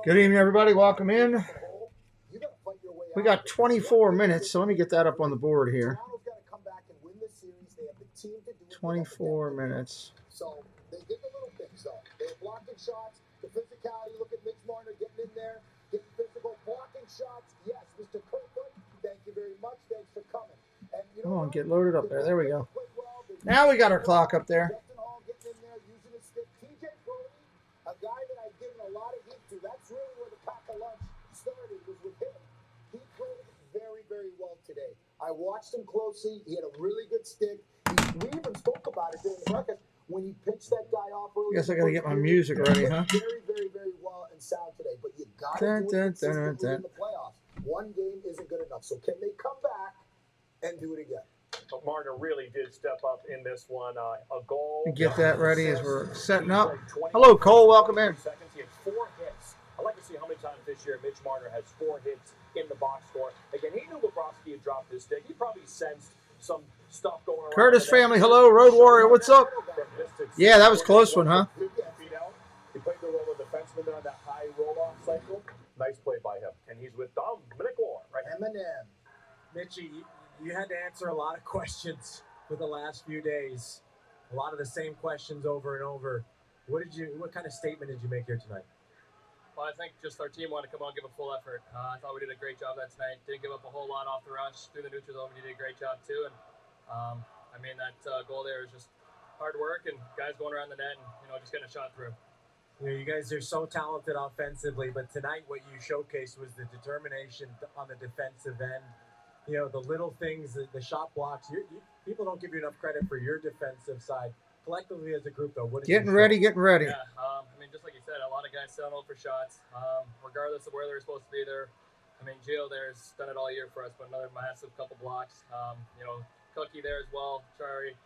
Good evening, everybody. Welcome in. We got 24 minutes, so let me get that up on the board here. 24 minutes. So they did the little things, though. They were blocking shots, the physicality. Look at Mitch Marner getting in there, getting physical, blocking shots. Yes, Mr. Kirkwood, thank you very much. Thanks for coming. And you know, come on, get loaded up there. There we go. Now we got our clock up there. Getting in there, using his stick. TJ Brody, a guy that I've given a lot of heat to. That's really where the pack of lunch started, was with him. He played very, very well today. I watched him closely. He had a really good stick. We even spoke about it during the broadcast when he pitched that guy off early. I guess I got to get my music ready, huh? Very, very, very well and sound today. But you got to do it consistently in the playoffs. One game isn't good enough. So can they come back and do it again? Marner really did step up in this one. A goal. Get that ready as we're setting up. Hello, Cole. Welcome in. Seconds. He had 4 hits. I'd like to see how many times this year Mitch Marner has 4 hits in the box score. Again, he knew Bobrovsky had dropped his stick. He probably sensed some stuff going around. Curtis family, hello. Road Warrior, what's up? Yeah, that was a close one, huh? He played the role of defenseman on that high roll-off cycle. Nice play by him. And he's with Dominic Orr, right? Eminem. Mitchie, you had to answer a lot of questions for the last few days. A lot of the same questions over and over. What kind of statement did you make here tonight? Well, I think just our team wanted to come out and give a full effort. I thought we did a great job that tonight. Didn't give up a whole lot off the rush. Through the neutral zone, you did a great job too. And I mean, that goal there is just hard work and guys going around the net and just getting a shot through. You guys are so talented offensively, but tonight what you showcased was the determination on the defensive end. The little things, the shot blocks. People don't give you enough credit for your defensive side. Collectively as a group, though, what getting ready. Yeah, I mean, just like you said, a lot of guys setting out for shots, regardless of where they're supposed to be there. I mean, Gio there's done it all year for us, but another massive couple blocks. Cookie there as well, Chari,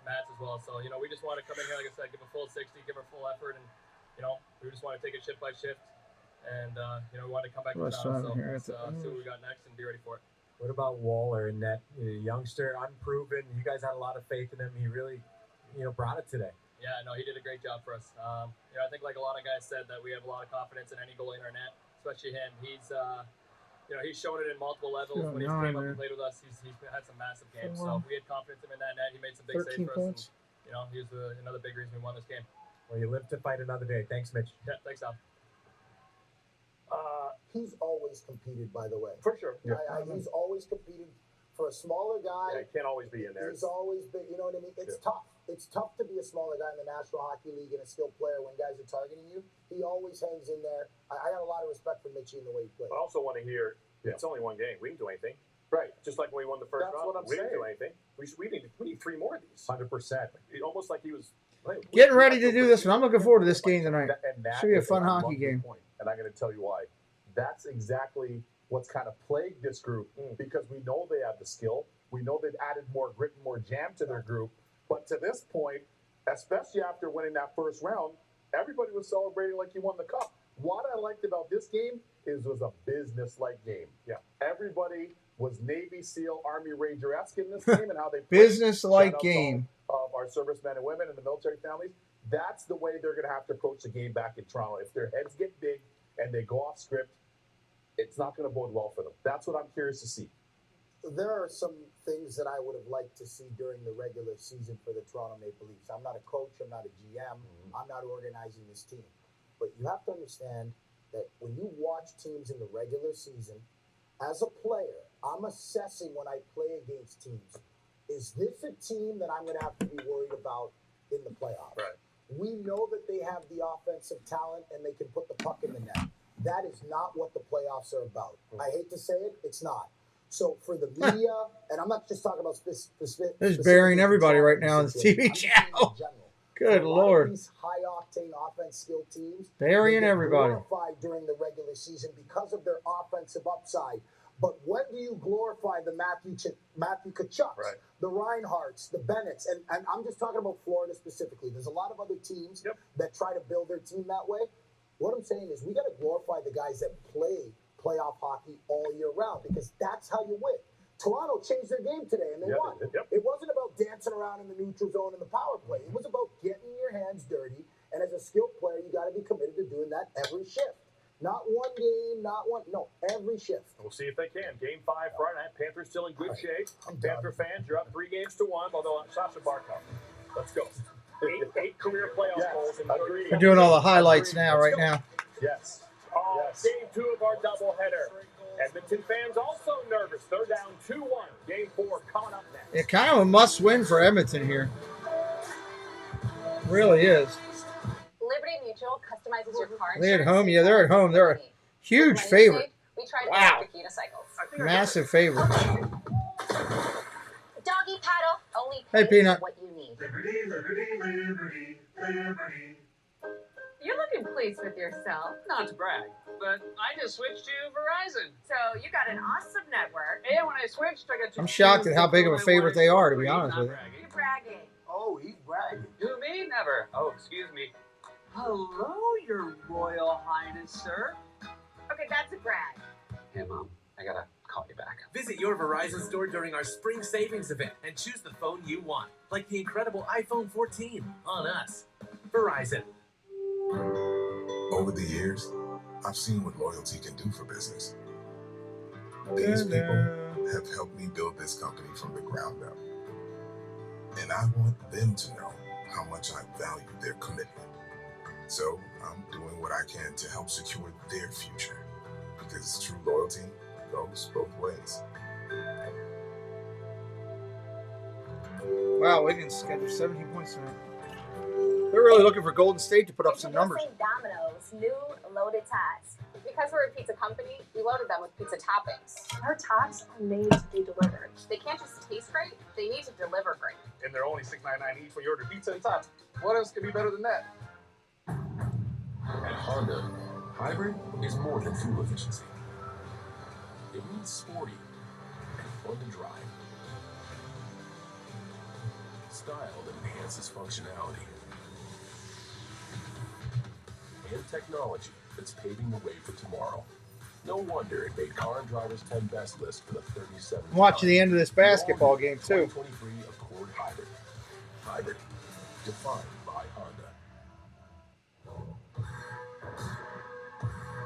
Mats as well. So, we just want to come in here, like I said, give a full 60, give a full effort, and, we just want to take it shift by shift. And, we want to come back to the final. So let's see what we got next and be ready for it. What about Waller in that youngster, unproven? You guys had a lot of faith in him. He really, brought it today. Yeah, no, he did a great job for us. I think like a lot of guys said that we have a lot of confidence in any goalie in our net, especially him. He's shown it in multiple levels. When he's came up and played with us, he's had some massive games. So we had confidence in him in that net. He made some big saves for us. And, he was another big reason we won this game. Well, you live to fight another day. Thanks, Mitch. Yeah, thanks, Al. He's always competed, by the way. For sure. Yeah. He's always competed for a smaller guy. Yeah, he can't always be in there. He's always been, you know what I mean? It's tough. It's tough to be a smaller guy in the National Hockey League and a skilled player when guys are targeting you. He always hangs in there. I got a lot of respect for Mitchie in the way he plays. I also want to hear, it's only one game. We didn't do anything. Right. Just like when we won the first round. We didn't do anything. We need 3 more of these. 100%. Almost like he was... Getting ready to do this one. I'm looking forward to this game tonight. Should be a fun hockey game. And I'm going to tell you why. That's exactly what's kind of plagued this group because we know they have the skill. We know they've added more grit and more jam to their group. But to this point, especially after winning that first round, everybody was celebrating like you won the cup. What I liked about this game is it was a business-like game. Yeah, everybody was Navy SEAL, Army Ranger-esque in this game and how they played. Business-like game. Of our servicemen and women and the military families. That's the way they're going to have to approach the game back in Toronto. If their heads get big and they go off script, it's not going to bode well for them. That's what I'm curious to see. There are some things that I would have liked to see during the regular season for the Toronto Maple Leafs. I'm not a coach. I'm not a GM. I'm not organizing this team. But you have to understand that when you watch teams in the regular season, as a player, I'm assessing when I play against teams. Is this a team that I'm going to have to be worried about in the playoffs? Right. We know that they have the offensive talent and they can put the puck in the net. That is not what the playoffs are about. I hate to say it, it's not. So for the media, and I'm not just talking about specific. There's burying everybody right now on the TV channel. Good Lord. These high-octane offense skilled teams. Burying everybody. Glorified during the regular season because of their offensive upside. But when do you glorify the Matthew Tkachuks, the Reinhardts, the Bennetts? And I'm just talking about Florida specifically. There's a lot of other teams that try to build their team that way. What I'm saying is we got to glorify the guys that play playoff hockey all year round because that's how you win. Toronto changed their game today, and they won. It wasn't about dancing around in the neutral zone and the power play. It was about getting your hands dirty, and as a skilled player, you got to be committed to doing that every shift. Not one game, not one. No, every shift. We'll see if they can. Game 5 Friday night. Panthers still in good shape. I'm Panther fans, you're up 3-1. Although Sasha Barkov. Let's go. Eight career playoff goals in 30. We're doing all the highlights now, right now. Yes. Oh, Game 2 of our doubleheader. Edmonton fans also nervous. They're down 2-1. Game 4 coming up next. It's kind of a must-win for Edmonton here. Really is. Liberty Mutual customizes your car. They're at home. Yeah, they're at home. They're a huge favorite. We tried Wow. unicycles. Massive favorite. Doggy paddle. Only Hey, Peanut. what you need. Liberty, liberty, liberty, liberty. You're looking pleased with yourself. Not to brag, but I just switched to Verizon. So you got an awesome network. And when I switched, I got to I'm shocked at how big of a favorite they are, to be honest with you. You're bragging. Oh, he's bragging. Who, me? Never. Oh, excuse me. Hello, your royal highness, sir. Okay, that's a brag. Hey, Mom, I gotta call you back. Visit your Verizon store during our spring savings event and choose the phone you want, like the incredible iPhone 14 on us. Verizon. Over the years, I've seen what loyalty can do for business. These people have helped me build this company from the ground up. And I want them to know how much I value their commitment. So I'm doing what I can to help secure their future. Because true loyalty goes both ways. Wow, Wiggins scheduled 17 points tonight. They're really looking for Golden State to put up some numbers. Domino's new loaded tots. Because we're a pizza company, we loaded them with pizza toppings. Our tots are made to be delivered. They can't just taste great, they need to deliver great. And they're only $6.99 each when you order pizza and tots. What else could be better than that? At Honda, hybrid is more than fuel efficiency. It means sporty and fun to drive. Style that enhances functionality. And technology that's paving the way for tomorrow. No wonder it made Car and Driver's 10 Best list for the 37th I'm watching the end of this basketball game, too. 2023 Accord Hybrid. Hybrid. Defined by Honda.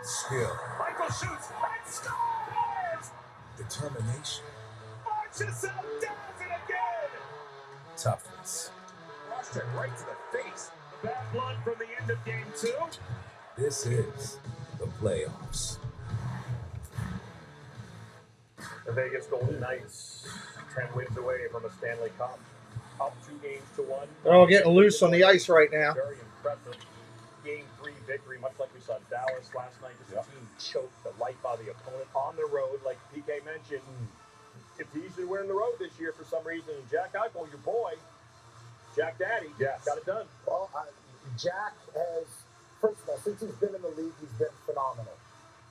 Skill, Michael shoots and scores! determination, Marches up, does it again! toughness. Rushed it right to the face. Bad blood from the end of game 2. This is the playoffs. The Vegas Golden Knights, 10 wins away from a Stanley Cup. Up 2-1. They're all getting loose on the ice right now. Very impressive. Game 3 victory, much like we saw Dallas last night. Just a team choked the life out of the opponent on the road, like PK mentioned. It's easy to win on the road this year for some reason. Jack Eichel, your boy, Jack Daddy, got it done. Well, Jack has, first of all, since he's been in the league, he's been phenomenal.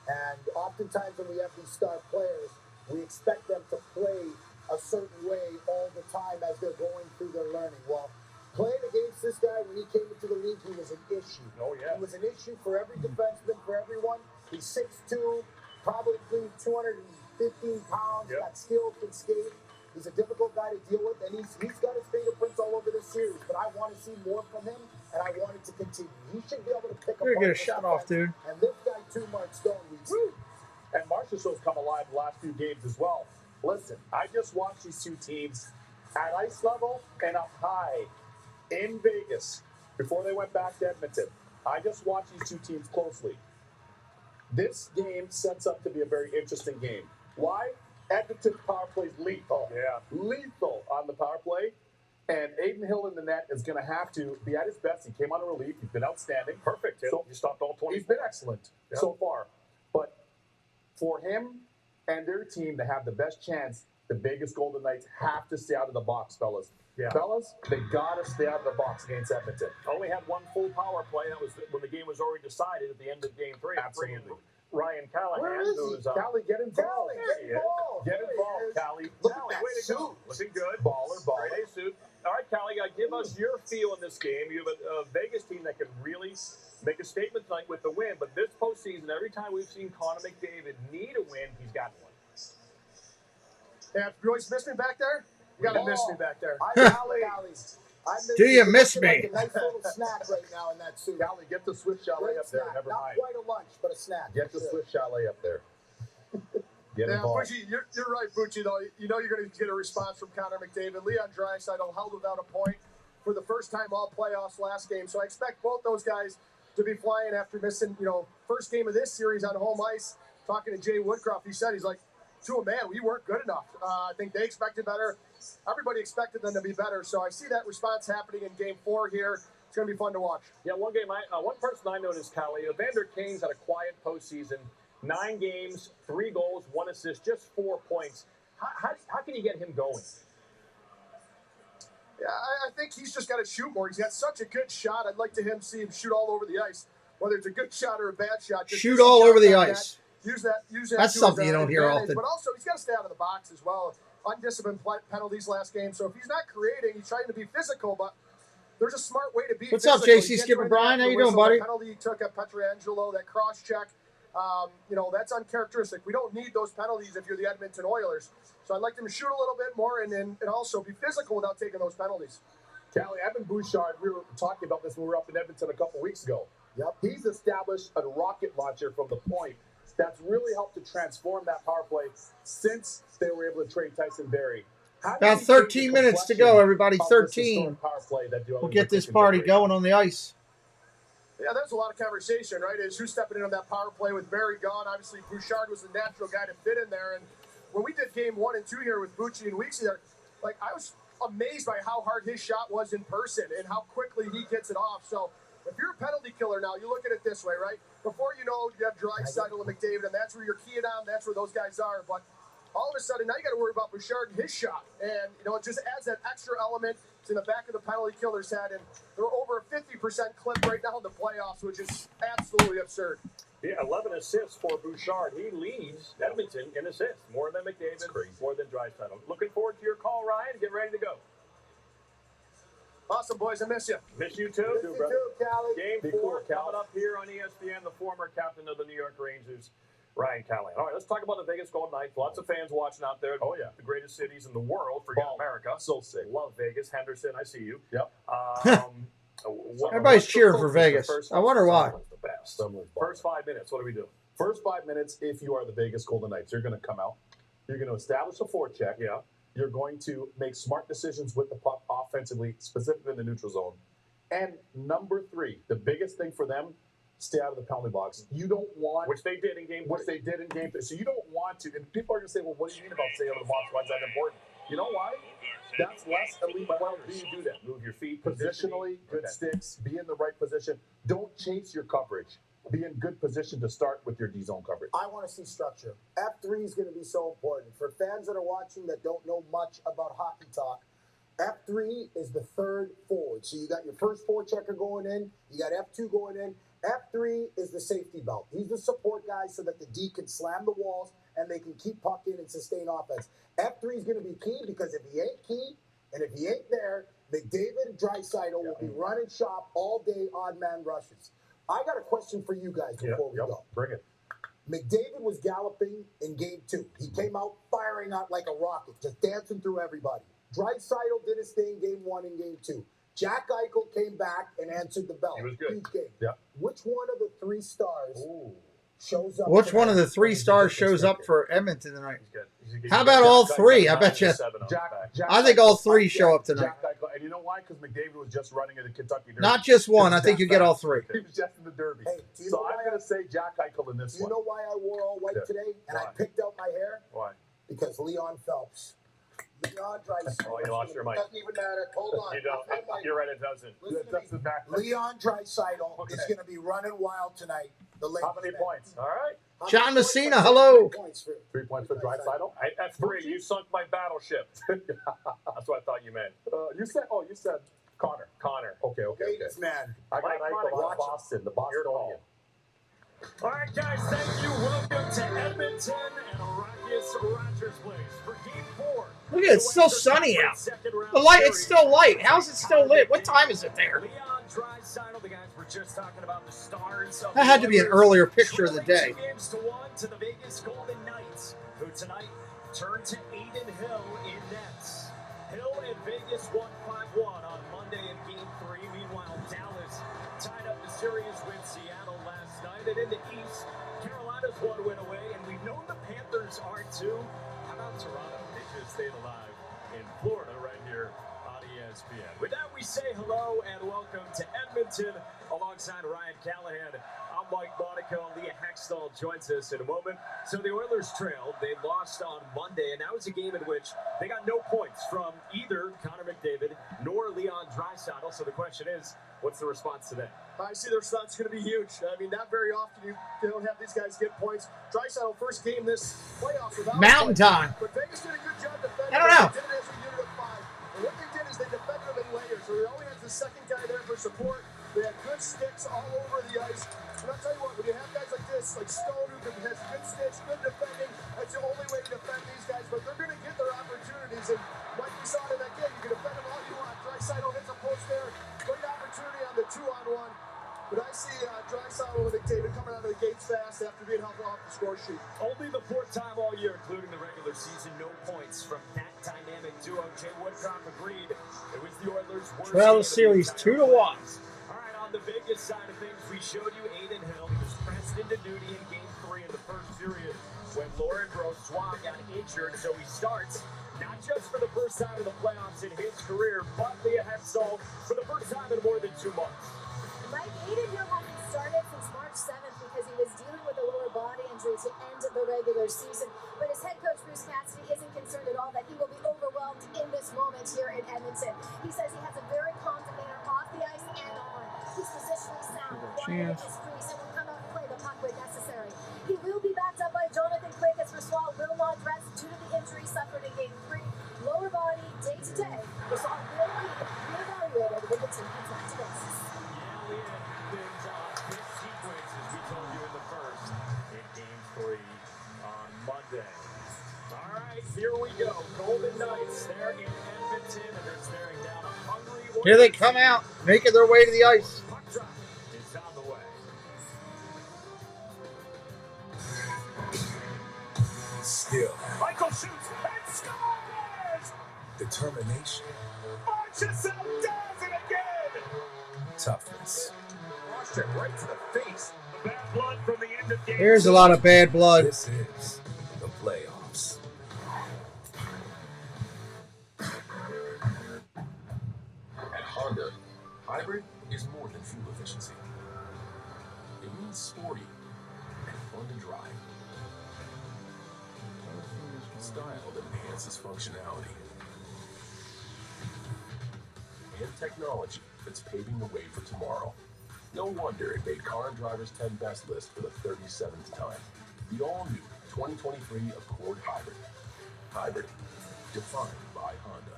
And oftentimes when we have these star players, we expect them to play a certain way all the time as they're going through their learning. Well, playing against this guy when he came into the league, he was an issue. Oh, yeah. He was an issue for every defenseman, for everyone. He's 6'2", probably 215 pounds, got skill, can skate. He's a difficult guy to deal with, and he's got his fingerprints all over this series. But I want to see more from him, and I want it to continue. He should be able to pick up. You're gonna get a shot off, dude. And this guy too, Mark Stone. And Marchessault's come alive the last few games as well. Listen, I just watched these two teams at ice level and up high in Vegas before they went back to Edmonton. I just watched these two teams closely. This game sets up to be a very interesting game. Why? Edmonton's power play is lethal. Yeah. Lethal on the power play. And Aiden Hill in the net is going to have to be at his best. He came out of relief. He's been outstanding. Perfect. So, You stopped all 20. he's been excellent so far. But for him and their team to have the best chance, the Vegas Golden Knights have to stay out of the box, fellas. Yeah. Fellas, they got to stay out of the box against Edmonton. Only had one full power play. That was when the game was already decided at the end of game 3. Absolutely. Ryan Callahan, Where is he? who's Callie, get involved. Get involved. Get involved, Callie. Look at Callie, that way to go. suit. Looking good. Baller. Great suit. All right, Callie, give us your feel in this game. You have a Vegas team that can really make a statement tonight with the win. But this postseason, every time we've seen Connor McDavid need a win, he's got one. Yeah, Royce missed me back there? You gotta miss me back there. I Do you miss me? Like a nice little snack right now in that suit. Callie, get the Swiss Chalet up there. Never Not mind. quite a lunch, but a snack. Get the Swiss Chalet up there. Get Yeah, involved. Bucci, you're right, Bucci, though. You know you're going to get a response from Connor McDavid. Leon Draisaitl held without a point for the first time all playoffs last game. So I expect both those guys to be flying after missing, first game of this series on home ice. Talking to Jay Woodcroft, he said, he's like, to a man, we weren't good enough. I think they expected better. Everybody expected them to be better. So I see that response happening in game 4 here. It's going to be fun to watch. Yeah, one person I noticed, Callie, Evander Kane's had a quiet postseason. 9 games, 3 goals, 1 assist, just 4 points. How can you get him going? Yeah, I think he's just got to shoot more. He's got such a good shot. I'd like to see him shoot all over the ice, whether it's a good shot or a bad shot. Just Shoot all over the ice. Use that. That's to something his you don't hear advantage. often. But also, he's got to stay out of the box as well. Undisciplined penalties last game. So if he's not creating, he's trying to be physical. But there's a smart way to be. What's physical. up, JC You can't Skipper try Brian? to How you whistle doing, buddy? The penalty he took at Pietrangelo, that cross check. That's uncharacteristic. We don't need those penalties if you're the Edmonton Oilers. So I'd like them to shoot a little bit more and also be physical without taking those penalties. Callie, Evan Bouchard, we were talking about this when we were up in Edmonton a couple weeks ago. Yep. He's established a rocket launcher from the point that's really helped to transform that power play since they were able to trade Tyson Barrie. About 13 minutes to go, everybody. 13. We'll get this party going on the ice. Yeah, there's a lot of conversation, right? Is who's stepping in on that power play with Barrie gone? Obviously, Bouchard was the natural guy to fit in there. And when we did game 1 and 2 here with Bucci and Weeksy there, I was amazed by how hard his shot was in person and how quickly he gets it off. So if you're a penalty killer now, you look at it this way, right? Before you know, you have Draisaitl and McDavid, and that's where you're keying on. That's where those guys are. But all of a sudden, now you got to worry about Bouchard and his shot. And, it just adds that extra element. It's in the back of the penalty killer's head. And they're over a 50% clip right now in the playoffs, which is absolutely absurd. Yeah, 11 assists for Bouchard. He leads Edmonton in assists. More than McDavid, more than Draisaitl. Looking forward to your call, Ryan. Get ready to go. Awesome, boys. I miss you. Miss you too. Miss you too, Callie. Game 4 coming up here on ESPN. The former captain of the New York Rangers, Ryan Callahan. All right, let's talk about the Vegas Golden Knights. Lots of fans watching out there. Oh, yeah. The greatest cities in the world. Forget America. So sick. Love Vegas. Henderson, I see you. Yep. Everybody's cheering for Vegas. I wonder why. The best. First 5 minutes, what do we do? First 5 minutes, if you are the Vegas Golden Knights, you're going to come out. You're going to establish a forecheck. Yeah. You're going to make smart decisions with the puck offensively, specifically in the neutral zone. And number 3, the biggest thing for them, stay out of the penalty box. You don't want... Which they did in game 3. So you don't want to... And people are going to say, well, what do you mean about stay out of the box? Why is that important? You know why? That's less elite. Why do you do that? Move your feet. Positionally, good sticks. Be in the right position. Don't chase your coverage. Be in good position to start with your D-zone coverage. I want to see structure. F3 is going to be so important. For fans that are watching that don't know much about hockey talk, F3 is the third forward. So you got your first forechecker going in. You got F2 going in. F3 is the safety belt. He's the support guy so that the D can slam the walls and they can keep puck in and sustain offense. F3 is going to be key because if he ain't key and if he ain't there, McDavid and Draisaitl will be running shop all day, odd man rushes. I got a question for you guys before we go. Bring it. McDavid was galloping in game 2. He came out firing out like a rocket, just dancing through everybody. Draisaitl did his thing game 1 and game 2. Jack Eichel came back and answered the bell. He was good. Huge game. Yeah. Which one of the 3 stars shows up? Which one of the 3 stars shows up for Edmonton tonight? How about all 3? I bet you. I think all 3 show up tonight. And you know why? Because McDavid was just running in the Kentucky Derby. Not just one. I think you get all 3. He was just in the Derby. Hey, so I'm going to say Jack Eichel in this one. Do you know why I wore all white today? And Why? I picked out my hair? Why? Because Leon Phelps. Leon Draisaitl. Oh, you lost your mic. Doesn't even matter. Hold on. You don't. You're right, it doesn't. Listen to me. Leon Draisaitl is going to be running wild tonight. How many points? All right. John Messina, hello. 3 points for Draisaitl. At 3, you sunk my battleship. That's what I thought you meant. You said Connor. Okay. Ladies, man. I got Mike Eichel Connor. on Boston, the Bostonian. All right, guys, thank you. Welcome to Edmonton and Rockies Rogers Place for Game 4. Look at it, it's still sunny out. The light, it's still light. How's it still lit? What time is it there? Leon Draisaitl, the guys we're just talking about, the stars of That had to be an earlier picture of the day. 2 games to the Vegas Golden Knights, who tonight turn to Aiden Hill in nets. Hill and Vegas won 5-1 on Monday in Game 3. Meanwhile, Dallas tied up the series with Seattle last night. And in the East, Carolina's one win away, and we've known the Panthers are too. How about Toronto? They just stayed alive in Florida right here on ESPN. With that, we say hello and welcome to Edmonton alongside Ryan Callahan. I'm Mike Monaco. Leah Hextall joins us in a moment. So the Oilers trailed. They lost on Monday, and that was a game in which they got no points from either Connor McDavid nor Leon Draisaitl. So the question is, what's the response today? I see the response is going to be huge. I mean, not very often you don't have these guys get points. Draisaitl first game this playoffs without Mountain time. But Vegas did a good job defending. I don't know. They did it as a unit of 5. And what they did is they defended them in layers. So they only had the second guy there for support. They had good sticks all over the ice. And I'll tell you what, when you have guys like this, like Stone, who has good sticks, good defending, that's the only way to defend these guys. But they're going to get their opportunities. And like we saw in that game, you can defend them all you want. Draisaitl hits a post there. Great opportunity on the 2-on-1. But I see Draisaitl and McDavid coming out of the gates fast after being held off the score sheet. Only the 4th time all year, including the regular season, no points from that dynamic duo. Jay Woodcroft agreed. It was the Oilers' worst. Trail series 2-1. All right, on the Vegas side of things, we showed you Aiden Hill. He was pressed into duty in Game 3 in the first period when Laurent Brossoit got injured. So he starts not just for the first time in the playoffs in his career, but Leah Hextall for the first time in more than 2 months. Mike, Aiden Hill hasn't started since March 7th because he was dealing with a lower body injury to end the regular season. But his head coach, Bruce Cassidy, isn't concerned at all that he will be overwhelmed in this moment here in Edmonton. He says he has a very calm demeanor off the ice and on. He's positionally sound, quiet in his crease, and will come out and play the puck when necessary. He will be backed up by Jonathan Quick as Brossoit will not rest due to the injury suffered in Game 3. Lower body, day to day. Brossoit will be reevaluated when the team comes back to bases. It happens on this sequence, as we told you in the first, in Game 3 on Monday. All right, here we go. Golden Knights, they're in Edmonton, and they're staring down a hungry Oilers. Here they come out, making their way to the ice. Puck drop is on the way. Skill, Michael shoots and scores! determination, Marchessault does it again! toughness. Launched it right to the face. The bad blood from the end of Game Here's a 2. lot of bad blood. This is the playoffs. At Honda, hybrid is more than fuel efficiency. It means sporty and fun to drive. Style that enhances functionality. And technology that's paving the way for tomorrow. No wonder it made Car and Driver's 10 Best list for the 37th time. The all-new 2023 Accord Hybrid. Hybrid, defined by Honda.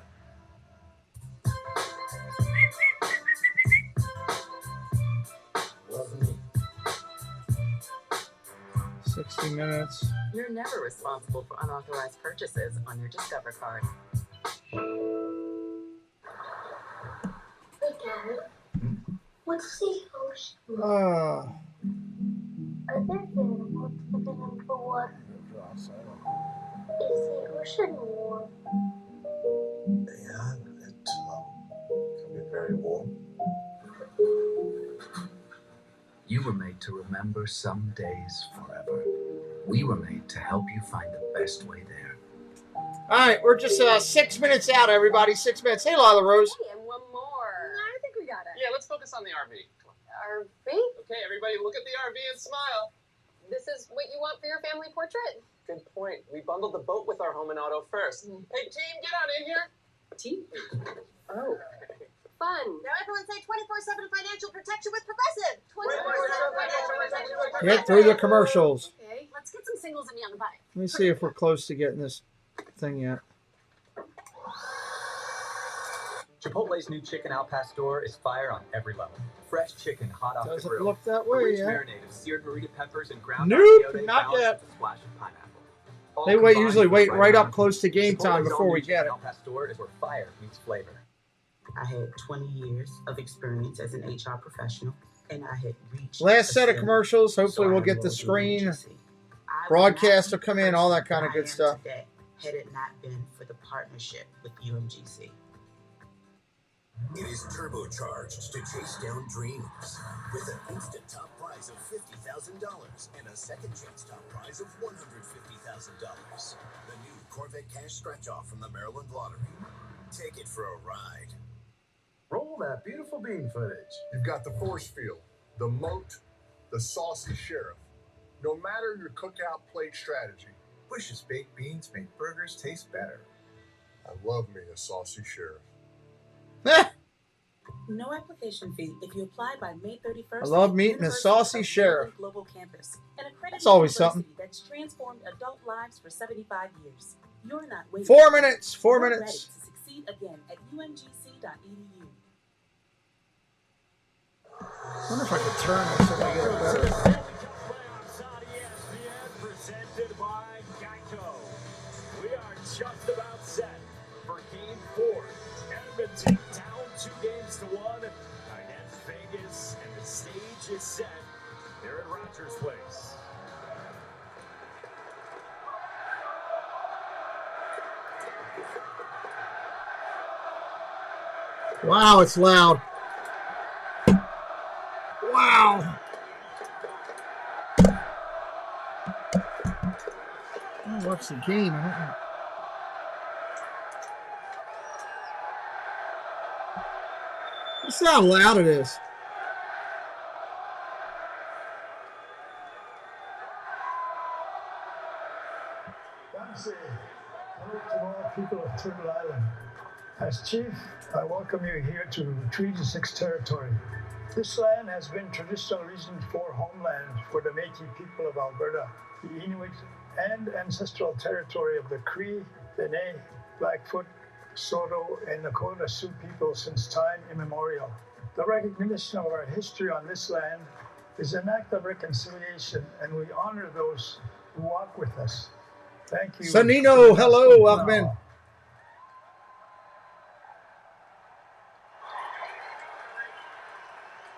60 minutes. You're never responsible for unauthorized purchases on your Discover card. Hey, Gavin. What's the ocean? Ah. Other than what's the number one? Is the ocean warm? Yeah, it can be very warm. You were made to remember some days forever. We were made to help you find the best way there. All right, we're just 6 minutes out, everybody. 6 minutes. Hey, Lila Rose. Hey, and one more. I think we got it. Yeah, let's focus on the RV. RV? Okay, everybody look at the RV and smile. This is what you want for your family portrait? Good point. We bundled the boat with our home and auto first. Hey, team, get on in here. Team? Oh. Fun. Now everyone say 24/7 financial protection with Progressive. 24/7 financial protection with Progressive. Get through the commercials. Okay, let's get some singles and young buy. Let me see if we're close to getting this thing yet. Chipotle's new chicken al pastor is fire on every level. Fresh chicken hot off the Doesn't grill. look that A way rich yet. marinade of seared burrito peppers and ground Nope, achiote not balanced yet. with a splash of pineapple. All They wait, combined usually for wait right up amount. close to game time Chipotle's before all-new we get chicken it. al pastor is where fire meets flavor. I had 20 years of experience as an HR professional, and I had reached Last set of a commercials. Hopefully so we'll I get the enrolled in screen. agency. I was Broadcast not will come in, all that kind of I good am stuff. today. had it not been for the partnership with UMGC. It is turbocharged to chase down dreams with an instant top prize of $50,000 and a second chance top prize of $150,000. The new Corvette Cash Scratch-Off from the Maryland Lottery. Take it for a ride. Roll that beautiful bean footage. You've got the force field, the moat, the saucy sheriff. No matter your cookout plate strategy, Bush's baked beans make burgers taste better. I love me a saucy sheriff. No application fee if you apply by May 31st. I love meeting a saucy sheriff. Global campus, an accredited That's always something. that's transformed adult lives for 75 years. You're not waiting. 4 minutes. 4 You're minutes. ready to succeed again at umgc.edu. I wonder if I could turn this so I get it better. Presented by Geico. We are just about set for Game 4. Edmonton down 2 games to 1 against Vegas, and the stage is set here at Rogers Place. Wow, it's loud. Wow. I watch the game. I don't know. Listen how loud it is. Hello to all people of Turtle Island. As Chief, I welcome you here to Treaty 6 territory. This land has been traditional Region 4 homeland for the Métis people of Alberta, the Inuit, and ancestral territory of the Cree, Dene, Blackfoot, Saulteaux, and Nakota Sioux people since time immemorial. The recognition of our history on this land is an act of reconciliation, and we honor those who walk with us. Thank you. Sonino, hello, welcome in.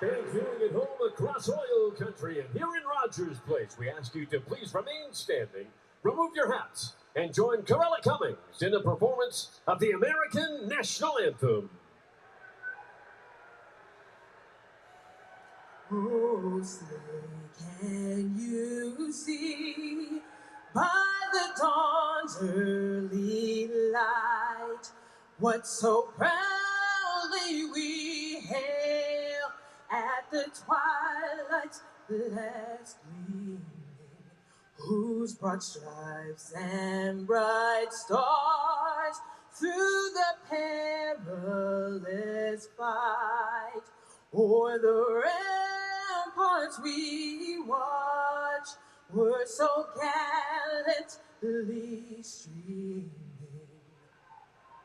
And viewing at home across oil country and here in Rogers Place, we ask you to please remain standing, remove your hats, and join Corella Cummings in the performance of the American National Anthem. Oh, say, can you see by the dawn's early light what so proudly we hail at the twilight's last gleaming, whose broad stripes and bright stars through the perilous fight o'er the ramparts we watch were so gallantly streaming,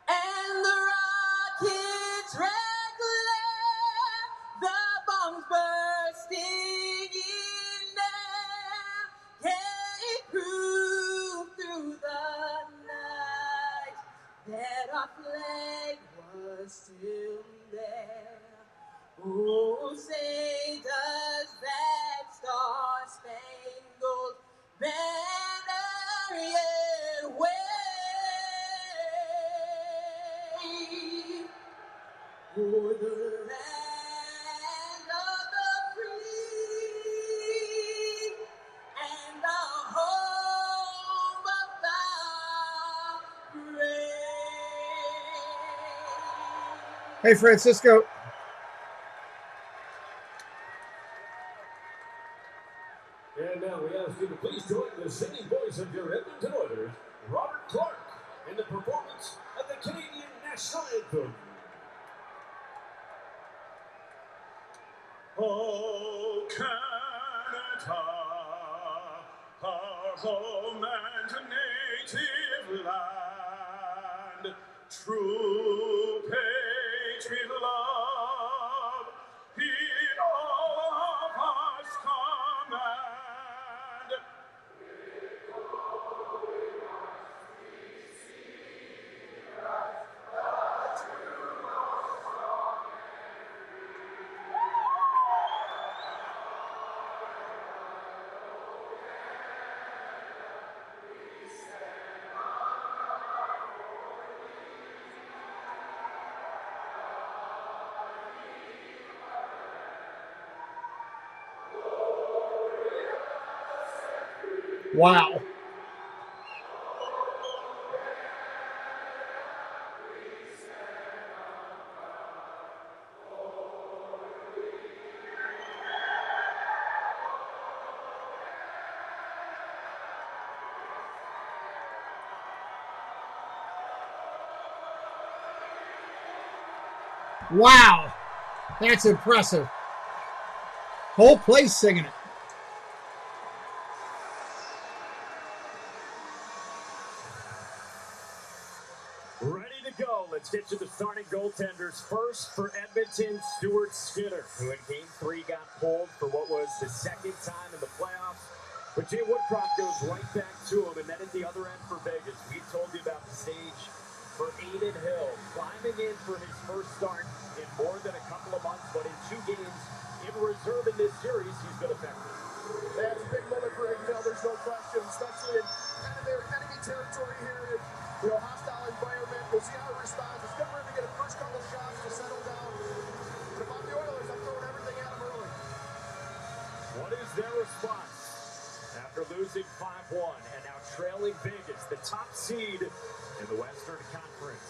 and the rockets' red glare, the bombs bursting in air, gave proof through the night that our flag was still there. Oh, say does that star-spangled banner yet wave o'er the land of the free and the home of the brave? Hey, Francisco. And now we ask you to please join the singing voice of your Edmonton Oilers, Robert Clark, in the performance of the Canadian National Anthem. Oh, Canada, our home and native land, true patriot love in all of us command. Wow. Wow. That's impressive. Whole place singing it. Ready to go. Let's get to the starting goaltenders. First for Edmonton, Stuart Skinner, who in Game 3 got pulled for what was the second time in the playoffs. But Jay Woodcroft goes right back to him, and then at the other end for Vegas, we told you about the stage for Aiden Hill, climbing in for his first start in more than a couple of months, but in 2 games in reserve in this series, he's been effective. That's a big moment for Aiden Hill, there's no question, especially in kind of their enemy territory here, in, hostile environment. We'll see how he responds. It's good for him to get a first couple shots to settle down. But if I'm the Oilers, I'm throwing everything at him early. What is their response after losing 5-1 and now trailing Vegas, the top seed in the Western Conference?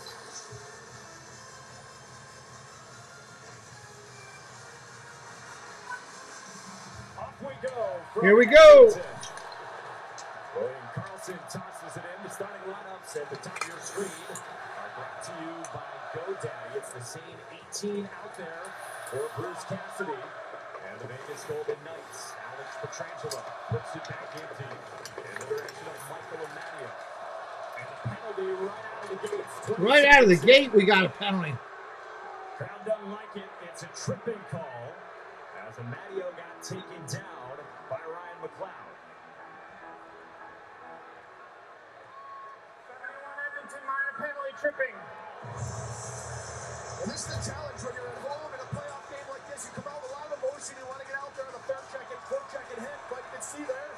Off we go. Here we go. William Karlsson tosses it in. The starting lineups at the top of your screen are brought to you by GoDaddy. It's the same 18 out there for Bruce Cassidy and the Vegas Golden Knights. Alex Pietrangelo puts it back empty in the direction of Michael Amadio. And a penalty right out of the gate. Right out of the gate, we got a penalty. Crowd doesn't like it. It's a tripping call as Amadio got taken down by Ryan McLeod. Minor penalty tripping. And this is the challenge when you're at home in a playoff game like this. You come out with a lot of emotion. You want to get out there on the fair check and foot check and hit. But you can see there,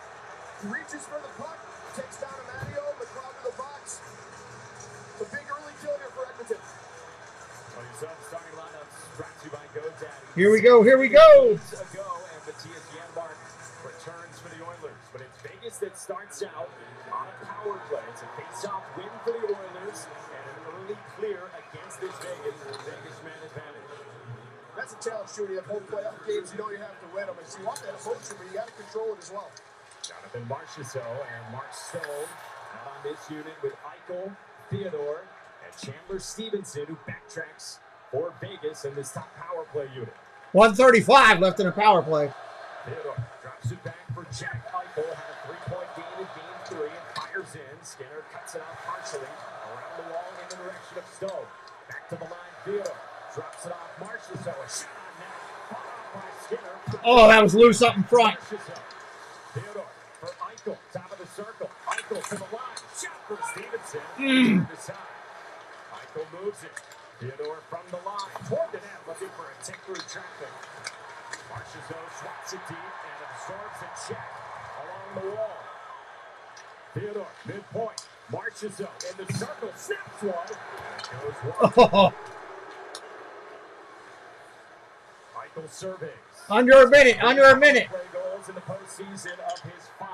he reaches for the puck, takes down Amadio, McLeod to the box. It's a big early kill here for Edmonton. Starting lineups brought to you by GoDaddy. Here we go. Here we go. And Matthias Janmark returns for the Oilers, but it's Vegas that starts out on a power play. It's a face-off win for the Oilers and an early clear against this Vegas man advantage. That's a challenge, too. When you have home playoff games, you know you have to win them. And so you want that emotion, but you got to control it as well. Jonathan Marchessault and Mark Stone out on this unit with Eichel, Theodore, and Chandler Stevenson, who backtracks for Vegas in this top power play unit. 1:35 left in a power play. Theodore drops it back for Jack Eichel. Had a 3-point gain in Game 3 and fires in. Skinner cuts it off partially around the wall in the direction of Stone. Back to the line, Theodore drops it off Marchessault. A shot on net. Fought off by Skinner. Oh, that was loose up in front. Theodore for Eichel, top of the circle. Eichel to the line. Shot from Stevenson. To the side. Eichel moves it. Theodore from the line. Toward the net, looking for a tick through traffic. Marchessault swats it deep and absorbs a check along the wall. Theodore, midpoint. Marchessault in the circle. Snaps one. And it goes one. Eichel surveys. Under a minute. Under a minute. Play goals in the postseason of his 5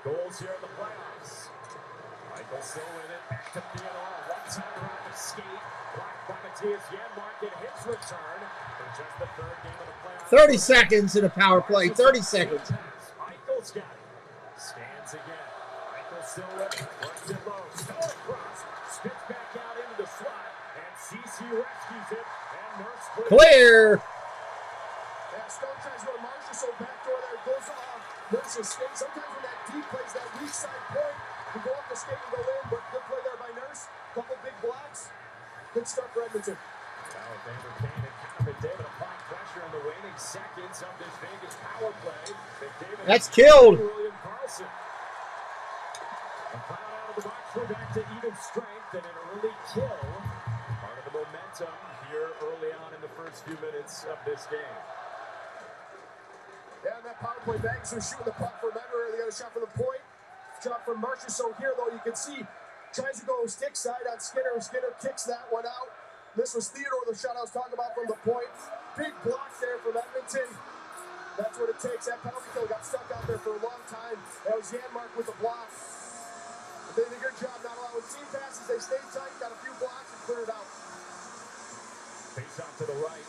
goals here in the playoffs. Eichel still with it. Back to Theodore. One-timer on the skate. Blocked by Matthias Janmark in his return for just the 3rd game of the playoffs. 30 seconds in a power play. 30 seconds. Eichel's got it. Scans again. Eichel still with it. Runs it low. Stone across. Spits back out into the slot. And CC rescues it. And Merce Clear. Yeah, Stone tries to go to Marchessault back door there. Goes off. Nurse's skate. Sometimes when that deep plays that weak side point, you go off the skate and go in. But good play there by Nurse. Couple big blocks. Good start for Edmonton. Alexander Kane and Connor McDavid applying pressure in the waning seconds of this Vegas power play. McDavid That's killed. William Karlsson. A foul out of the box. We're back to even strength and an early kill. Part of the momentum here early on in the first few minutes of this game. Yeah, and that power play, Banks was shooting the puck from everywhere. They got a shot from the point. Shot from Marchessault here, though. You can see tries to go stick side on Skinner. Skinner kicks that one out. This was Theodore, the shot I was talking about from the point. Big block there from Edmonton. That's what it takes. That penalty kill got stuck out there for a long time. That was Janmark with the block. But they did a good job not allowing team passes. They stayed tight, got a few blocks, and cleared it out. Face off to the right,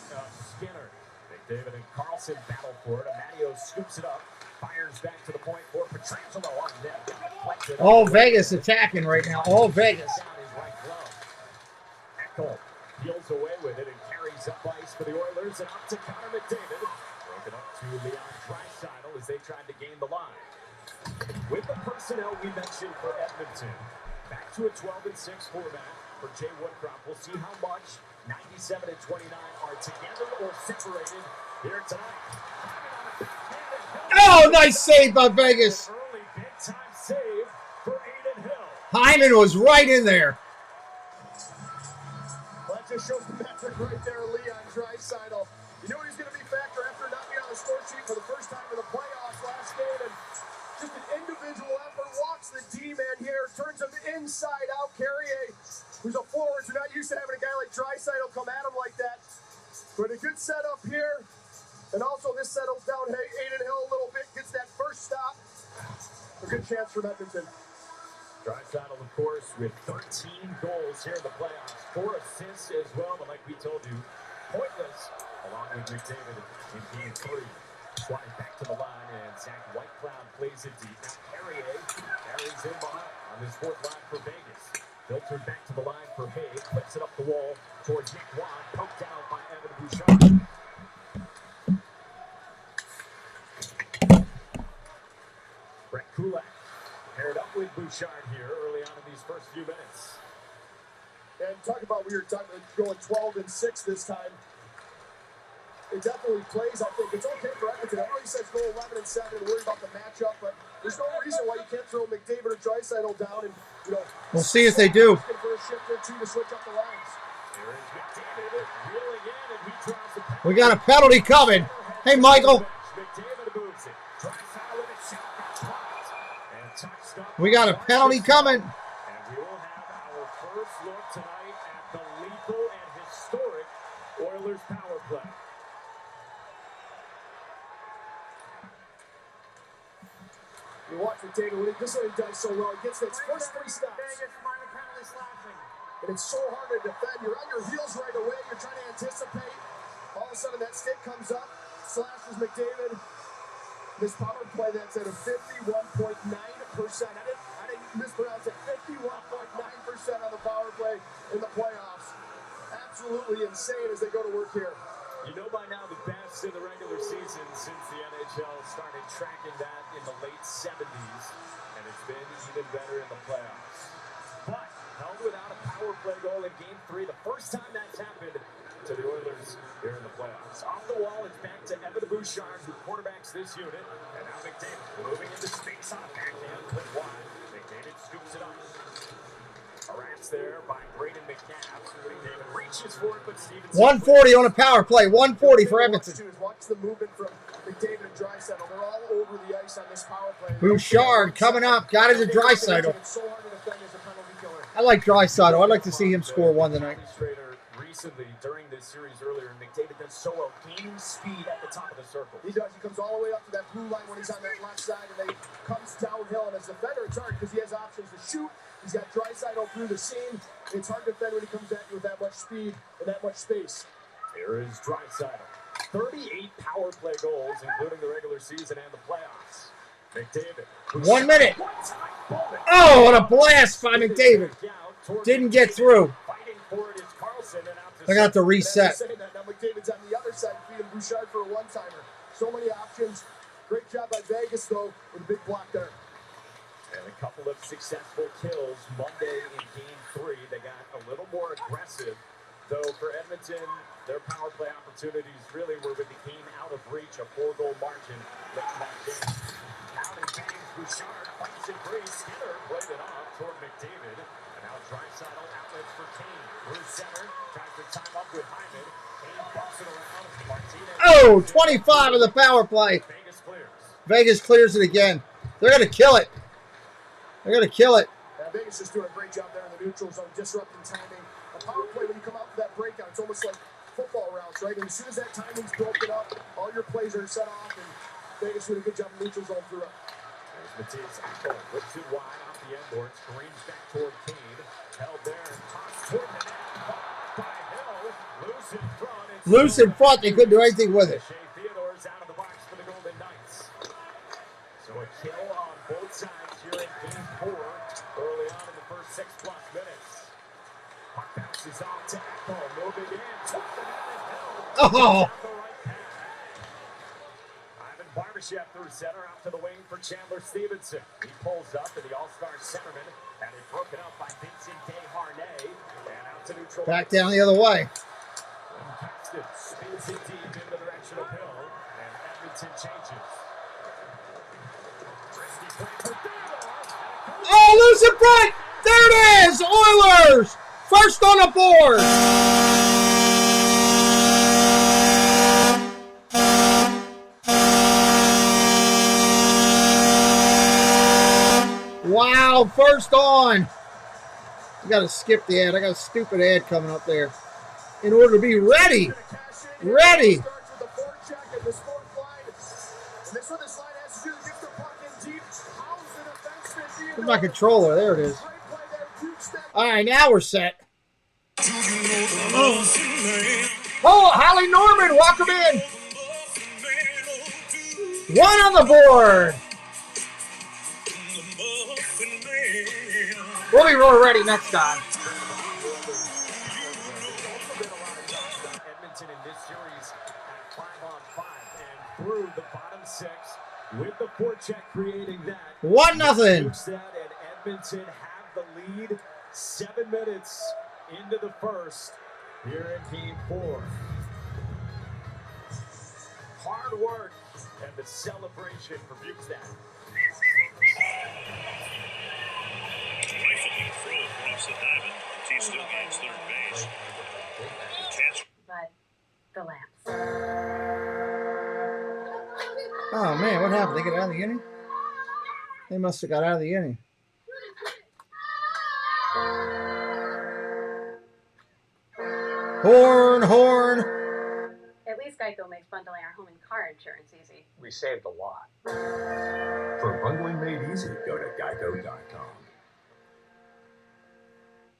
Skinner. McDavid and Carlson battle for it. Amadio scoops it up, fires back to the point for Pietrangelo on net. All Vegas attacking right now. All Vegas. Eckel peels away with it and carries up ice for the Oilers and up to Connor McDavid. Broken up to Leon Draisaitl as they tried to gain the line. With the personnel we mentioned for Edmonton, back to a 12-6 format for Jay Woodcroft. We'll see how much 97 and 29 are together or separated here tonight. Oh, nice save by Vegas. Early big-time save for Aiden Hill. Hyman was right in there. Well, that just shows the metric right there, Leon Draisaitl. You knew he was going to be factor after not being on the score sheet for the first time in the playoffs last game, and just an individual effort, walks the D-man here, turns him inside out. Carrier, who's a forward, who's not used to having a guy like Draisaitl come at him like that. But a good setup here, and also this settles down Aiden Hill a little bit, gets that first stop. A good chance for Edmonton. Draisaitl, of course, with 13 goals here in the playoffs, 4 assists as well, but like we told you, pointless, along with McDavid in Game 3. Swatted back to the line, and Zach Whitecloud plays it deep. Now Carrier carries in behind on this fourth line for Vegas. Filtered back to the line for Hay, flips it up the wall towards Nick Wan, poked down by Evan Bouchard. Brett Kulak paired up with Bouchard here early on in these first few minutes. And talk about, we were talking about going 12-6 this time. It definitely plays, I think. It's okay for Edmonton. Everybody says go 11-7 and worry about the matchup, but there's no reason why you can't throw McDavid or Draisaitl down and, you know. We'll see if they do. For a shift or two to switch up the lines. Here is McDavid reeling in, and he draws the penalty. We got a penalty coming. Hey, Michael. McDavid moves it. Draisaitl with a shot twice. And touched up. We got a penalty coming. And we will have our first look tonight at the lethal and historic Oilers power play. You watch McDavid, this is what he does so well. He gets those first 3 stops. And it's so hard to defend. You're on your heels right away. You're trying to anticipate. All of a sudden, that stick comes up, slashes McDavid. This power play that's at a 51.9%. I didn't mispronounce it. 51.9% on the power play in the playoffs. Absolutely insane as they go to work here. You know by now the best in the regular season since the NHL started tracking that in the late 70s, and it's been even better in the playoffs. But held without a power play goal in Game 3, the first time that's happened to the Oilers here in the playoffs. Off the wall, it's back to Evan Bouchard, who quarterbacks this unit, and now McDavid moving into space on a backhand, clip wide. McDavid scoops it up. Harassed there by Braden McNabb. McDavid reaches for it, but Stevens 140 on a power play. 140 for Edmonton. Watch the movement from McDavid and Draisaitl. They're all over the ice on this power play. Bouchard coming up. Got it to Draisaitl. I like Draisaitl. I'd like to see him score one tonight. Recently, during this series earlier, McDavid does so well, gaining speed at the top of the circle. He does. He comes all the way up to that blue line when he's on that left side, and then comes downhill. And as a defender, it's hard because he has options to shoot. He's got Draisaitl through the seam. It's hard to defend when he comes at you with that much speed and that much space. Here is Draisaitl. 38 power play goals, including the regular season and the playoffs. McDavid. 1 minute. Oh, what a blast by McDavid. Didn't get through. Fighting for it is Carlson, and out to I got the reset. Now McDavid's on the other side, feeding Bouchard for a one-timer. So many options. Great job by Vegas, though, with a big block there. And a couple of successful kills Monday in Game 3. They got a little more aggressive, though for Edmonton, their power play opportunities really were when they came out of reach, a 4-goal margin late in that game. Out in bangs, Bouchard fights it free. Skinner played it off toward McDavid. And now Draisaitl outlets for Kane. Through center, tries to time up with Hyman. Kane buffs it around. Martinez. Oh, 25 of the power play. Vegas clears. Vegas clears it again. They're going to kill it. They're going to kill it. Yeah, Vegas is doing a great job there in the neutral zone, disrupting timing. A power play, when you come out for that breakout, it's almost like football routes, right? And as soon as that timing's broken up, all your plays are set off, and Vegas did a good job of neutral zone through it. There's Matthias Ekholm, whips it wide off the end boards, screens back toward Kane, held there and tossed toward the net, caught by Hill, loose in front. Loose in front, they couldn't do anything with it. Shea Theodore's out of the box for the Golden Knights. So a kill on both sides here in Game 4, early on in the first 6+ minutes. Puck bounces off to Ekholm, moving in, toward the net and Hill. Oh! Barbashev through center, out to the wing for Chandler Stevenson. He pulls up, and the all-star centerman had it broken up by Vincent Desharnais, and out to neutral. Back down the other way. Paxton spins it deep in the direction of Hill, and Edmonton changes. Oh, loose in front! There it is! Oilers! First on the board! Wow, first on. I got to skip the ad. I got a stupid ad coming up there. In order to be ready. Ready. Where's my controller? There it is. All right, now we're set. Oh, Holly Norman, welcome in. One on the board. We'll be ready next time. Edmonton in this series at 5-on-5 and through the bottom 6 with the forecheck creating that. 1-0. And Edmonton have the lead 7 minutes into the first here in Game 4. Hard work and the celebration for Bukestad. Rifling throw across the diamond. He still gains third base. But the Lamps. Oh, man, what happened? They get out of the inning? They must have got out of the inning. Horn, horn. At least Geico makes bundling our home and car insurance easy. We saved a lot. For bundling made easy, go to geico.com.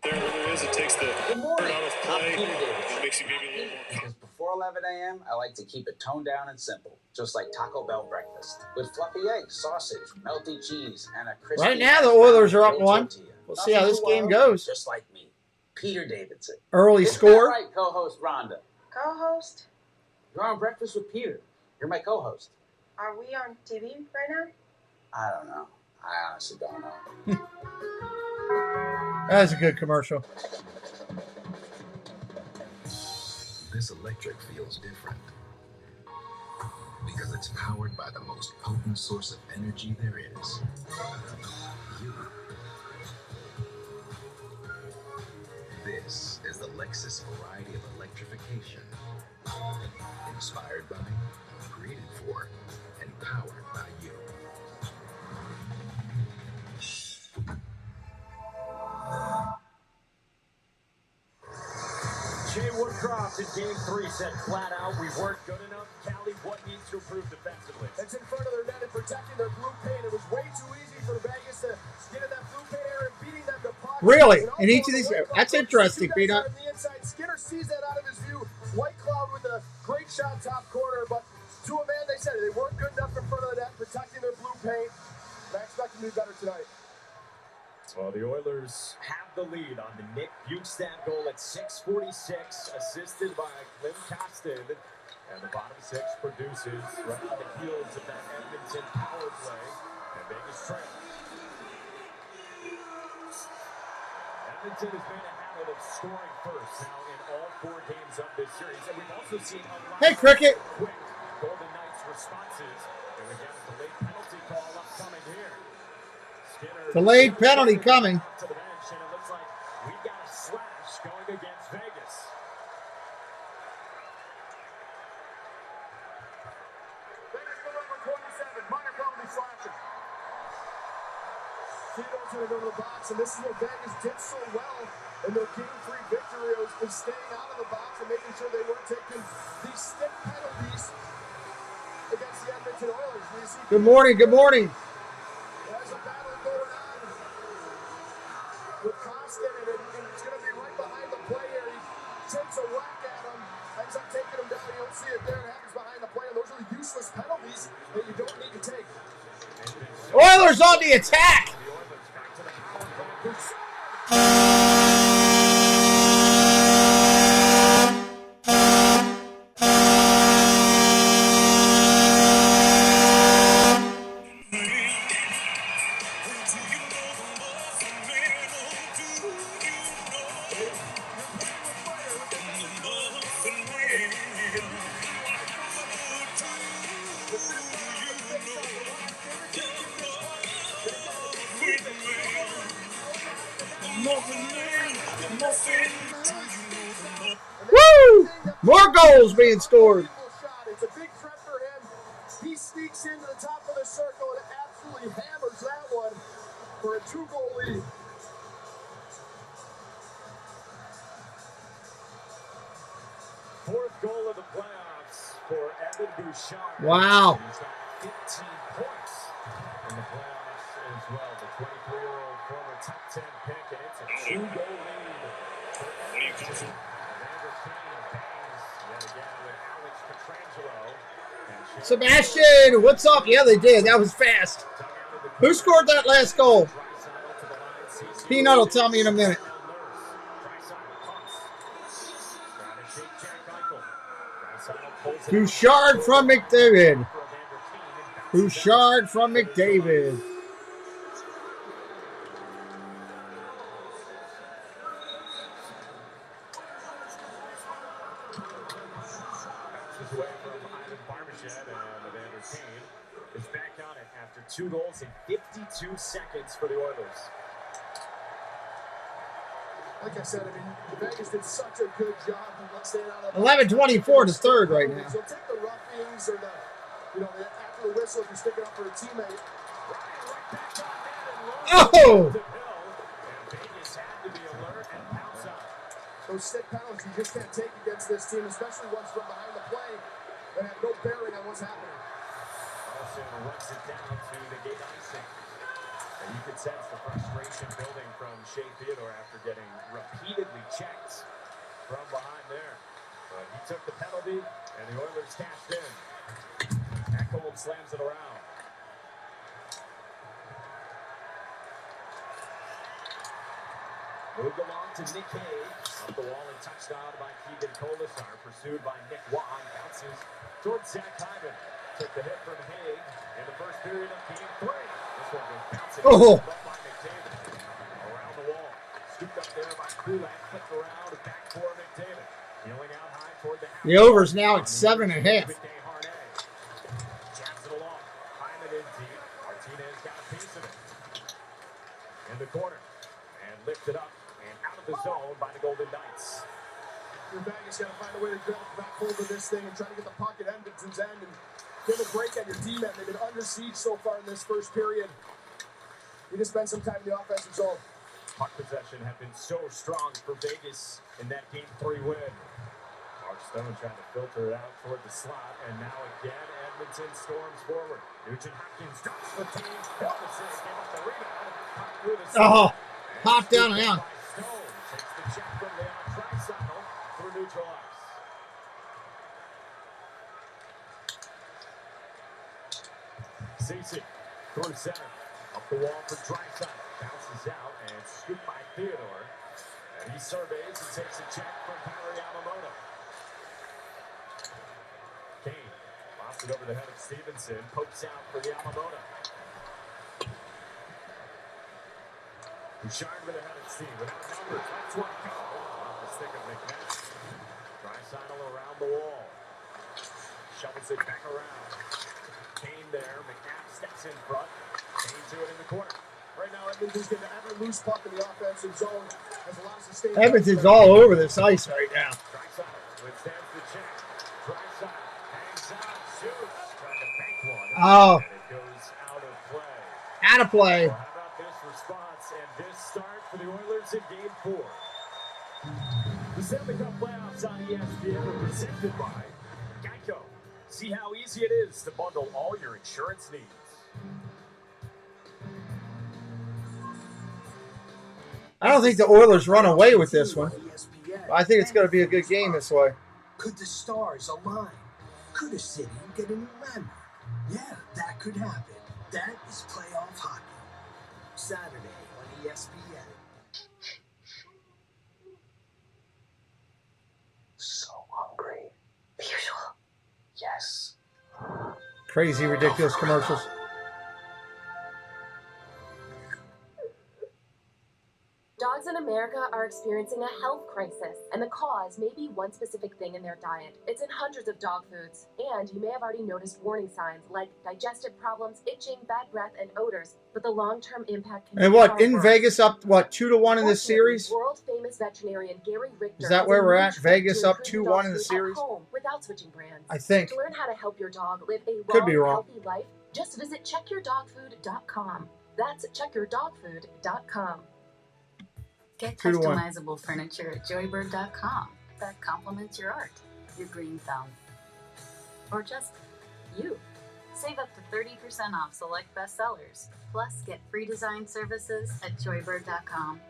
There it is. It takes the hurt out of play. It makes you maybe a little more Because before 11 a.m., I like to keep it toned down and simple, just like Taco Bell breakfast, with fluffy eggs, sausage, melty cheese, and a crispy. Right now, the Oilers are up 1. We'll see how this game goes. Just like me, Peter Davidson. Early Isn't score. that right, co-host Rhonda? Co-host? You're on Breakfast with Peter. You're my co-host. Are we on TV right now? I don't know. I honestly don't know. That was a good commercial. This electric feels different because it's powered by the most potent source of energy there is. You. This is the Lexus variety of electrification. Inspired by, created for, and powered by you. Jay Woodcroft in Game 3 said flat out, we weren't good enough. Callie, what needs to improve defensively? It's in front of their net and protecting their blue paint. It was way too easy for Vegas to get in that blue paint area and beating them to puck. Really? In each of these? That's interesting, Peanut. Skinner sees that out of his view. White Cloud with a great shot top corner, but to a man, they said they weren't good enough in front of the net, protecting their blue paint. I expect them to do better tonight. Well, the Oilers have the lead on the Nick Bukestad goal at 6:46, assisted by Clem Costin. And the bottom 6 produces right on the heels of that Edmonton power play. And Vegas trail. Edmonton has made a habit of scoring first now in all 4 games of this series. And we've also seen a lot Hey, Cricket. of quick Golden Knights responses. And we get the late penalty call upcoming here. Delayed penalty coming. To the bench, and it looks like we got a slash going against Vegas. Vegas go number 27, minor penalty slashing. Theodore's going to go to the box, and this is what Vegas did so well in their Game 3 victory, is staying out of the box and making sure they weren't Good morning. Good morning. There's a battle going on with Costin, and it's going to be right behind the play here. He takes a whack at him, ends up taking him down. You don't see it there. It happens behind the play, and those are the useless penalties that you don't need to take. Oilers on the attack. Woo! More goals being scored. It's a big threat for him. He sneaks into the top of the circle and absolutely hammers that one for a 2-goal lead. Fourth goal of the playoffs for Evan Bouchard. Wow. He's got 15 points in the playoffs as well. The 23-year-old former top 10 pick, and it's a 2-goal lead for Edmonton. Evander Kane bangs yet again with Alex Pietrangelo. Sebastian, what's up? Yeah, they did. That was fast. Who scored that last goal? Peanut will tell me in a minute. Bouchard from McDavid. Bouchard from McDavid. Is back on it after 2 goals in 52 seconds for the Oilers. Like I said, I mean, Vegas did such a good job of staying out of 11:24 to third right now. So take the roughings or the, after the whistle if you're sticking up for a teammate. Oh! Those stick penalties you just can't take against this team, especially ones from behind the play that have no bearing on what's happening. Carlson runs it down to the gate icing. And you can sense the frustration building from Shea Theodore after getting repeatedly checked from behind there. But he took the penalty, and the Oilers cashed in. Ekholm slams it around. Moved along to Nick Hague. Up the wall and touched on by Keegan Colasar. Pursued by Nick Wong. Bounces towards Zach Hyman. Took the hit from Hague in the first period of Game 3. This one goes bouncing up by McDavid. Around the wall. Scooped up there by Kulak. Flipped around. Back for McDavid. Peeling out high toward the half. The over's now at 7.5. Jabs it along. Hyman in deep. Martinez got a piece of it. In the corner. And lifted up. And out of the zone by the Golden Knights. Your Vegas got to find a way to get back hold of this thing and try to get the puck at Edmonton's end and give a break at your D-men. They've been under siege so far in this first period. You just spend some time in the offensive zone. Puck possession had been so strong for Vegas in that Game 3 win. Mark Stone trying to filter it out toward the slot, and now again Edmonton storms forward. Nugent Hopkins drops the team. Helmets gave up the rebound. Puck through the Oh, pop down and down. Stone takes the check from Leon Draisaitl for neutral ice. Ceci through center. Up the wall for Draisaitl. Bounces out and scooped by Theodore. And he surveys and takes a check from Kari Yamamoto. Kane lost it over the head of Stevenson. Pokes out for Yamamoto. Bouchard with a head of steam. Without numbers. That's one go. Off the stick of McNabb. Draisaitl around the wall. Shovels it back around. Kane there. McNabb steps in front. Kane to it in the corner. Right now, Edmonton's getting every loose puck in the offensive zone. Has a lot of sustained. Edmonton's all over this ice right now. Draisaitl withstands the check. Draisaitl hangs out, shoots, trying to bank one. Oh. And it goes out of play. Out of play. Well, how about this response and this start for the Oilers in Game 4? The Stanley Cup playoffs on ESPN are presented by Geico. See how easy it is to bundle all your insurance needs. I don't think the Oilers run away with this one. I think it's going to be a good game this way. Could the stars align? Could a city get a new landmark? Yeah, that could happen. That is playoff hockey. Saturday on ESPN. So hungry. The usual. Yes. Crazy, ridiculous commercials. Dogs in America are experiencing a health crisis, and the cause may be one specific thing in their diet. It's in hundreds of dog foods, and you may have already noticed warning signs like digestive problems, itching, bad breath, and odors, but the long-term impact can And be what, far in worse. Vegas up, what, 2-1 in this series? World-famous veterinarian Gary Richter Is that has where a we're new at? trick Vegas to up improve 2-1 dog in the food series? At home without switching brands. I think. To learn how to help your dog live a Could be wrong. healthy life, just visit checkyourdogfood.com. That's checkyourdogfood.com. Get 2-1. customizable furniture at joybird.com that complements your art, your green thumb, or just you. Save up to 30% off select bestsellers. Plus, get free design services at joybird.com.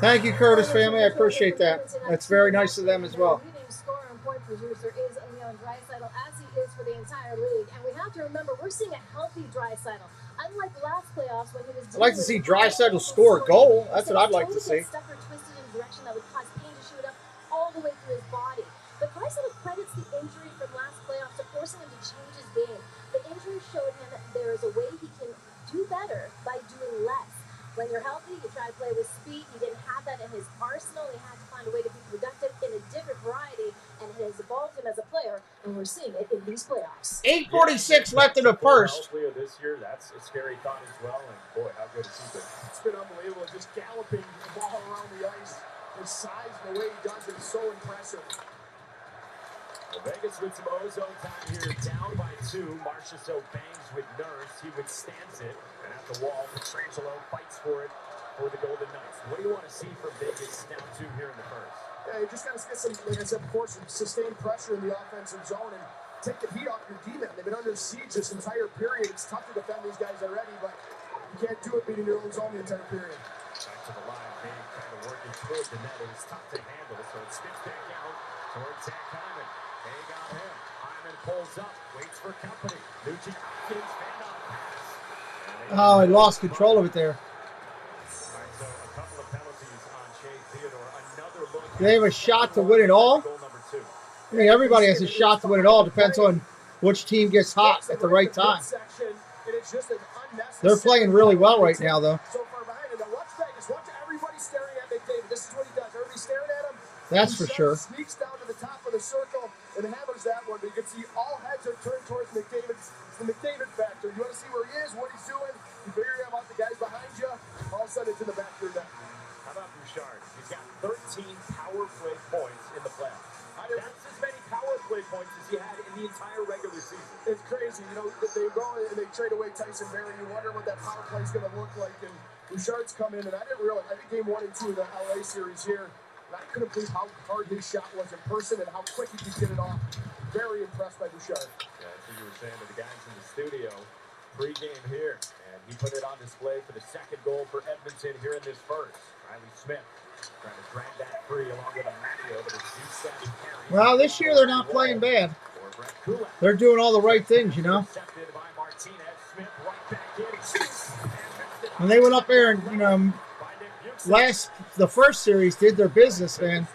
Thank you, Curtis family. I appreciate that. That's very nice of them as well. Leading scorer and point producer is Leon Draisaitl, as he is for the entire league. And we have to remember, we're seeing a healthy Draisaitl. Unlike last playoffs when he was I'd like to see Draisaitl score a goal. That's what I'd like to see. Stuck or twisted in a direction that would cause pain to shoot up all the way through his body. But Draisaitl credits the injury from last playoffs to forcing him to change his game. The injury showed him that there is a way he can do better by doing less. When you're healthy, you try to play with speed. He didn't have that in his arsenal. He had to find a way to be productive in a different variety, and it has evolved him as a player, and we're seeing it in these playoffs. 8:46 left in the first. This year, that's a scary thought as well, and boy, how good is he been? It's been unbelievable, just galloping the ball around the ice. His size and the way he does it is so impressive. Well, Vegas with some ozone time here, down by 2. Marchessault bangs with Nurse. He withstands it, and at the wall, Petrangelo fights for it for the Golden Knights. What do you want to see from Vegas down 2 here in the first? Yeah, you just got to get some, like I said before, some sustained pressure in the offensive zone and take the heat off your D-man. They've been under siege this entire period. It's tough to defend these guys already, but you can't do it beating your own zone the entire period. Back to the line, Big kind of working toward the net. It was tough to handle, so it spins back out towards Zach Hyman. They got him. Hyman pulls up, waits for company. Nucci Hopkins, handoff pass. Oh, I lost control of it there. So a couple of penalties on Shea Theodore. Another look. They have a shot to win it all. Goal number 2. I mean, everybody has a shot to win it all. Depends on which team gets hot at the right time. They're playing really well right now, though. So far behind him. Now watch Vegas. Watch everybody staring at McDavid. This is what he does. Everybody staring at him. That's for sure. Sneaks down to the top of the circle and hammers that one. But you can see all heads are turned towards McDavid. It's the McDavid factor. You want to see where he is, what he's doing. You figure out the guys behind you. All of a sudden, it's in the back of your net. How about Bouchard? He's got 13 power play points in the playoffs. That's as many power play points as he had in the entire regular season. It's crazy. You know, they go and they trade away Tyson Barrie. You wonder what that power play is going to look like. And Bouchard's come in, and I didn't realize. I think game 1 and 2 of the LA series here. And I couldn't believe how hard his shot was in person and how quick he could get it off. Very impressed by Bouchard. Yeah, I think you were saying to the guys in the studio pre-game here, and he put it on display for the second goal for Edmonton here in this first. Riley Smith trying to drag that free along with a Matteo, but it's deep set and carry. Well, this year they're not playing bad. They're doing all the right things, you know. Intercepted by Martinez. Smith right back in. And they went up there and, you know, the first series did their business, man.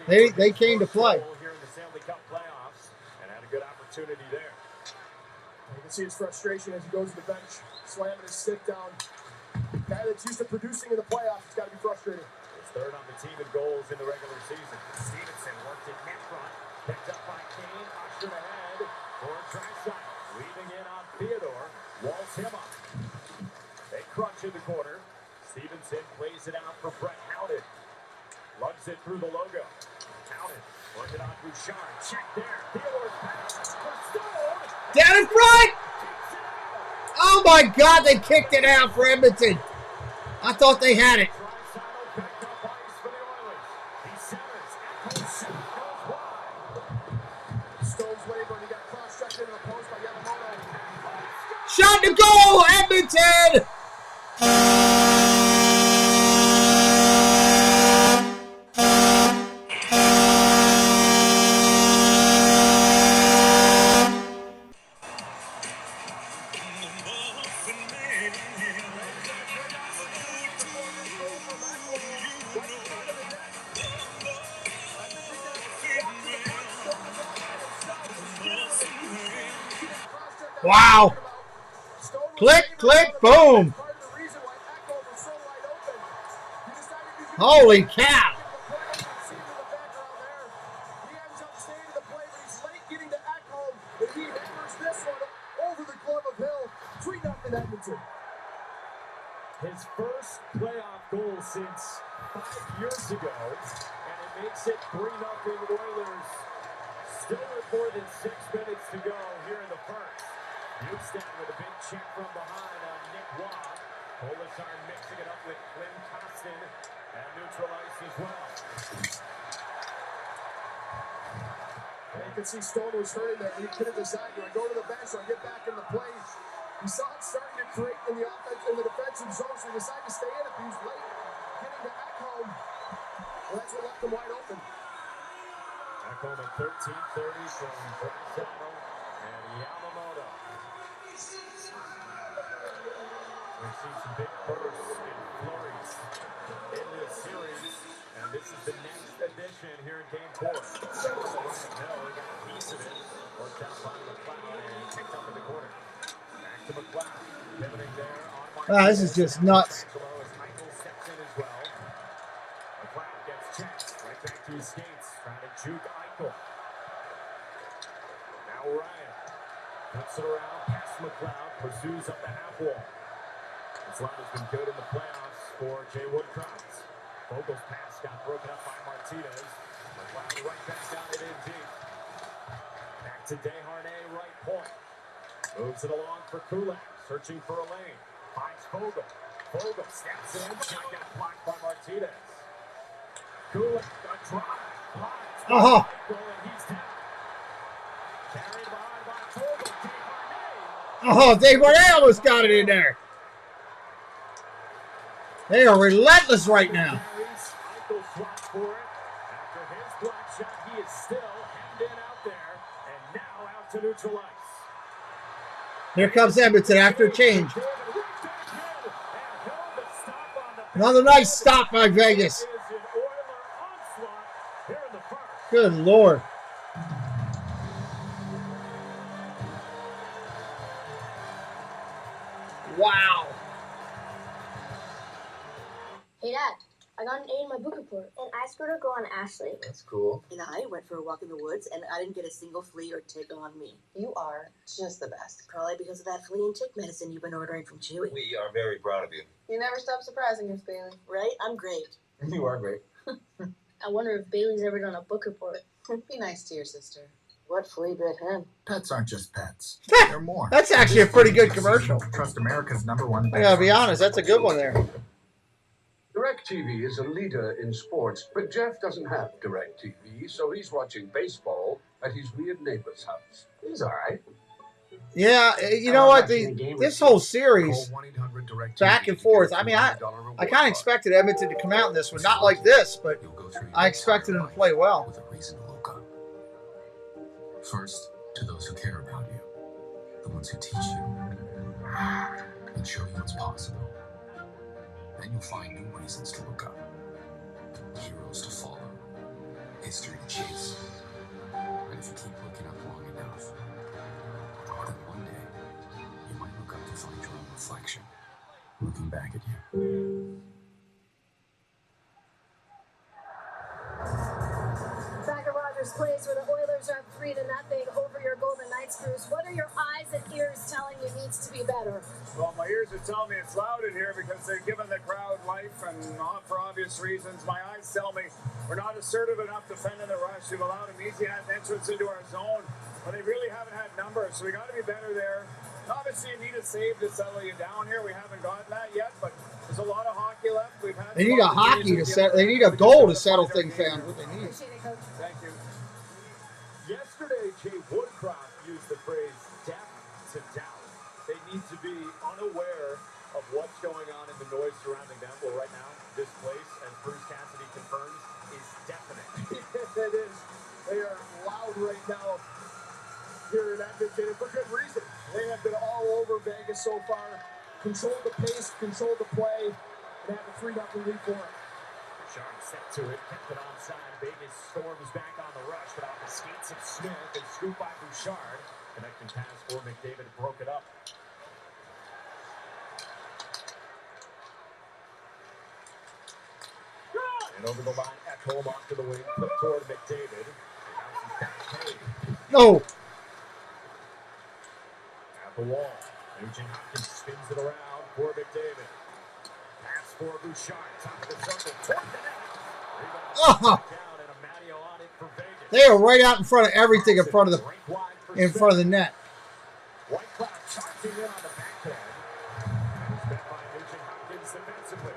They came to play. Here in the Stanley Cup playoffs and had a good opportunity there. You can see his frustration as he goes to the bench, slamming his stick down. Guy that's used to producing in the playoffs, it's got to be frustrating. It's third on the team in goals in the regular season. Stevenson worked it net front, picked up by Kane, ushered ahead for Draisaitl. Leaving in on Theodore, walls him up. They crunch in the corner. Stevenson plays it out for Brett Howden. Lugs it through the logo. Howden working on Bouchard. Check there. Theodore's pass. Down in front! Oh my God, they kicked it out for Edmonton. I thought they had it. Shot to goal, Edmonton! Wow. Click, click, boom. Holy cow. His first playoff goal since 5 years ago, and it makes it 3-0 Oilers. Still with more than 6 minutes to go here in the first. Houston with a big check from behind on Nick Waugh. Polish are mixing it up with Klim Kostin and neutral ice as well. And you can see Stone was hurting there. He couldn't decide, do I go to the bench or I get back in the play? He saw it starting to create in the offense, in the defensive zone, so he decided to stay in it. He was late getting to Ekholm. Well, that's what left him wide open. Ekholm at 13:30 from Brazano and Yamamoto. We've seen some big bursts and flurries in this series, and this is the next edition here in Game 4. Hill got a piece of it, worked out by McLeod and kicked up in the corner. Back to McLeod, pivoting there on This is just nuts. Michael steps in as well. McLeod gets checked right back to his skates, trying to juke Eichel. Now Ryan puts it around past McLeod, pursues up the half wall. This line has been good in the playoffs for Jay Woodcroft. Vogel's pass got broken up by Martinez. McLeod right back down it in deep. Back to Desharnais, right point. Moves it along for Kulak, searching for a lane. Finds Vogel. Vogel steps in, shot got blocked by Martinez. Kulak, a drive, blocked. Oh. And he's down. Carried behind by Vogel. Desharnais. Oh, Desharnais almost got it in there. They are relentless right now. Eichel swaps for it. After his block shot, he is still hemmed in out there, and now out to neutral ice. Here comes Edmonton after a change. Another nice stop by Vegas. Good Lord. Wow. Hey, Dad, I got an A in my book report. And I scored a goal on Ashley. That's cool. And I went for a walk in the woods, and I didn't get a single flea or tick on me. You are just the best. Probably because of that flea and tick medicine you've been ordering from Chewy. We are very proud of you. You never stop surprising us, Bailey. Right? I'm great. You are great. I wonder if Bailey's ever done a book report. Be nice to your sister. What flea bit him? Pets aren't just pets. They're more. That's actually a pretty good commercial. Trust America's #1. I gotta be honest, that's a good one there. DirecTV is a leader in sports, but Jeff doesn't have DirecTV, so he's watching baseball at his weird neighbor's house. He's all right. Yeah, you know what? This whole series, back and forth. I mean, I kind of expected Edmonton to come out in this one, not like this, but I expected them to play well. With a reason to look up. First, to those who care about you, the ones who teach you and show you what's possible. Then you'll find new reasons to look up, heroes to follow, history to chase. And if you keep looking up long enough, then one day you might look up to find your own reflection looking back at you. Back at Rogers Place, where the Oilers are up 3-0 over your Golden Knights crews. What are your eyes and ears telling you needs to be better? Well, my ears are telling me it's loud in here because they've given the crowd life, and not for obvious reasons. My eyes tell me we're not assertive enough defending the rush. We've allowed them easy entrance into our zone, but they really haven't had numbers, so we got to be better there. Obviously, you need a save to settle you down here. We haven't gotten that yet, but there's a lot of hockey left. We've had. They need a hockey to settle. They need a goal to settle things down. What they need. Thank you. Yesterday, Jay Woodcroft used the phrase "deaf to doubt." They need to be unaware of what's going on in the noise surrounding them. Well, right now, this place, as Bruce Cassidy confirms, is deafening. It is. They are loud right now here in Edmonton, and for good reason. They have been all over Vegas so far. Controlled the pace, controlled the play, and have a 3-0 lead for it. Bouchard set to it, kept it onside. Vegas storms back on the rush, but off the skates of Smith, they scoop by Bouchard. Connecting pass for McDavid, broke it up. And over the line, Ekholm off to the wing, flip toward McDavid. No. At the wall, Nugent Hopkins spins it around for McDavid. Pass for Bouchard, top of the circle, toward the net. Rebound down, and a Matteo on it for Vegas. They are right out in front of everything in front of the net. White Cloud charging in on the backhand. And it's met by Nugent Hopkins defensively.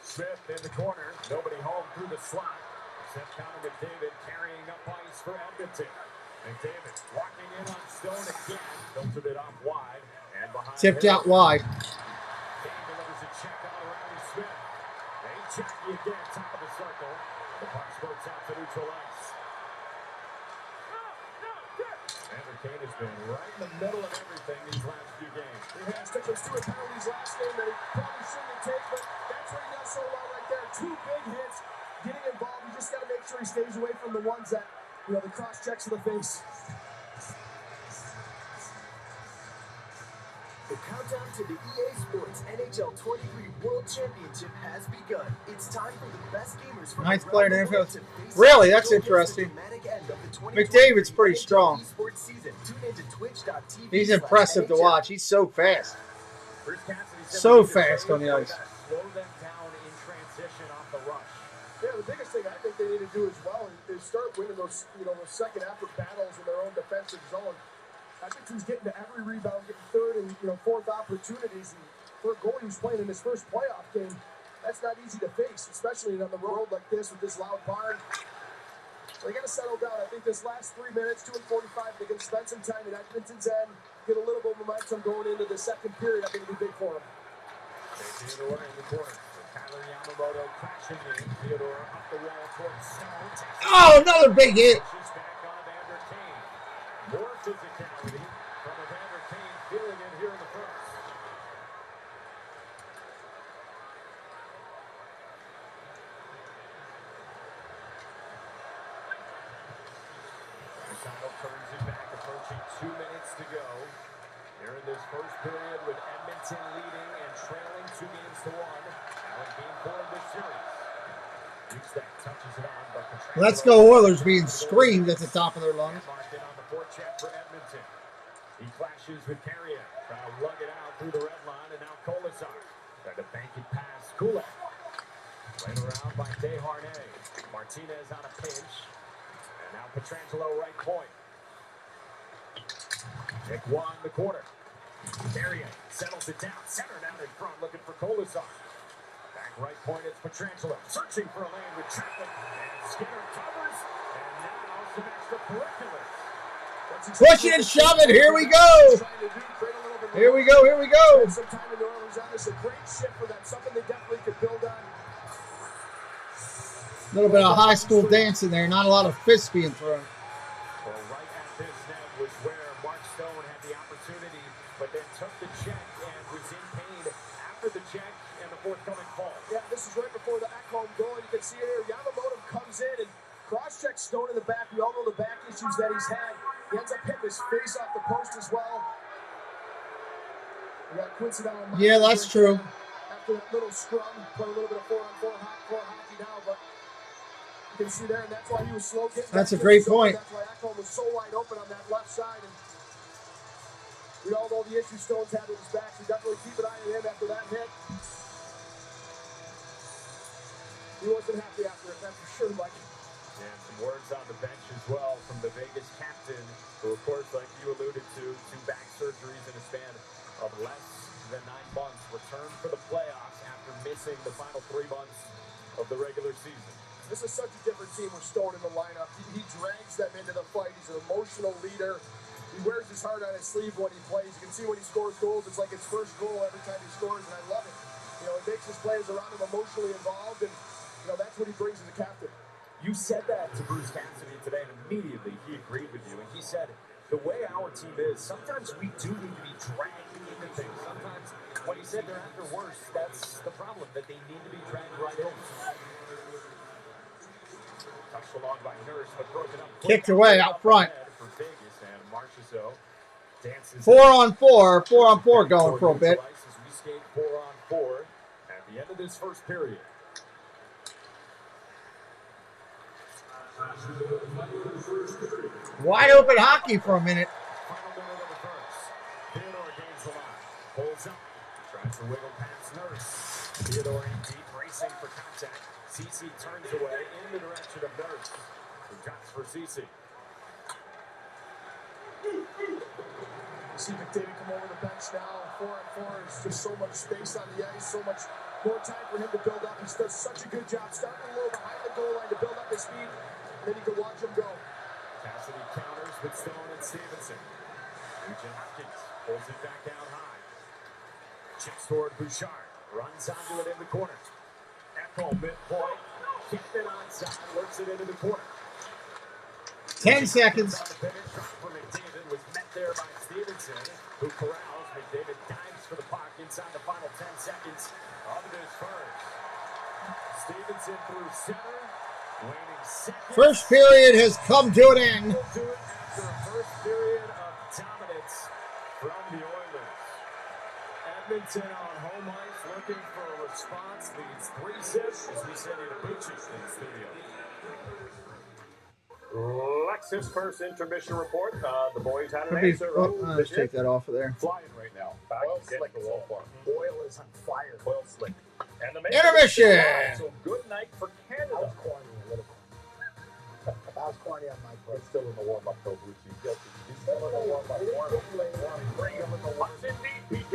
Smith in the corner, nobody home through the slot. Except Connor McDavid carrying up ice for Edmonton. McDavid walking in on Stone again, filtered it off wide and behind. Tipped out wide. Kane delivers a check on Riley Smith. They check you again, top of the circle. The puck spurts out to neutral ice. Evander Kane has been right in the middle of everything these last few games. He has took those 2 penalties last game that he probably shouldn't take, but that's what he does so well right there. 2 big hits, getting involved. You just got to make sure he stays away from the ones that, the cross checks to the face. The countdown to the EA Sports NHL 23 World Championship has begun. It's time for the best gamers from Ninth player in the NFL. Really, that's interesting. McDavid's pretty strong. He's impressive to watch. He's so fast. So fast on the ice. Slow them down in transition off the rush. Yeah, the biggest thing I think they need to do as well is start winning those, those second effort battles in their own defensive zone. I think he's getting to every rebound, getting third and fourth opportunities. And for a goalie who's playing in his first playoff game, that's not easy to face, especially on the road like this with this loud barn. So they got to settle down. I think this last 3 minutes, 2:45, they can spend some time at Edmonton's end, get a little bit of momentum going into the second period. I think it'll be big for them. Theodore in the corner. Tyler Yamamoto crashing in. Theodore up the wall towards Stone. Oh, another big hit. Back on Evander Kane. More physicality from Evander Kane, feeling it here in the first. Masano turns it back, approaching 2 minutes to go. Here in this first period with Edmonton leading and trailing 2 games to 1. Now in game 4 of this series. Dukestack touches it on, but Let's go Oilers being screamed at the top of their lungs. marked in on the forecheck for Edmonton. He clashes with Carrier, trying to lug it out through the red line, and now Colasar trying to bank it past Kulak. Played around by Desharnais. Martinez on a pinch, and now Pietrangelo right point. Nick Waugh in the corner. Carrier settles it down, center down in front, looking for Colasar. Back right point, it's Pietrangelo searching for a lane with traffic, and Skinner covers, and now some extra curriculars. Push it and shove it. Here we go. Here we go. Here we go. Some time in the Oilers on this, a great shift for them, something they definitely could build on. A little bit of high school dancing there. Not a lot of fists being thrown. Well, right at this net was where Mark Stone had the opportunity, but then took the check and was in pain after the check and the forthcoming fall. Yeah, this is right before the Ekholm goal, and you can see it here. Yamamoto comes in and cross-checks Stone in the back. We all know the back issues that he's had. He ends up hitting his face off the post as well. We got Quincy down on Yeah, that's true. After that little scrum, play a little bit of 4-on-4 hockey now, but you can see there, and that's why he was slow getting That's back a great to the zone. point. That's why Ekholm was so wide open on that left side. And we all know the issues Stone's had with his back, so definitely keep an eye on him after that hit. He wasn't happy after it, that's for sure, Mike. And some words on the bench as well from the Vegas captain, who, of course, like you alluded to, 2 back surgeries in a span of less than 9 months, returned for the playoffs after missing the final 3 months of the regular season. This is such a different team with Stone in the lineup. He drags them into the fight. He's an emotional leader. He wears his heart on his sleeve when he plays. You can see when he scores goals, it's like his first goal every time he scores, and I love it. It makes his players around him emotionally involved, and that's what he brings as a captain. You said that to Bruce Cassidy today, and immediately he agreed with you. And he said, the way our team is, sometimes we do need to be dragged into things. Sometimes, when he said they're at their worst, that's the problem, that they need to be dragged right in. Touched along by Nurse, but broken up. Kicked away out front. so. Dances 4-on-4. 4-on-4 going for a bit. As we skate 4-on-4 at the end of this first period. Wide open hockey for a minute. Final minute of the first. Theodore gains the line. Pulls up. Tries to wiggle past Nurse. Theodore in deep, racing for contact. Cece turns away in the direction of Nurse. Who drops for Cece. You see McDavid come over the bench now. 4-on-4. It's just so much space on the ice, so much more time for him to build up. He does such a good job starting a little behind the goal line to build up his speed, and then you can watch him go. Cassidy counters with Stone and Stevenson. Nugent Hopkins pulls it back out high. Chips toward Bouchard. Runs onto it in the corner. Echo midpoint. Kicked it onside. Works it into the corner. 10 seconds. For McDavid was met there by Stevenson, who corrals. McDavid dives for the puck inside the final 10 seconds of this first. Stevenson through center, waiting seconds. First period has come to an end. Do it after a first period of dominance from the Oilers. Edmonton on home ice looking for a response. Leads 3-6 as we send you to Bucci in the studio. Lexus first intermission report. The boys had an Maybe, answer. let's take that off of there. Flying right now. Back Oil to slick the so wall far. Oil is on fire. Oil slick. And the Intermission. So good night for Canada. That was corny a little. That was corny on my part. It's still in the warm-up, though, Bucci. He's still in the warm-up. Bring him in the watch indeed, PK.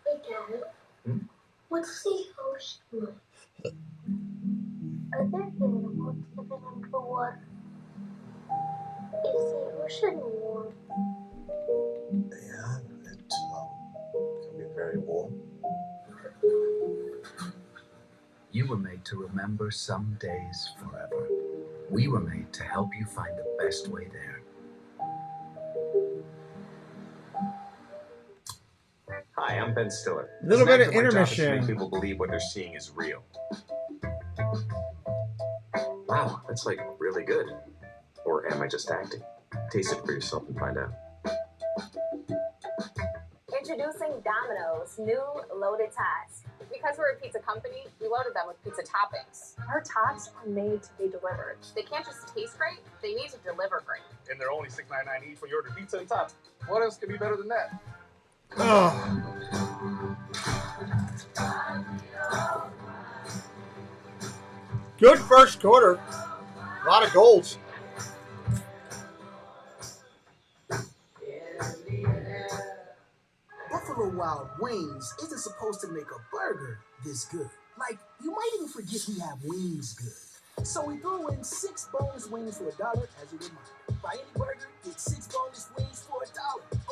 Hey, Kevin. What's the ocean like? Are there animals living underwater? Is the ocean warm? Yeah, it can be very warm. You were made to remember some days forever. We were made to help you find the best way there. Hi, I'm Ben Stiller. Little bit of My job is to intermission. make people believe what they're seeing is real. Wow, that's like really good. Or am I just acting? Taste it for yourself and find out. Introducing Domino's new loaded tots. Because we're a pizza company, we loaded them with pizza toppings. Our tots are made to be delivered. They can't just taste great, they need to deliver great. And they're only $6.99 each when you order pizza and tots. What else could be better than that? Good first quarter. A lot of goals. Buffalo Wild Wings isn't supposed to make a burger this good. Like, you might even forget we have wings good. So we threw in 6 boneless wings for $1 as a reminder. Buy any burger, get 6 boneless wings for $1.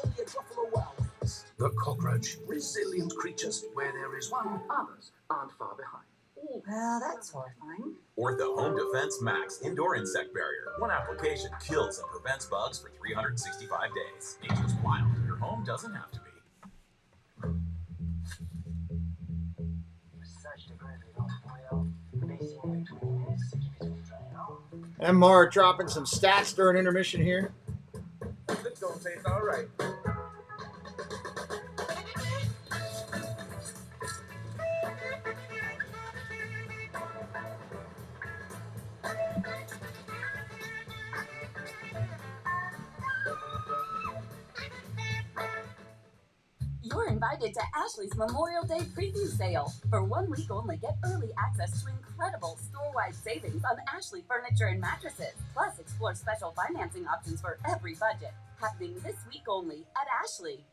Only at Buffalo Wild Wings. The cockroach, resilient creatures. Where there is one, others aren't far behind. Well, that's horrifying. Ortho Home Defense Max Indoor Insect Barrier. One application kills and prevents bugs for 365 days. Nature's wild. Your home doesn't have to be. And Mar dropping some stats during intermission here. It's gonna taste all right. You're invited to Ashley's Memorial Day preview sale. For 1 week only, get early access to incredible store-wide savings on Ashley furniture and mattresses. Plus, explore special financing options for every budget. Happening this week only at Ashley.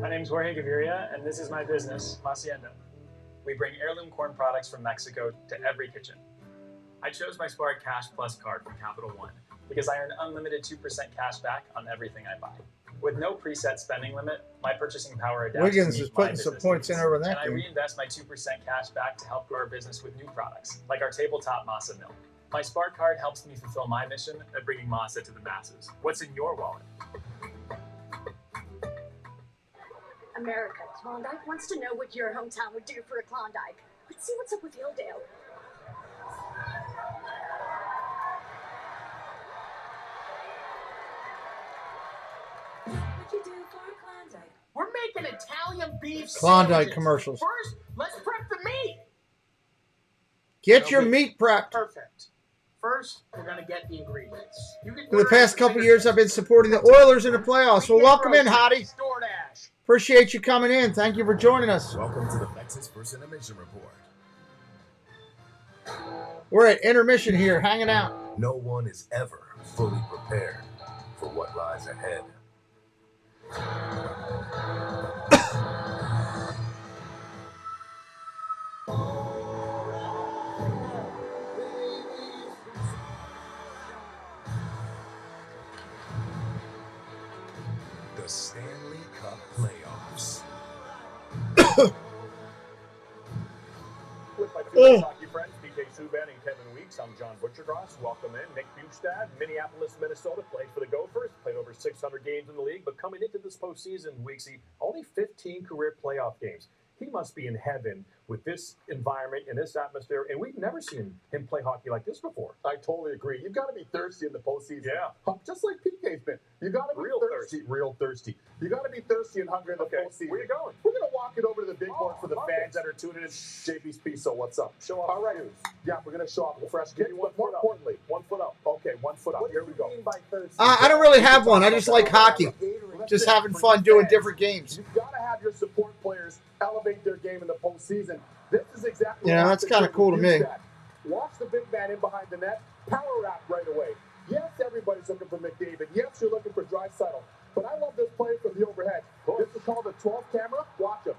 My name is Jorge Gaviria, and this is my business, Hacienda. We bring heirloom corn products from Mexico to every kitchen. I chose my Spark Cash Plus card from Capital One because I earn unlimited 2% cash back on everything I buy. With no preset spending limit, my purchasing power adapts Wiggins to is meet my putting some business points in needs. over And that I game. reinvest my 2% cash back to help grow our business with new products, like our tabletop Masa Milk. My Spark card helps me fulfill my mission of bringing Masa to the masses. What's in your wallet? America. Klondike wants to know what your hometown would do for a Klondike. Let's see what's up with Hildale. do for Klondike? We're making Italian beef Klondike sandwiches. commercials. First, let's prep the meat. Get your meat prepped. Perfect. First, we're going to get the ingredients. For the past couple of years, I've been supporting the Oilers in the playoffs. Well, welcome in, Hottie. DoorDash. Appreciate you coming in. Thank you for joining us. Welcome to the Lexus First Intermission Report. We're at intermission here, hanging out. No one is ever fully prepared for what lies ahead. The Stanley Cup Playoffs. With my two hockey friends, PK Subban and Kevin Weeks, I'm John Butchergross. Welcome in. Nick Bukestad, Minneapolis, Minnesota, played for the Gophers, played over 600 games in the league, but coming into this postseason, Weeksy, only 15 career playoff games. He must be in heaven with this environment and this atmosphere, and we've never seen him play hockey like this before. I totally agree. You've got to be thirsty in the postseason. Yeah. Just like PK's been. You've got to be thirsty. Real thirsty. You got to be thirsty and hungry in the postseason. Where you going? We're going to walk it over to the big board for the fans that are tuning in. JB's Piece, so what's up? Show off. All right. Yeah, we're going to show off the fresh kicks, but more importantly, 1 foot up. Okay, 1 foot up. Here we go. I don't really have one. I just like hockey. Just having fun doing different games. You've got to have your support players elevate their game in the postseason. This is exactly Yeah, that's kind of cool to me. Watch the big man in behind the net. Power wrap right away. Yes, everybody's looking for McDavid. Yes, you're looking for Draisaitl. But I love this play from the overhead. This is called a 12 camera. Watch him.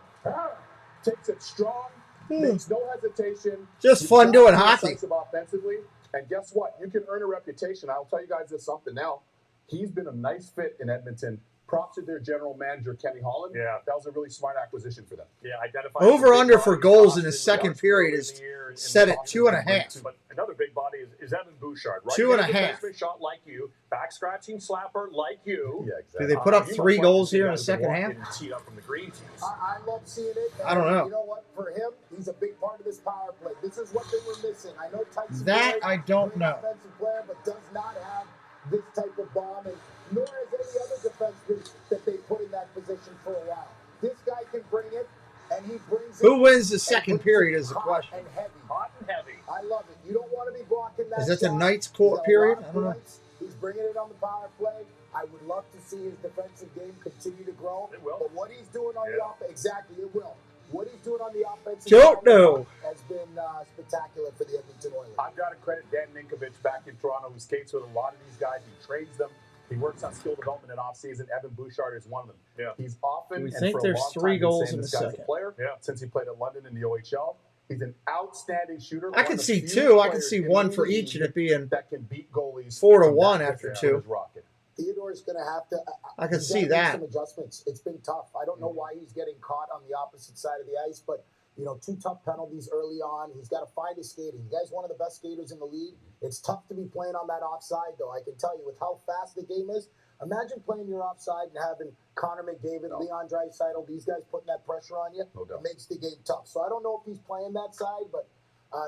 Takes it strong. Makes no hesitation. Just fun doing hockey. Decisive offensively. And guess what? You can earn a reputation. I'll tell you guys this something now. He's been a nice fit in Edmonton. Props to their general manager, Kenny Holland. Yeah. That was a really smart acquisition for them. Yeah, identify. Over-under for goals in the second period is set at 2.5. But another big body is Evan Bouchard, right? 2.5. Shot like you, back scratching slapper like you. Yeah, exactly. Do they put up 3 goals here in the second half? Teed up from the green teams. I love seeing it. I don't know. You know what? For him, he's a big part of this power play. This is what they were missing. I know Tyson That Berry, I don't know. Offensive player, but does not have this type of bomb, and nor has any other defenseman that they put in that position for a while. This guy can bring it, and he brings it. Who wins the second period is the question. And heavy. Hot and heavy. I love it. You don't want to be blocking that. Is that the shot. Knights He's court got a period? lot of I don't know. points. He's bringing it on the power play. I would love to see his defensive game continue to grow. It will. But what he's doing on the offense, exactly, it will. What he's doing on the offensive Don't know. has been spectacular for the Edmonton Oilers. I've got to credit Dan Ninkovich back in Toronto, who skates with a lot of these guys. He trades them. He works on skill development in off-season. Evan Bouchard is one of them. Yeah. He's often, We and think for a there's long 3 time, been goals saying in this the guy's second. a player Yeah. since he played at London in the OHL. He's an outstanding shooter. I One can of the see few 2. I can players see in 1 the for league each, and it being that can beat goalies 4-1 from that after distance 2. with his rocket. Theodore's going to have to. I can he's see gotta make that. some adjustments. It's been tough. I don't know why he's getting caught on the opposite side of the ice, but 2 tough penalties early on. He's got to find his skating. The guy's one of the best skaters in the league. It's tough to be playing on that offside, though. I can tell you with how fast the game is. Imagine playing your offside and having Connor McDavid, Leon Draisaitl, these guys putting that pressure on you. No doubt. It makes the game tough. So I don't know if he's playing that side, but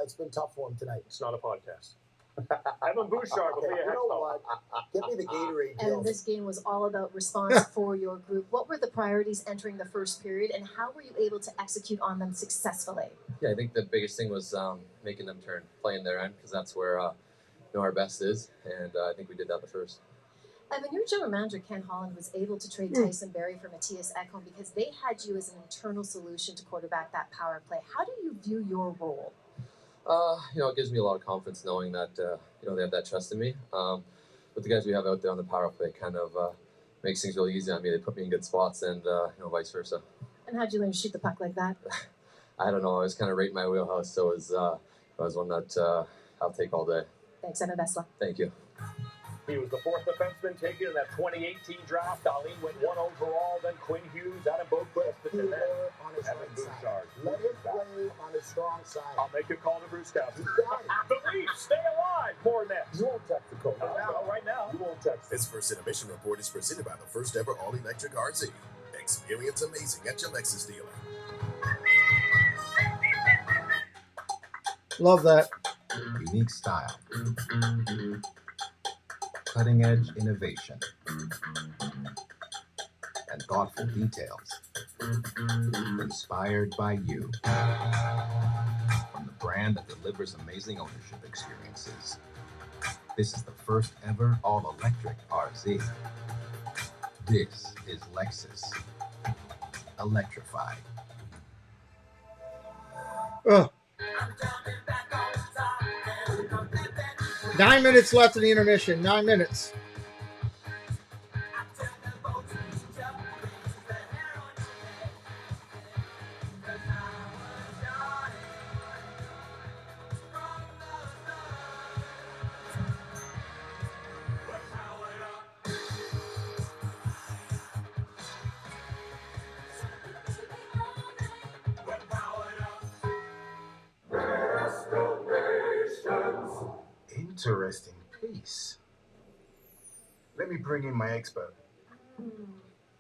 it's been tough for him tonight. It's not a podcast. Evan Bouchard will be a You know what? Get me the Gatorade. Jill. And this game was all about response for your group. What were the priorities entering the first period, and how were you able to execute on them successfully? Yeah, I think the biggest thing was making them turn, playing their end, because that's where our best is, and I think we did that the first. Evan, your general manager, Ken Holland, was able to trade Tyson Berry for Matthias Ekholm because they had you as an internal solution to quarterback that power play. How do you view your role? It gives me a lot of confidence knowing that, they have that trust in me. But the guys we have out there on the power play kind of makes things really easy on me. They put me in good spots and, vice versa. And how'd you learn to shoot the puck like that? I don't know. I was kind of right in my wheelhouse, so it was one that I'll take all day. Thanks, Evan. Best luck. Thank you. He was the 4th defenseman taken in that 2018 draft. Darlene went 1 overall, then Quinn Hughes, Adam Boquist, and then Evan Bouchard. Let him play on his strong side. I'll make a call to Bruce Cousins. The Leafs stay alive. More next. You won't text the code. Right now. You won't text. This First Intermission Report is presented by the first ever all-electric RZ. Experience amazing at your Lexus dealer. Love that. Unique style. Cutting-edge innovation. thoughtful details. Inspired by you. From the brand that delivers amazing ownership experiences. This is the first ever all-electric RZ. This is Lexus. Electrified. Ugh. 9 minutes left in the intermission. 9 minutes. Interesting piece. Let me bring in my expert.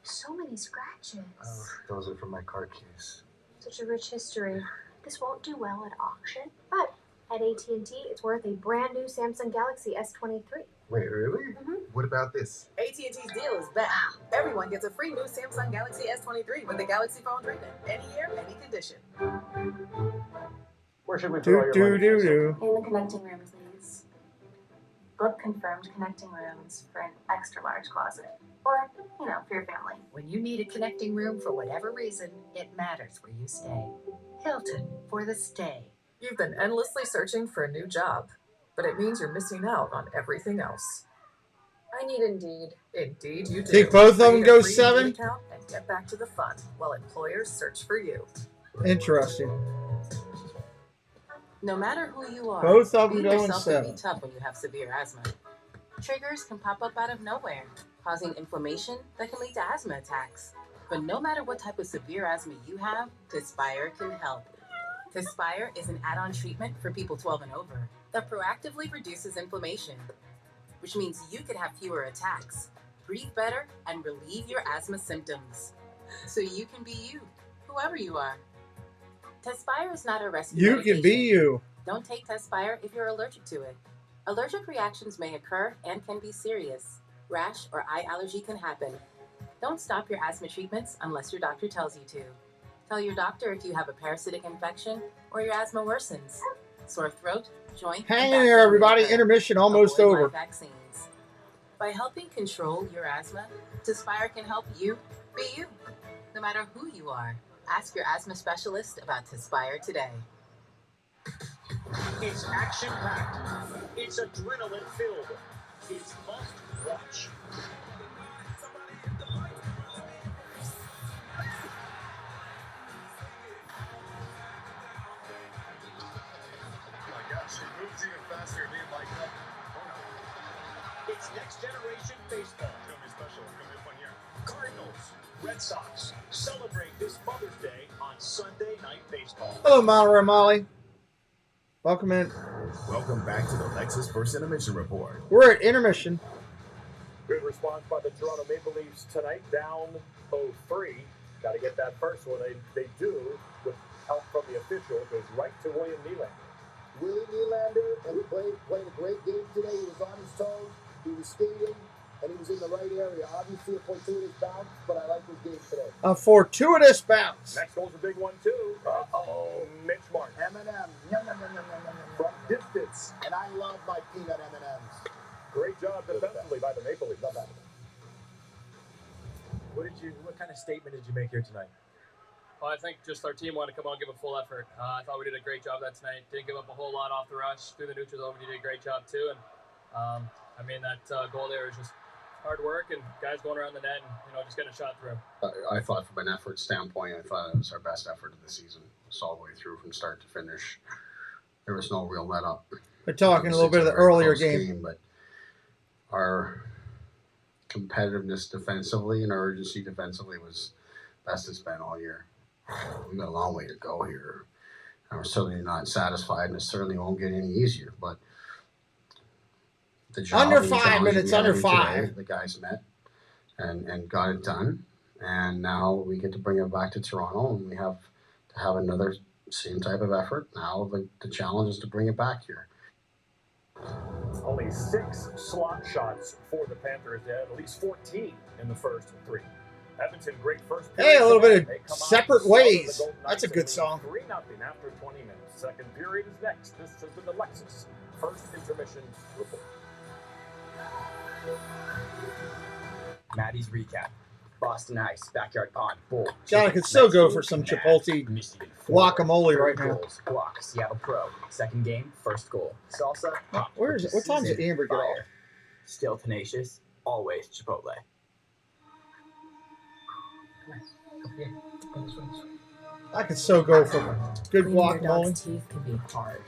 So many scratches. Oh, those are from my car keys. Such a rich history. This won't do well at auction, but at AT&T, it's worth a brand new Samsung Galaxy S23. Wait, really? What about this? AT&T's deal is back. Everyone gets a free new Samsung Galaxy S23 with the Galaxy phone trade-in. Any year, any condition. Where should we put all your money? In the connecting room, please. Book confirmed connecting rooms for an extra large closet. Or, you know, for your family. When you need a connecting room for whatever reason, it matters where you stay. Hilton for the stay. You've been endlessly searching for a new job, but it means you're missing out on everything else. I need Indeed. Indeed, you do. Think both of them Create a go free 7? Indeed account and get back to the fun while employers search for you. Interesting. No matter who you are, Both of them being going yourself can 7. be tough when you have severe asthma. Triggers can pop up out of nowhere, causing inflammation that can lead to asthma attacks. But no matter what type of severe asthma you have, Tespire can help. Tespire is an add-on treatment for people 12 and over that proactively reduces inflammation, which means you could have fewer attacks, breathe better, and relieve your asthma symptoms. So you can be you, whoever you are. Tespire is not a rescue You medication. can be you. Don't take Tespire if you're allergic to it. Allergic reactions may occur and can be serious. Rash or eye allergy can happen. Don't stop your asthma treatments unless your doctor tells you to. Tell your doctor if you have a parasitic infection or your asthma worsens. Sore throat, joint, Hang and in back there, pain everybody. recur. Intermission almost Avoid over. live vaccines. By helping control your asthma, Tespire can help you be you, no matter who you are. Ask your asthma specialist about Tespire today. It's action-packed. It's adrenaline-filled. It's must-watch. Oh my gosh, it moves even faster than me and Mike up. It's next-generation baseball. It's gonna be special. It's gonna be a fun year. Cardinals, Red Sox celebrate this Mother's Day on Sunday Night Baseball. Hello, Monterey Molly. Welcome in. Welcome back to the Lexus First Intermission Report. We're at intermission. Good response by the Toronto Maple Leafs tonight, down 0-3. Got to get that first one. They do, with help from the official. It goes right to William Nylander. Willie Nylander, and he played a great game today. He was on his toes, he was skating, and he was in the right area. Obviously a fortuitous bounce, but I like his game today. A fortuitous bounce. Next goal's a big one, too. Mitch Martin. M&M. From distance. And I love my peanut M&Ms. Great job defensively by the Maple Leafs. Love that. What kind of statement did you make here tonight? Well, I think just our team wanted to come out and give a full effort. I thought we did a great job that tonight. Didn't give up a whole lot off the rush. Through the neutral zone, we did a great job too. And that goal there was just hard work and guys going around the net and just getting a shot through. I thought from an effort standpoint, I thought it was our best effort of the season. It's all the way through from start to finish. There was no real let up. We're talking a little bit of the earlier game. But our competitiveness defensively and our urgency defensively was best it's been all year. We've got a long way to go here. And we're certainly not satisfied, and it certainly won't get any easier. But the job Under and 5 challenge minutes, we had under to do 5. today, the guys met and got it done. And now we get to bring it back to Toronto, and we have to have another same type of effort. Now the challenge is to bring it back here. Only 6 slot shots for the Panthers. They had at least 14 in the first 3. Edmonton, great first Hey, period. a little bit of They come out Separate solid, the Ways. Golden That's a Knights, good and song. 3-0 after 20 minutes. Second period is next. This has been the Lexus First Intermission Report. Maddie's recap. Boston Ice, Backyard Pond, Bull. God, I could so go for some Chipotle guacamole right now. Goals, block, Seattle Pro. Second game, first goal. Salsa. Where is it? What time does Amber get off? Still tenacious, always Chipotle. I could so go for good Cleaning your dog's guacamole. teeth can be hard.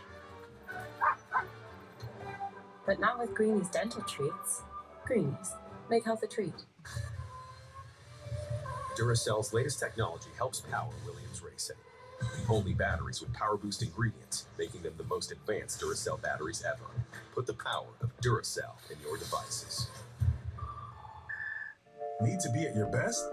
But not with Greenie's dental treats. Greenies. Make health a treat. Duracell's latest technology helps power Williams Racing. The only batteries with power boost ingredients, making them the most advanced Duracell batteries ever. Put the power of Duracell in your devices. Need to be at your best?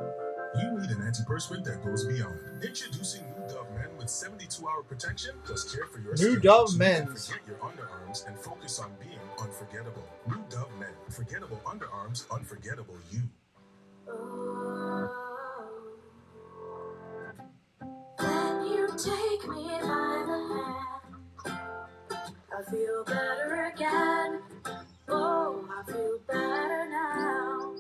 You need an antiperspirant that goes beyond. Introducing New Dove Men with 72-hour protection plus care for your New skin. Dove so Men. you can forget your underarms and focus on being unforgettable. New Dove Men. Forgettable underarms, unforgettable you. When you take me by the hand, I feel better again. Oh, I feel better now.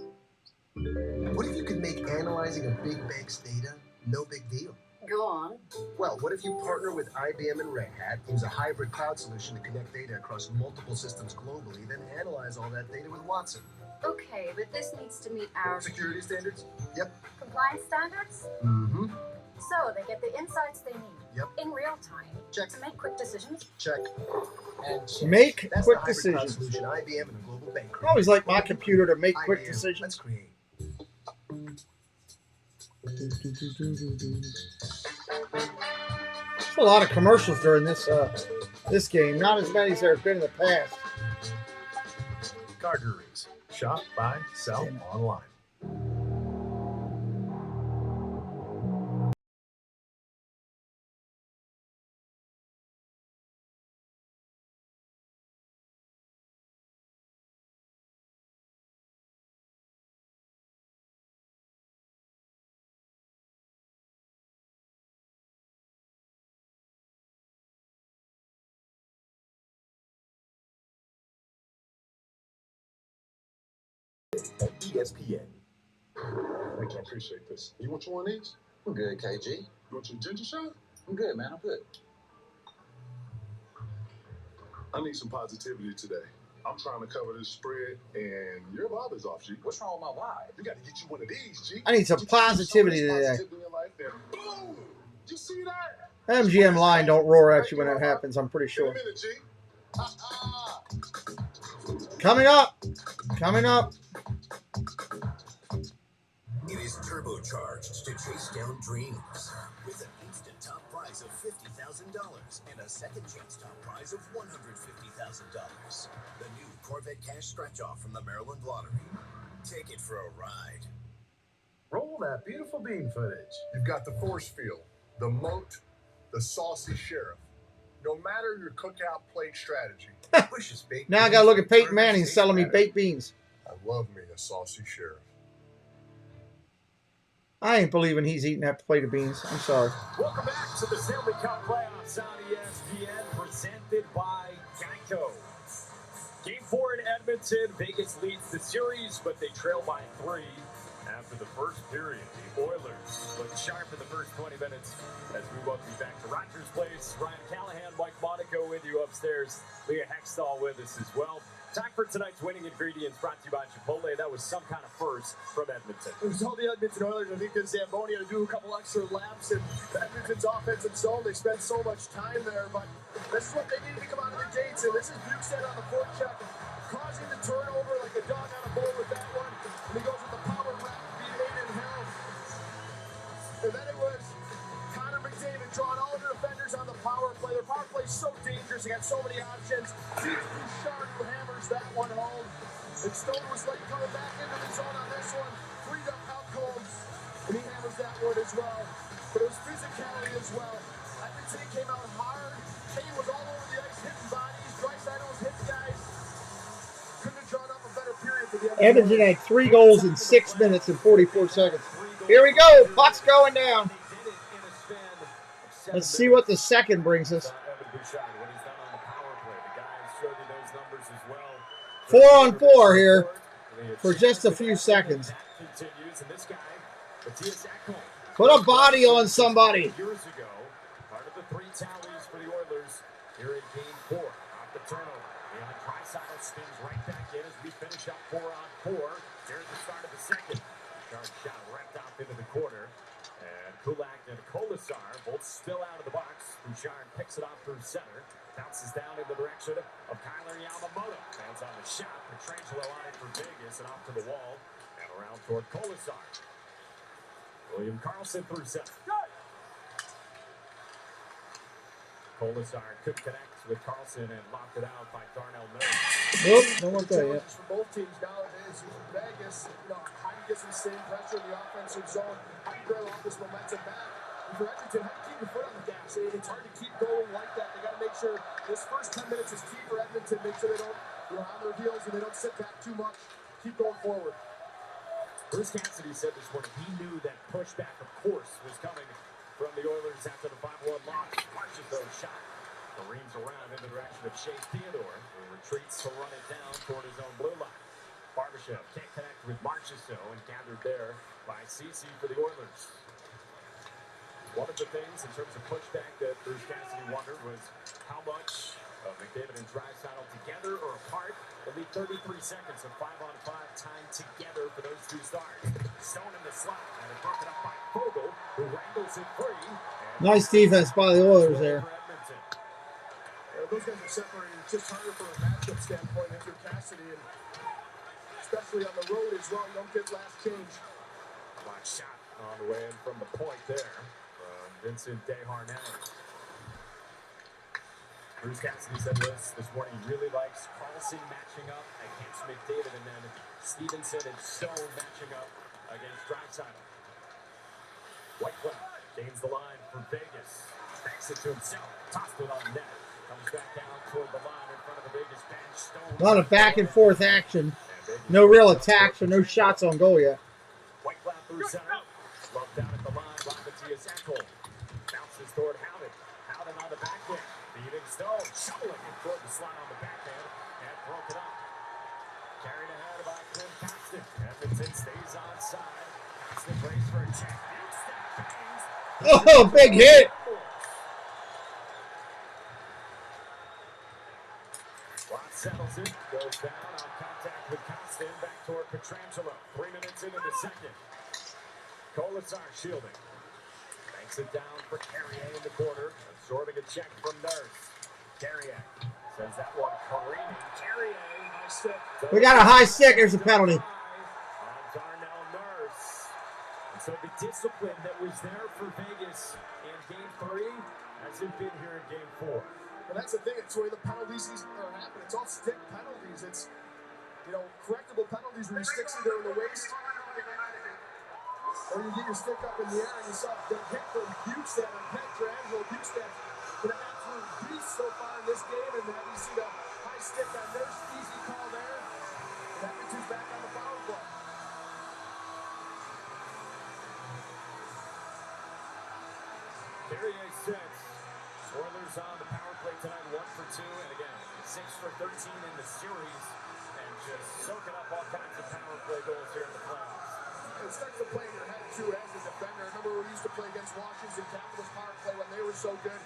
What if you could make analyzing a big bank's data no big deal? Go on. Well, what if you partner with IBM and Red Hat, use a hybrid cloud solution to connect data across multiple systems globally, then analyze all that data with Watson? Okay, but this needs to meet our Security standards? Yep. compliance standards. Mm-hmm. So they get the insights they need. Yep. In real time. Check. To make quick decisions. Check. And check. Make That's quick the hybrid cloud decisions. solution IBM and a global bank. I always like my computer to make quick IBM. decisions. Let's create. There's a lot of commercials during this game. Not as many as there have been in the past. Car Gurus. Shop, buy, sell online. At ESPN. I can appreciate this. You want one of these? I'm good, KG. You want your ginger shot? I'm good, man. I'm good. I need some positivity today. I'm trying to cover this spread, and your vibe is off, G. What's wrong with my vibe? You got to get you one of these, G. I need some positivity today. Positivity in your life, and boom! You see that? MGM line don't roar at you when that happens, I'm pretty In a sure. minute, G. Coming up. Coming up. It is turbocharged to chase down dreams with an instant top prize of $50,000 and a second chance top prize of $150,000. The new Corvette Cash Scratch-Off from the Maryland Lottery. Take it for a ride. Roll that beautiful bean footage. You've got the force field, the moat, the saucy sheriff. No matter your cookout plate strategy. Now I gotta look at Peyton Manning selling me baked beans. I love me a saucy sheriff. I ain't believing he's eating that plate of beans. I'm sorry. Welcome back to the Stanley Cup playoffs on ESPN, presented by Geico. Game 4 in Edmonton. Vegas leads the series, but they trail by 3 after the first period. The Oilers look sharp in the first 20 minutes as we welcome you back to Rogers Place. Ryan Callahan, Mike Monaco with you upstairs. Leah Hextall with us as well. Time for tonight's winning ingredients brought to you by Chipotle. That was some kind of first from Edmonton. We saw the Edmonton Oilers, I think, did Zamboni to do a couple extra laps in Edmonton's offensive zone. They spent so much time there, but this is what they needed to come out of the gates. And this is Bukestad on the forecheck, causing the turnover like a dog on a bowl with that one. And he goes with the power rap, being in hell. And then it was Connor McDavid drawing all their defenders on the power play. Their power play is so dangerous. They got so many options. Beats Bouchard, who hammers that one home. And Stone was like coming back into the zone on this one. Freed up Alcombs, and he hammers that one as well. But it was physicality as well. Edmonton came out hard. Kane was all over the ice, hitting bodies. Draisaitl was hitting guys. Couldn't have drawn up a better period for the Edmonton had 3 goals in 6 minutes and 44 seconds. 3 Here we go. Puck's going down. Let's see what the second brings us. 4-on-4 here for just a few seconds. Put a body on somebody. Years ago, part of the 3 tallies for the Oilers here in Game 4. Off the turnover. Leon Draisaitl spins right back in as we finish up 4-on-4. There's the start of the second. Sharp shot ripped off into the corner. And Kulak and Kolasar both spill out of the box. Bouchard picks it off through center. Bounces down in the direction of Kyler Yamamoto. Hands on the shot. Petrangelo on it for Vegas and off to the wall. And around toward Kolasar. William Karlsson through center. Kolasar could connect with Karlsson and locked it out by Darnell Nurse. Nope, no one there yet. For both teams nowadays, Vegas, how do you get some same pressure in the offensive zone? How do you trail off this momentum back? And for Edmonton, how do you keep your foot on the gas? It's hard to keep going like that. They got to make sure this first 10 minutes is key for Edmonton. Make sure they don't, on their heels and they don't sit back too much. Keep going forward. Bruce Cassidy said this morning he knew that pushback, of course, was coming from the Oilers after the 5-1 loss. Marches those shot. Careens around in the direction of Shea Theodore, who retreats to run it down toward his own blue line. Barbashev can't connect with Marchessault and gathered there by Ceci for the Oilers. One of the things in terms of pushback that Bruce Cassidy wondered was how much of McDavid and Draisaitl together or apart. Only 33 seconds of 5-on-5 time together for those two stars. Stone in the slot and it broken up by Vogel, who wrangles it free. Nice defense by the Oilers there. Those guys are separated. It's just harder from a matchup standpoint after Cassidy, and especially on the road as well. You don't get last change. Black shot on the way in from the point there from Vincent Desharnais. Bruce Cassidy said this morning he really likes Karlsson matching up against McDavid and then Stevenson and Stone matching up against Draisaitl. Whitecloud gains the line for Vegas. Backs it to himself. Tossed it on net. Comes back down toward the line in front of the Vegas bench. Stone. A lot of back and forth action. No real attacks or no shots on goal yet. Whitecloud through center. Slumped down at the line by Matthias Ekholm. Bounces toward Howden. Howden on the backhand. Beating Stone. Shoveling it toward the slot on the backhand. And broke it up. Carried ahead by Clint Paxton. Edmonton stays onside. Paxton plays for a check. Oh, big hit. Settles it, goes down on contact with Constant, back toward Petrangelo. 3 minutes into the second. Kolasar shielding. Banks it down for Carrier in the corner, absorbing a check from Nurse. Carrier sends that one careening. Carrier, high stick. We got a high stick. There's a penalty. On Darnell Nurse. And so the discipline that was there for Vegas in Game 3 hasn't been here in Game 4. And that's the thing, it's where the penalties are happening. It's all stick penalties. It's, correctable penalties where your stick's either in the waist or you get your stick up in the air. And you saw the hit from Bukestad and Petrangelo. Bukestad been an absolute beast so far in this game. And then you see the high stick on Nurse. Easy call there. And Edmonton's back on the power play. Carrier sets. Oilers on the power play tonight, 1 for 2, and again, 6 for 13 in the series, and just soaking up all kinds of power play goals here in the playoffs. It starts to play in your head, too, as a defender. I remember we used to play against Washington Capitals power play when they were so good.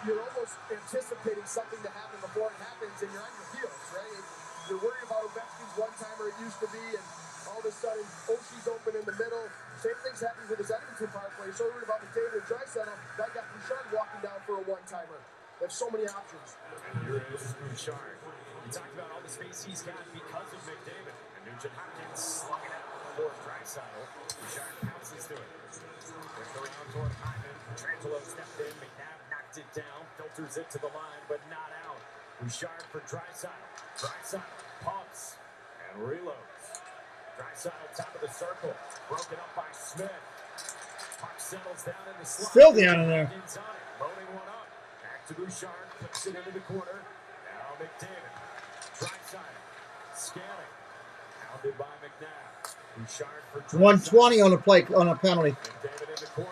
You're almost anticipating something to happen before it happens, and you're on your heels, right? You're worried about Ovechkin's one-timer it used to be, and all of a sudden, Oshie's open in the middle. Same thing's happening with this Edmonton power play. So worried about McDavid and Draisaitl. That got Bouchard walking down for a one-timer. They have so many options. And here is Bouchard. We talked about all the space he's got because of McDavid. And Nugent Hopkins slugging out for Draisaitl. Bouchard pounces to it. Pushed around toward Hyman. Petrangelo stepped in. McNabb knocked it down. Filters it to the line, but not out. Bouchard for Draisaitl. Draisaitl pumps and reloads. Draisaitl top of the circle, broken up by Smith. Puck settles down in the slot. Still down in there. Loading one up. Back to Bouchard, flips it into the corner. Now McDavid. Draisaitl. Scanning. Hounded by McNabb. Bouchard for 120 on the play on a penalty. McDavid in the corner.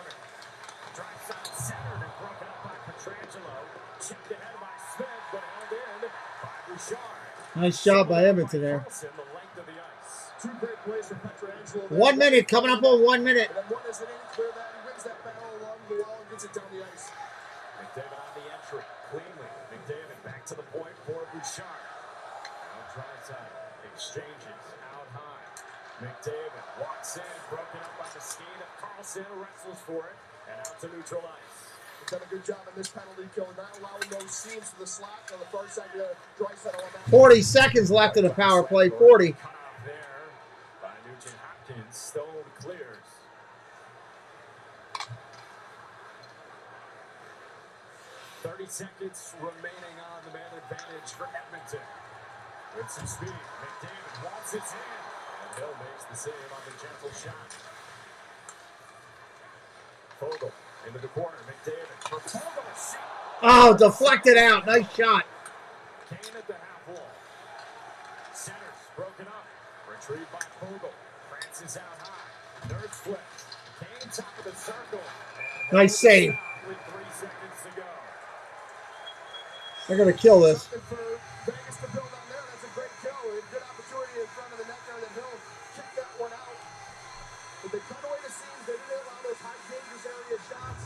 Drive side centered and broken up by Pietrangelo. Chipped ahead by Smith, but held in by Bouchard. Nice job by Edmonton there. The length of the ice. Two great plays from Pietrangelo. 1 minute, coming up on 1 minute. And then one isn't in, clear that. He wins that battle along the wall and gets it down the ice. McDavid on the entry, cleanly. McDavid back to the point for Bouchard. Now drives out, exchanges out high. McDavid walks in, broken up by the skate of Carlson, wrestles for it, and out to neutral ice. He's done a good job in this penalty kill, not allowing those seams to the slot on the far side of the Draisaitl on that. 40 seconds left in the power play. 40. Cut off there by Nugent Hopkins. Stone clears. Seconds remaining on the man advantage for Edmonton. With some speed, McDavid wants it in, and Hill makes the save on the gentle shot. Fogle into the corner, McDavid for Fogle. Oh, deflected out. Nice shot. Kane at the half wall. Centers broken up. Retrieved by Fogle. Francis out high. Third flip. Kane top of the circle. Nice save. With 3 seconds to go. They're going to kill this. Something for Vegas to build on there. That's a great kill. A good opportunity in front of the net there. Then Hill kicked that one out. But they cut away the seams. They didn't allow those high dangerous area shots.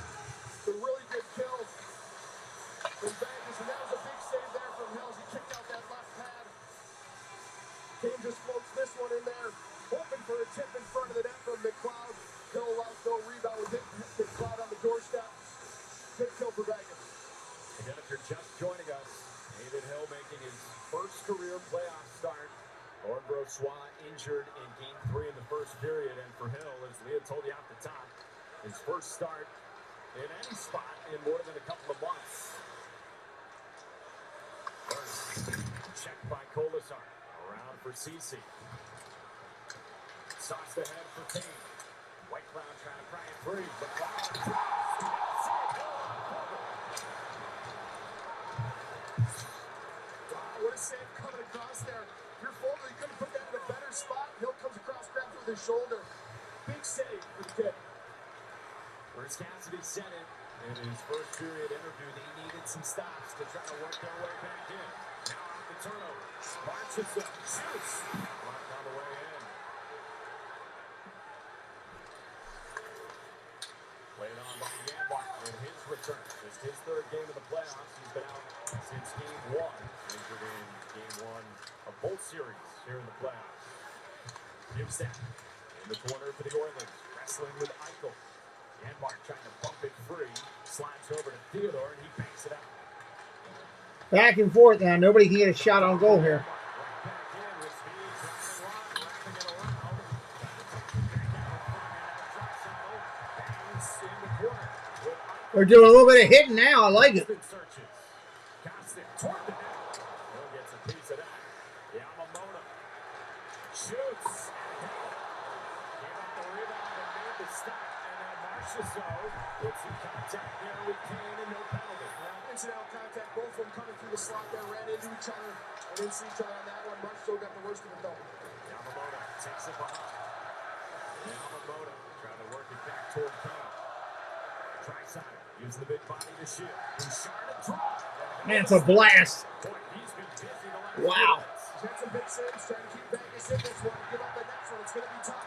It's a really good kill from Vegas. And that was a big save there from Hill as he kicked out that left pad. Kane just floats this one in there. Hoping for a tip in front of the net from McLeod. Hill allows no rebound with it. McLeod on the doorstep. Good kill for Vegas. Again, if you're just joining us, David Hill making his first career playoff start. Lauren Brossois injured in Game 3 in the first period, and for Hill, as Leah told you off the top, his first start in any spot in more than a couple of months. First, checked by Colasar. Around for Cece. Sauced ahead for Kane. White Cloud trying to pry it free, but what a save coming across there. Your Fogle, you couldn't put that in a better spot. Hill comes across, grabs with his shoulder. Big save for the kid. Whereas Cassidy said it in his first period interview, they needed some stops to try to work their way back in. Now off the turnover. Marches up, shoots. Blocked on the way in. Played on by Janmark in his return. Just his third game of the playoffs. He's been out since Game 1. Injured in Game 1 of both series here in the playoffs. Gibson in the corner for the Oilers. Wrestling with Eichel. Janmark trying to bump it free. Slides over to Theodore, and he banks it out. Back and forth now. Nobody can get a shot on goal here. They're doing a little bit of hitting now. I like it. Incidental contact, both of them coming through the slot there, ran into each other and didn't see each other on that one. Marchessault got the worst of it though. Yamamoto takes it behind. Yamamoto trying to work it back toward Kane. Draisaitl using the big body to shoot. Bouchard to draw. Man, it's a blast. Boy, he's been busy the last Wow. He's got some big saves, trying to keep Vegas in this one. Give up the next one. It's going to be tough.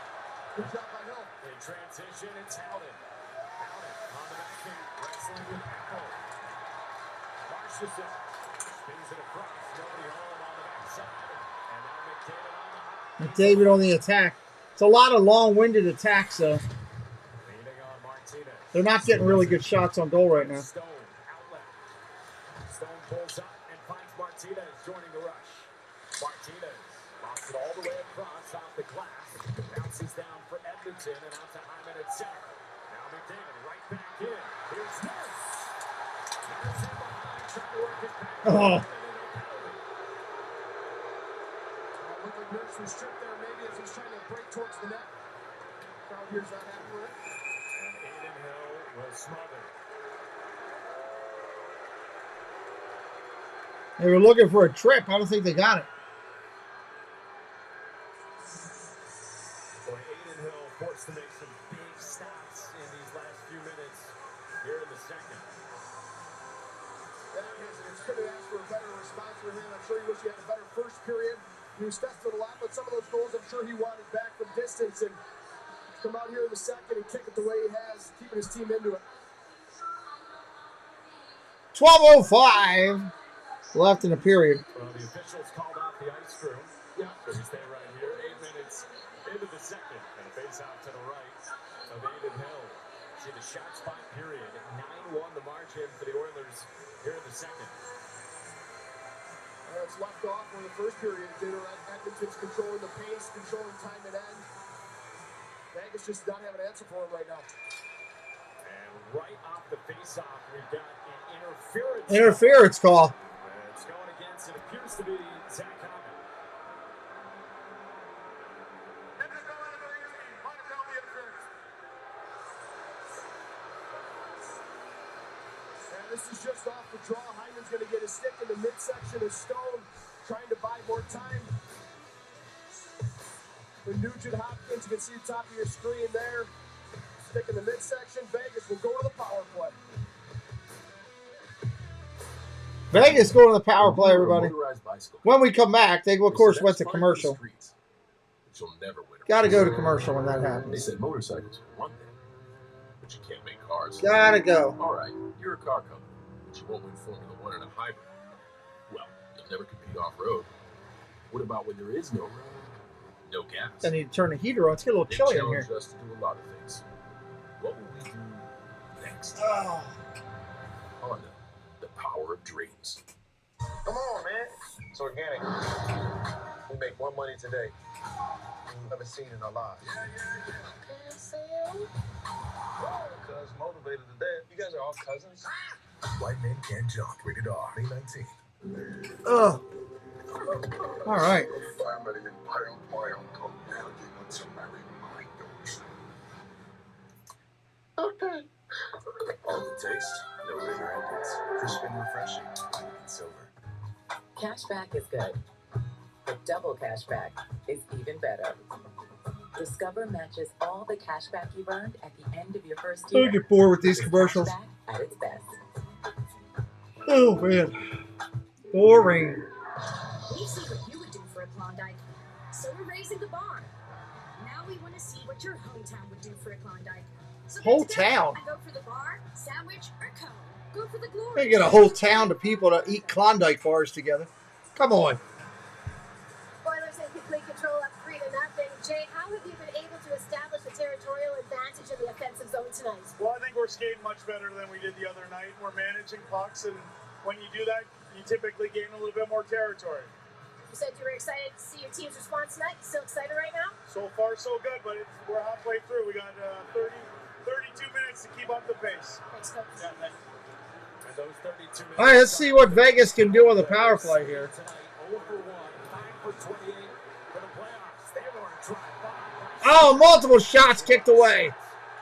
Good job by Hill. In transition, it's Howden. Howden on the back end, wrestling with Echo. Marchessault spins it across. Nobody home on the backside. And now McDavid on the high. McDavid on the attack. It's a lot of long-winded attacks, though. Leaning on Martinez. They're not getting really good shots on goal right now. Stone outlet. Stone pulls up and finds Martinez joining the rush. Martinez lost it all the way across off the glass. Bounces down for Edmonton and out to Hyman at center. Now McDavid right back in. Here's Nurse. Nurse in behind, trying to work it back. Oh. Looked like Nurse was stripped there maybe as he's trying to break towards the net. Crowd here's not happy with it. And Aiden Hill will smother. They were looking for a trip. I don't think they got it. Boy, response for him. I'm sure he wished he had a better first period. He was tested a lot, but some of those goals I'm sure he wanted back from distance. And come out here in the second and kick it the way he has, keeping his team into it. 12:05 left in the period. Well, the officials called off the ice crew. Yeah. So we stay right here. 8 minutes into the second. And a face out to the right of Aiden Hill. See the shot spot period. 9-1 the margin for the Oilers here in the second. It's left off when the first period did. Edmonton's controlling the pace, controlling time at end. Vegas just doesn't have an answer for him right now. And right off the face-off, we've got an interference. Interference call. It's going against, it appears to be Zach Hyman. And this is just off the draw. Hyman's going to get a stick in the midsection of Stone, trying to buy more time. For Nugent Hopkins, you can see the top of your screen there. Stick in the midsection. Vegas will go to the power play. Vegas going to the power play, everybody. When we come back, they, of course, went to commercial. Got to go to commercial when that happens. They said motorcycles are one thing, but you can't make cars. Got to go. All right, you're a car company, but you won't win Formula One in a hybrid. Well, you'll never compete off-road. What about when there is no road? No gas. I need to turn the heater on. It's getting a little chilly in here. They challenged us to do a lot of things. What will we do next? Oh. On the power of dreams. Come on, man. It's organic. We make more money today than we've ever seen in our lives. Cuz motivated to death. You guys are all cousins. White Men Can't Jump. Rated R. May 19. Ugh. All right. Okay. All the taste, no bitter endings. Crisp and refreshing. Silver. Cashback is good, but double cashback is even better. Discover matches all the cashback you've earned at the end of your first year. I get bored with these commercials. Cashback at its best. Oh, man. Boring. We see what you would do for a Klondike, so we're raising the bar. Now we want to see what your hometown would do for a Klondike. So Whole let's go. town? I go for the bar, sandwich, or cone. Go for the glory. They get a whole town of people to eat Klondike bars together. Come on. Oilers in complete control up 3-0. Jay, how have you been able to establish a territorial advantage in the offensive zone tonight? Well, I think we're skating much better than we did the other night. We're managing pucks, and when you do that, you typically gain a little bit more territory. You said you were excited to see your team's response tonight. You still excited right now? So far, so good, but we're halfway through. We got 32 minutes to keep up the pace. Thanks, Coach. Yeah, thank you. And those 32 minutes. All right, let's see what Vegas can do on the power play here. 0 for 1, 5 for 28 for the playoffs. They were to try 5. Oh, multiple shots kicked away.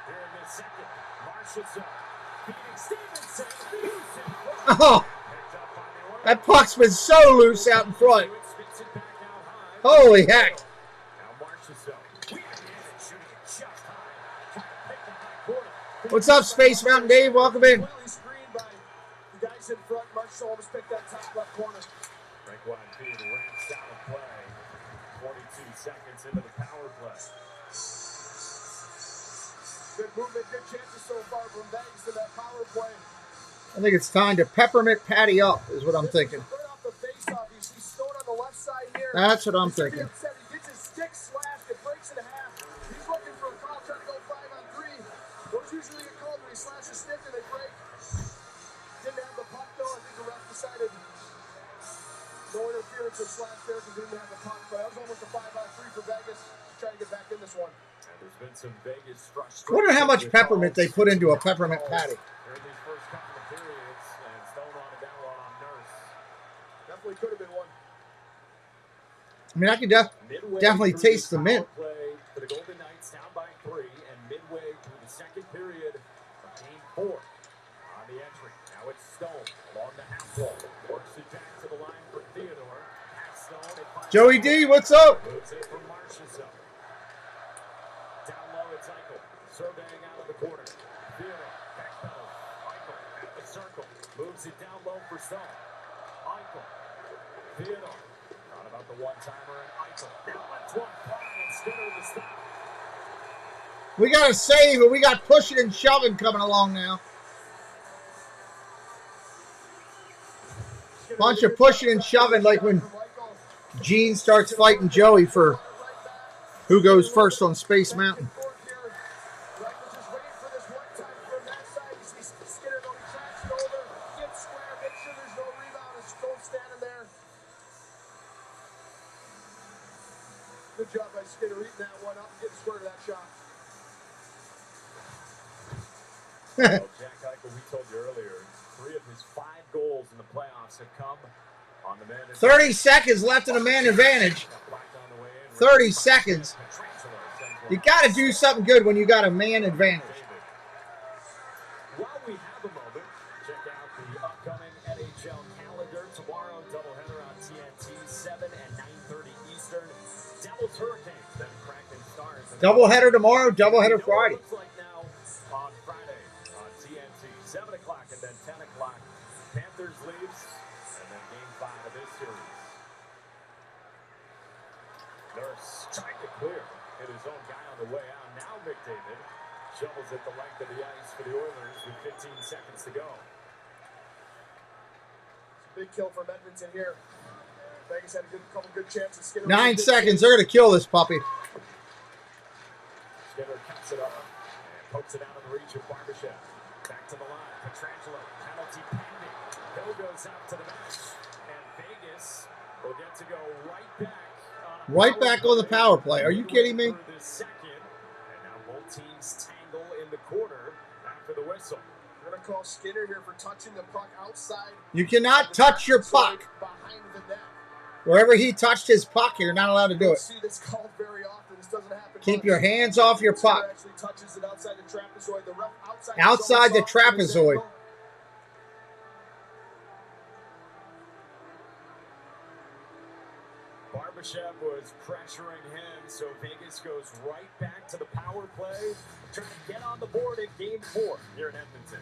Here in the second, Marchessault beating Stevenson. Oh, that puck's been so loose out in front. Holy heck. Now Marchessault. What's up, Space Mountain Dave? Welcome in. Screened by the guys in front. Marchessault almost picked that top left corner. Frank Wide ramps out of play. 22 seconds into the power play. Good movement, good chances so far from Vegas in that power play. I think it's time to peppermint patty up, is what I'm thinking. Right off the face-off, you see Stone on the left side here. That's what I'm thinking. He gets his stick slashed, it breaks in half. He's looking for a call, trying to go 5-on-3. Those usually get called when he slashes a stick and they break. Didn't have the puck though. I think the ref decided no interference or slash there because he didn't have the puck. But that was almost a 5-on-3 for Vegas. Trying to get back in this one. And there's been some Vegas frustration. I wonder how much peppermint they put into a peppermint patty. During these first couple of periods, and Stone on down one on Nurse. Definitely could have been one. I mean, I can definitely taste the mint. Play for the Golden Knights down by 3, and midway through the second period of Game 4 on the entry. Now it's Stone along the half wall, works it back to the line for Theodore. Stone at Joey D, what's up? moves it from Marchessault. Down low, it's Eichel, surveying out of the corner. Theodore, backpedal. Eichel at the circle, moves it down low for Stone. Eichel Theodore. Thought about the one-timer and Eichel. Now lets one fly and Skinner the stop. We got to save, and we got pushing and shoving coming along now. Bunch of pushing and shoving, like when Gene starts fighting Joey for who goes first on Space Mountain. Good job by Skinner eating that one up and getting square to that shot. Well, Jack Eichel, we told you earlier, 3 of his 5 goals in the playoffs have come on the man. 30 seconds left in a man advantage. 30 seconds. You got to do something good when you got a man advantage. While we have a moment, check out the upcoming NHL calendar. Tomorrow, doubleheader on TNT, 7 and 9:30 Eastern. Devils Hurricanes, then Kraken Stars. Doubleheader tomorrow, doubleheader Friday. Looks like now on Friday on TNT, 7 o'clock and then 10 o'clock. Panthers Leafs, and then Game 5 of this series. Nurse trying to clear. Hit his own guy on the way out. Now McDavid shovels it the length of the ice for the Oilers with 15 seconds to go. Big kill from Edmonton here. Vegas had a couple good chances. Skinner 9 seconds. They're going to kill this puppy. Skinner cuts it up and pokes it out of the reach of Barbashev. Back to the line. Petrangelo. Penalty pending. Hill goes out to the bench. And Vegas will get to go right back. Right back on the power play. Are you kidding me? And now both teams tangle in the corner after the whistle. We're going to call Skinner here for touching the puck outside. You cannot touch your puck. Behind the net. Wherever he touched his puck, you're not allowed to do it. See this called very often. This doesn't happen. Keep your hands off your puck. Actually touches it outside the trapezoid. The ref Outside the trapezoid. Barbashev was pressuring him, so Vegas goes right back to the power play, trying to get on the board in Game 4 here in Edmonton.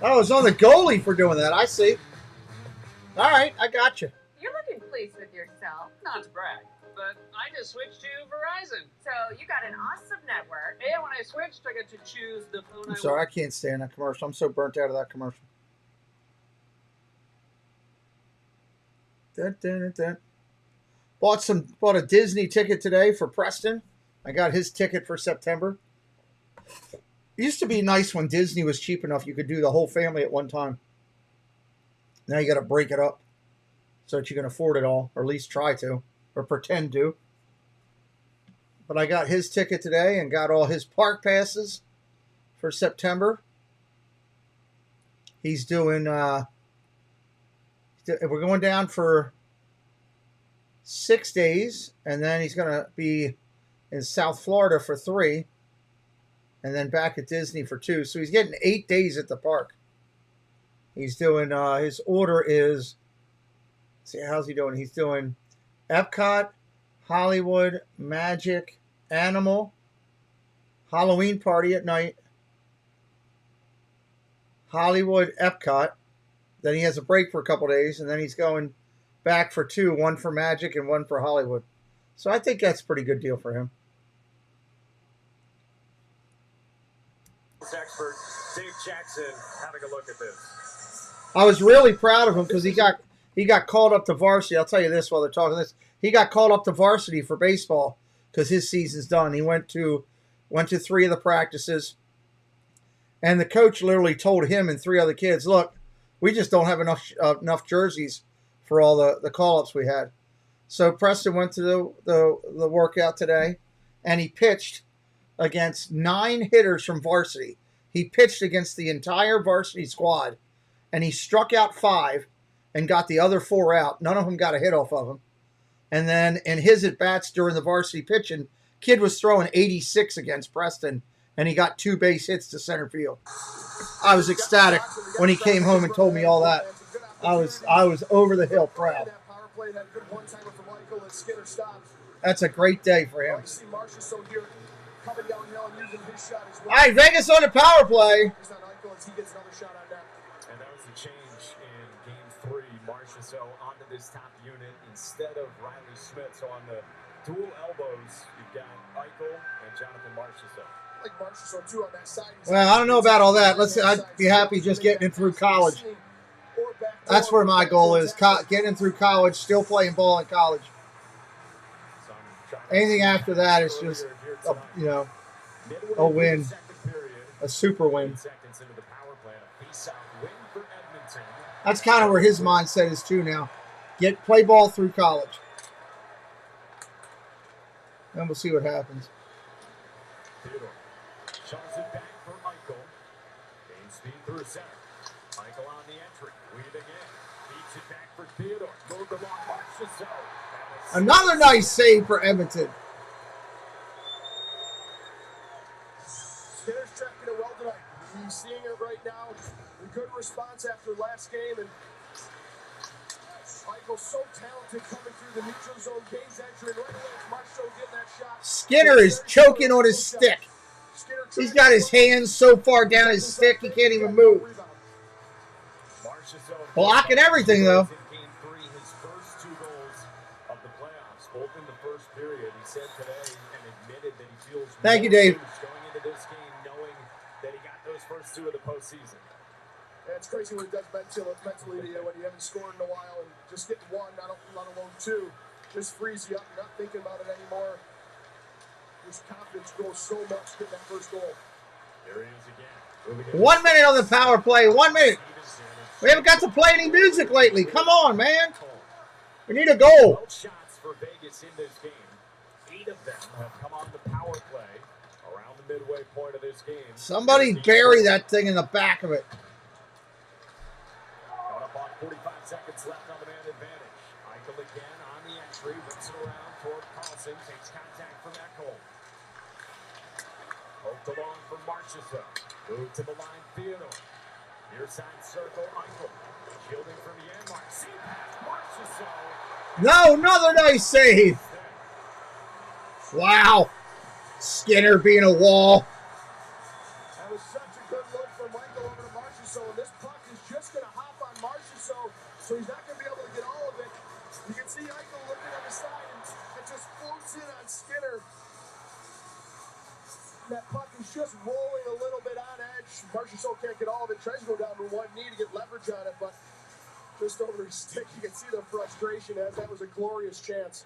Oh, it's on the goalie for doing that. I see. All right, I got you. You're looking pleased with yourself. Not to brag, but I just switched to Verizon. So you got an awesome network. And when I switched, I got to choose the phone I'm sorry, I can't stand that commercial. I'm so burnt out of that commercial. Dun, dun, dun, dun. Bought a Disney ticket today for Preston. I got his ticket for September. It used to be nice when Disney was cheap enough you could do the whole family at one time. Now you got to break it up so that you can afford it all, or at least try to, or pretend to. But I got his ticket today and got all his park passes for September. He's doing, we're going down for 6 days, and then he's going to be in South Florida for 3. And then back at Disney for 2. So he's getting 8 days at the park. He's doing, his order is, let's see, how's he doing? He's doing Epcot, Hollywood, Magic, Animal, Halloween Party at night, Hollywood, Epcot. Then he has a break for a couple days, and then he's going back for 2, 1 for Magic and 1 for Hollywood. So I think that's a pretty good deal for him. Expert Dave Jackson having a look at this. I was really proud of him because he got called up to varsity. I'll tell you this while they're talking this. He got called up to varsity for baseball because his season's done. He went to 3 of the practices, and the coach literally told him and 3 other kids, "Look, we just don't have enough jerseys for all the call-ups we had." So Preston went to the workout today, and he pitched against 9 hitters from varsity. He pitched against the entire varsity squad, and he struck out 5 and got the other 4 out. None of them got a hit off of him. And then in his at-bats during the varsity pitching, kid was throwing 86 against Preston, and he got 2 base hits to center field. I was ecstatic when he came home and told me all that. I was over the hill proud. That's a great day for him. All right, Vegas on the power play. And that was the change in Game 3. Marchessault onto this top unit instead of Riley Smith. So on the dual elbows, you've got Eichel and Jonathan Marchessault. Like Marchessault too on that side. Well, I don't know about all that. I'd be happy just getting him through college. That's where my goal is. Getting him through college, still playing ball in college. Anything after that is just, a win. A super win. That's kind of where his mindset is too now. Play ball through college. Then we'll see what happens. Theodore shoves it back for Eichel. Gain speed through center. Eichel on the entry. Weaving in. Beats it back for Theodore. Moved along Marchessault. Another nice save for Edmonton. Skinner's tracking it well tonight. He's seeing it right now. A good response after last game, and Eichel's so talented coming through the neutral zone. Gains entry, and right away it's Marchessault getting that shot. Skinner is choking on his stick. He's got his hands so far down his stick he can't even move. Blocking everything though. Game 3, his first 2 goals of the playoffs, both in the first period. He said today and admitted that he feels Thank you, Dave. Going into this game knowing that he got those first 2 of the postseason. Yeah, it's crazy what it does mentally to you when you haven't scored in a while, and just getting 1, not alone 2, just frees you up. You're not thinking about it anymore. His confidence grows so much getting that first goal. There he is again. 1 minute on the power play. 1 minute. We haven't got to play any music lately. Come on, man. We need a goal. 12 shots for Vegas in this game. 8 of them have come on the power play around the midway point of this game. Somebody bury that thing in the back of it. Coming up on 45 seconds left on the man advantage. Eichel again on the entry. Whips it around toward Carlson. Takes contact from Ekholm. Poked along for Marchessault. Move to the line, Theodore. Near side circle, Eichel. Shielding from Yanmark. See past Marchessault. No, another nice save. Wow. Skinner being a wall. That was such a good look from Eichel over to Marchessault, and this puck is just going to hop on Marchessault, so he's not going to be able to get all of it. You can see Eichel looking on the side, and it just floats in on Skinner. That puck is just rolling a little bit on edge. Marchessault can't get all of it. Tries to go down to one knee to get leverage on it, but just over his stick, you can see the frustration as that was a glorious chance.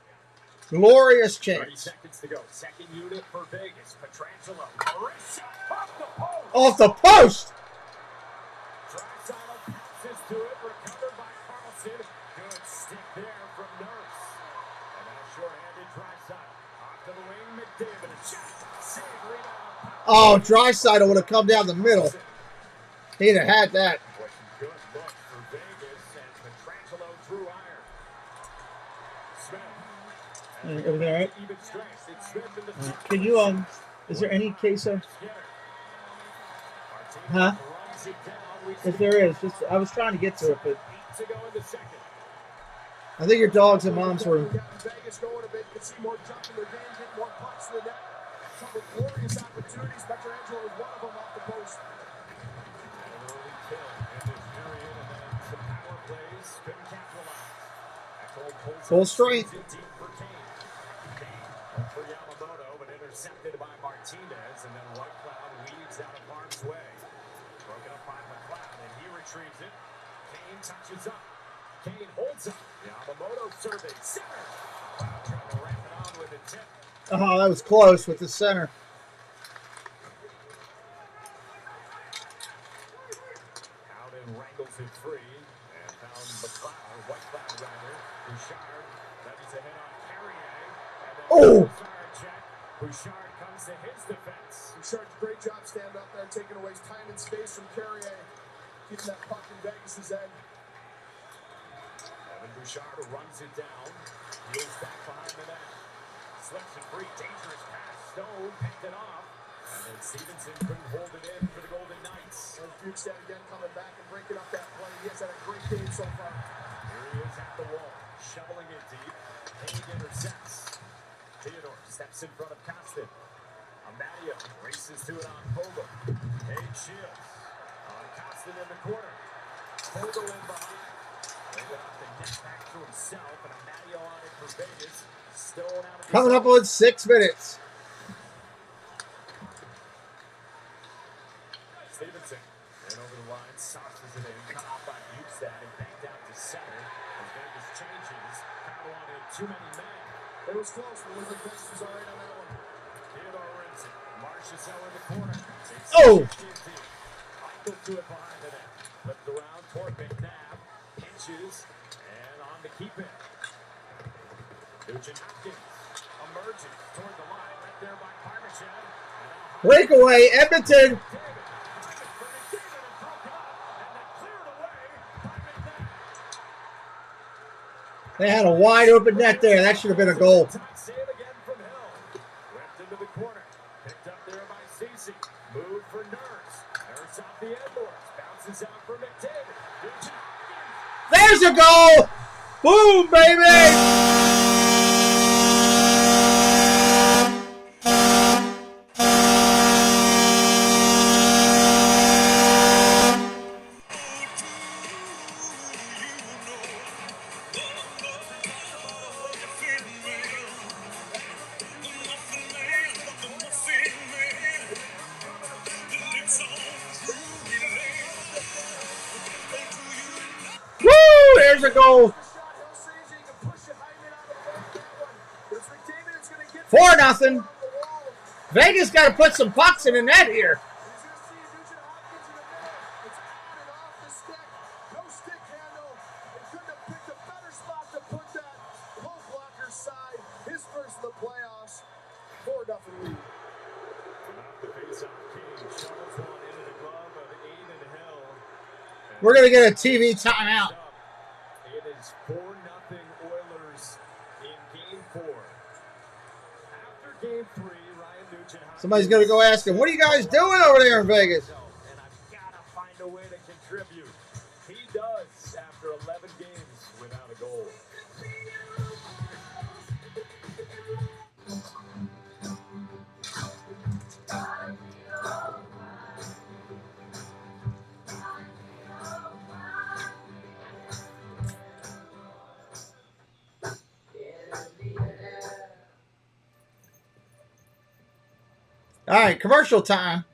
Glorious 30 chance. seconds to go. Second unit for Vegas. Petrangelo. Off the post. Draisaitl passes to it. Recovered by Carlson. Good stick there from Nurse. And now short-handed Draisaitl. Off to the wing. McDavid. A shot. Save. Rebound. Oh, Draisaitl would have come down the middle. He'd have had that. Good look for Vegas. And Petrangelo drew iron. Smith. Everything all right? Even strength. It's Smith in the Can you, is there any queso? Huh? If there is, just I was trying to get to it, but to go in the second. I think your dog's in mom's room. Vegas going a bit. You can see more jump in their game, get more pucks to the net. Couple glorious opportunities. Petrangelo is one of them off the post. An early kill in this period, and then some power plays. Couldn't capitalize. Full strength. Deep for Kane. For Yamamoto, but intercepted by Martinez, and then Whitecloud weaves out of harm's way. Broken up by McLeod, and he retrieves it. Kane touches up. Kane holds up. Yamamoto survey. Center. Wow, trying to wrap it on with a tip. Oh, that was close with the center. Howden wrangles it free and found McLeod, Whitecloud rather. Bouchard levies a hit on Carrier. Oh! Bouchard comes to his defense. Bouchard's a great job standing up there, taking away time and space from Carrier, keeping that puck in Vegas' end. Evan Bouchard runs it down, heels back behind the net, slips it free, dangerous pass. Stone picked it off, and then Stevenson couldn't hold it in for the Golden Knights. And Bukestad again coming back and breaking up that play. He has had a great game so far. Here he is at the wall, shoveling it deep. Kane intercepts. Theodore steps in front of Costin. Amadio races to it on Vogel. Kane shields. On Costin in the corner. pulled the win behind. Laid it off the net back to himself, and a Mario on it for Vegas. Still out of Coming up on 6 minutes. Stevenson. And over the line, sauces it in, cut off by Bukestad, and back down to center. As Vegas changes, crowd wanted too many men. It was close, but the defense was all right on that one. Theodore Rinson. Marchessault in the corner. Oh! Michael to it behind the net. Flipped around toward McNabb. Pinches. And on to keep it. Nugent Hopkins emerges toward the line. Right there by Barbashev. Breakaway, Edmonton. They had a wide open net there. That should have been a goal. Save again from Hill. Left into the corner. Picked up there by Stacey. Move for Nurse. Nurse off the end boards. Bounces out for McDavid. There's a goal. Boom, baby. Woo! There's a goal. 4-0. Vegas got to put some pucks in the net here. We're going to get a TV timeout. It is 4-0 Oilers in Game 4. After Game 3, Ryan Nugent. Somebody's going to go ask him, what are you guys doing over there in Vegas? And I've got to find a way to contribute. He does after 11 games without a goal. All right, commercial time.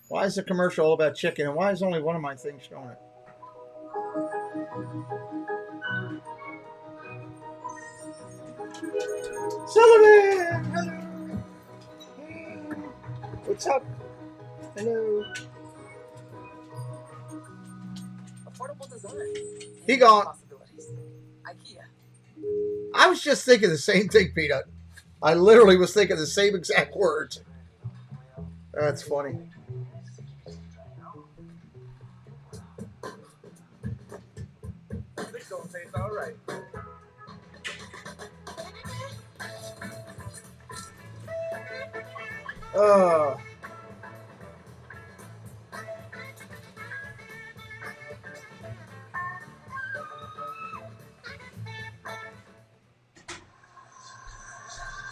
Why is the commercial all about chicken? And why is only one of my things showing it? Sullivan! Hello! What's up? Hello. Affordable design. He gone. Possibilities. IKEA. I was just thinking the same thing, Peanut. I literally was thinking the same exact words. That's funny. This don't taste all right.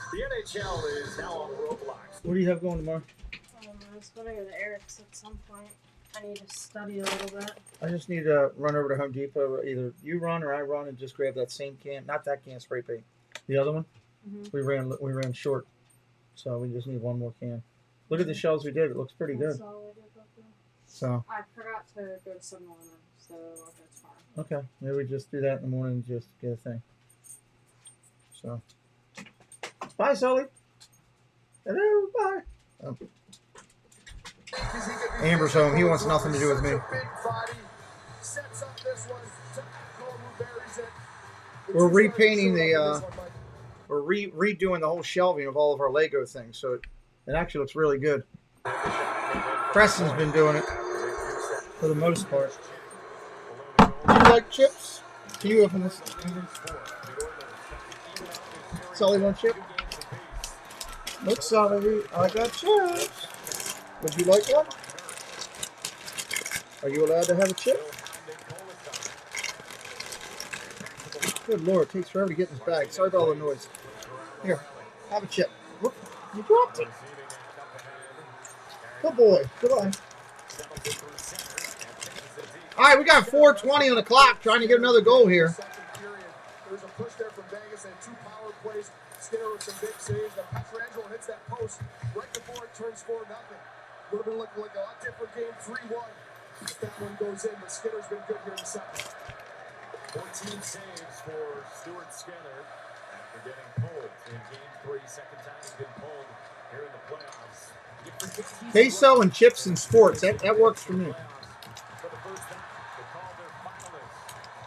The NHL is now on Roblox. What do you have going tomorrow? I was going to go to Eric's at some point. I need to study a little bit. I just need to run over to Home Depot. Either you run or I run and just grab that same can. Not that can spray paint. The other one. Mm-hmm. We ran short, so we just need one more can. Look at the shells we did. It looks pretty good. So. I forgot to go to 7-Eleven, so that's fine. Okay, maybe we just do that in the morning and just get a thing. So. Bye, Sully. Hello, bye. Oh. Amber's home. He wants nothing to do with me. We're repainting the, we're redoing the whole shelving of all of our Lego things, so it actually looks really good. Preston's been doing it for the most part. Do you like chips? Can you open this? Sully want chip? Look, Sully, I got chips. Would you like one? Are you allowed to have a chip? Good Lord, it takes forever to get in this bag. Sorry about all the noise. Here, have a chip. Whoop, you dropped it. Good boy. Goodbye. All right, we got 4:20 on the clock, trying to get another goal here. There's a push there from Vegas and 2 power plays. Skinner with some big saves. Now Pietrangelo hits that post right before it turns 4-0. Would have been looking like a lot different game, 3-1. If that one goes in, but Skinner's been good here in the second. 14 saves for Stuart Skinner after getting pulled in Game 3. Second time he's been pulled here in the playoffs. Queso and chips and sports. That works for me.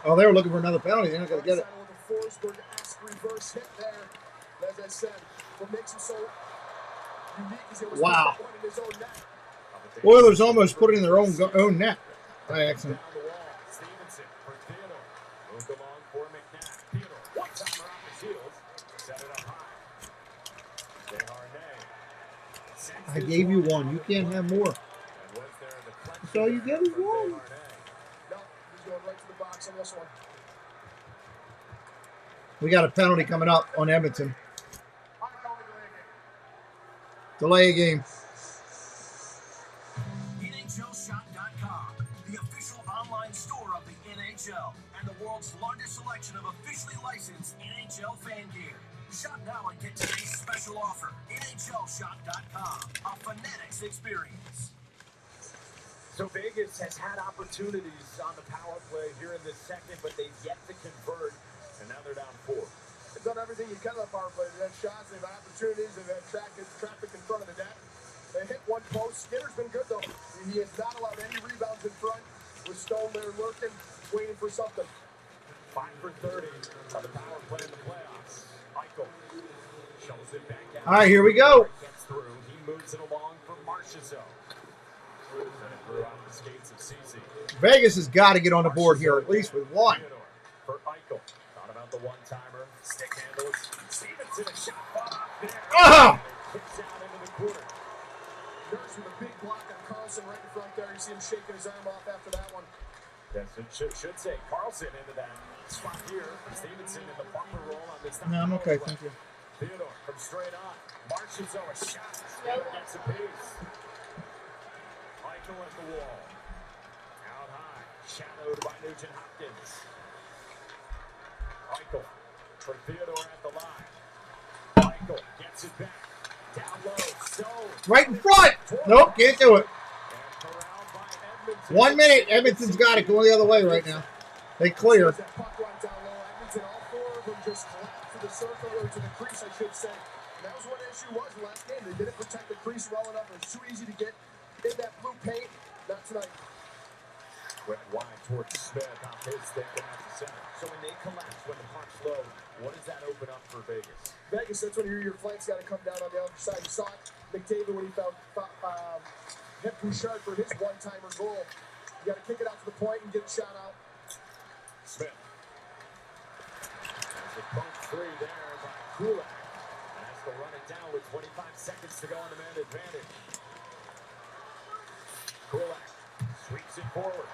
Oh, they were looking for another penalty. They're not going to get it. Forsberg-esque reverse hit there. As I said, what makes him so unique is he was Wow. in his own net. Oilers almost put it in their own net by accident. Stevenson for Theodore. Moved along for McNabb. Theodore, one-timer off his heels. Set it up high. Desharnais. I gave you one. You can't have more. That's all you get is one. No, he's going right to the box on this one. We got a penalty coming up on Edmonton. Delay a game. NHLShop.com, the official online store of the NHL and the world's largest selection of officially licensed NHL fan gear. Shop now and get today's special offer. NHLShop.com, a Fanatics experience. So Vegas has had opportunities on the power play here in the second, but they've yet to convert, and now they're down 4. They've done everything you can on the power play. They've had shots, they've had opportunities, they've had traffic in front of the net. They hit one post. Skinner's been good, though. He has not allowed any rebounds in front. With Stone there lurking, waiting for something. 5 for 30 on the power play in the playoffs. Eichel shows it back out. All right, here we go. Gets through. He moves it along for Marchessault. And it threw out the skates of CC. Vegas has got to get on the board here, at least with one. For Eichel. Thought about the one-timer. Stick handles. Stevenson, a shot off there. Oh! Kicks out into the corner. Nurse with a big block on Carlson right in front there. You see him shaking his arm off after that one. Yes, it should say Carlson into that spot here. Stevenson in the bumper roll on this. No, I'm okay, thank you. Theodore from straight on. Marchessault a shot. Gets a piece. Eichel at the wall. Out high. Shadowed by Nugent Hopkins. Eichel for Theodore at the line. Eichel gets it back. Down low. Stone. Right in front. Nope, can't do it. 1 minute. Edmonton's got it going the other way right now. They clear. That puck went down low. Edmonton, all 4 of them just collapsed to the circle or to the crease, I should say. And that was what the issue was last game. They didn't protect the crease well enough. It was too easy to get in that blue paint. Not tonight. Went wide towards Smith off his stick and out the center. So when they collapse, when the puck's low, what does that open up for Vegas? Vegas, that's when your flank's got to come down on the other side. You saw it, McDavid, when he hit Bouchard for his one-timer goal. You got to kick it out to the point and get the shot out. Smith. There's a bump 3 there by Kulak. And has to run it down with 25 seconds to go on the man advantage. Kulak sweeps it forward.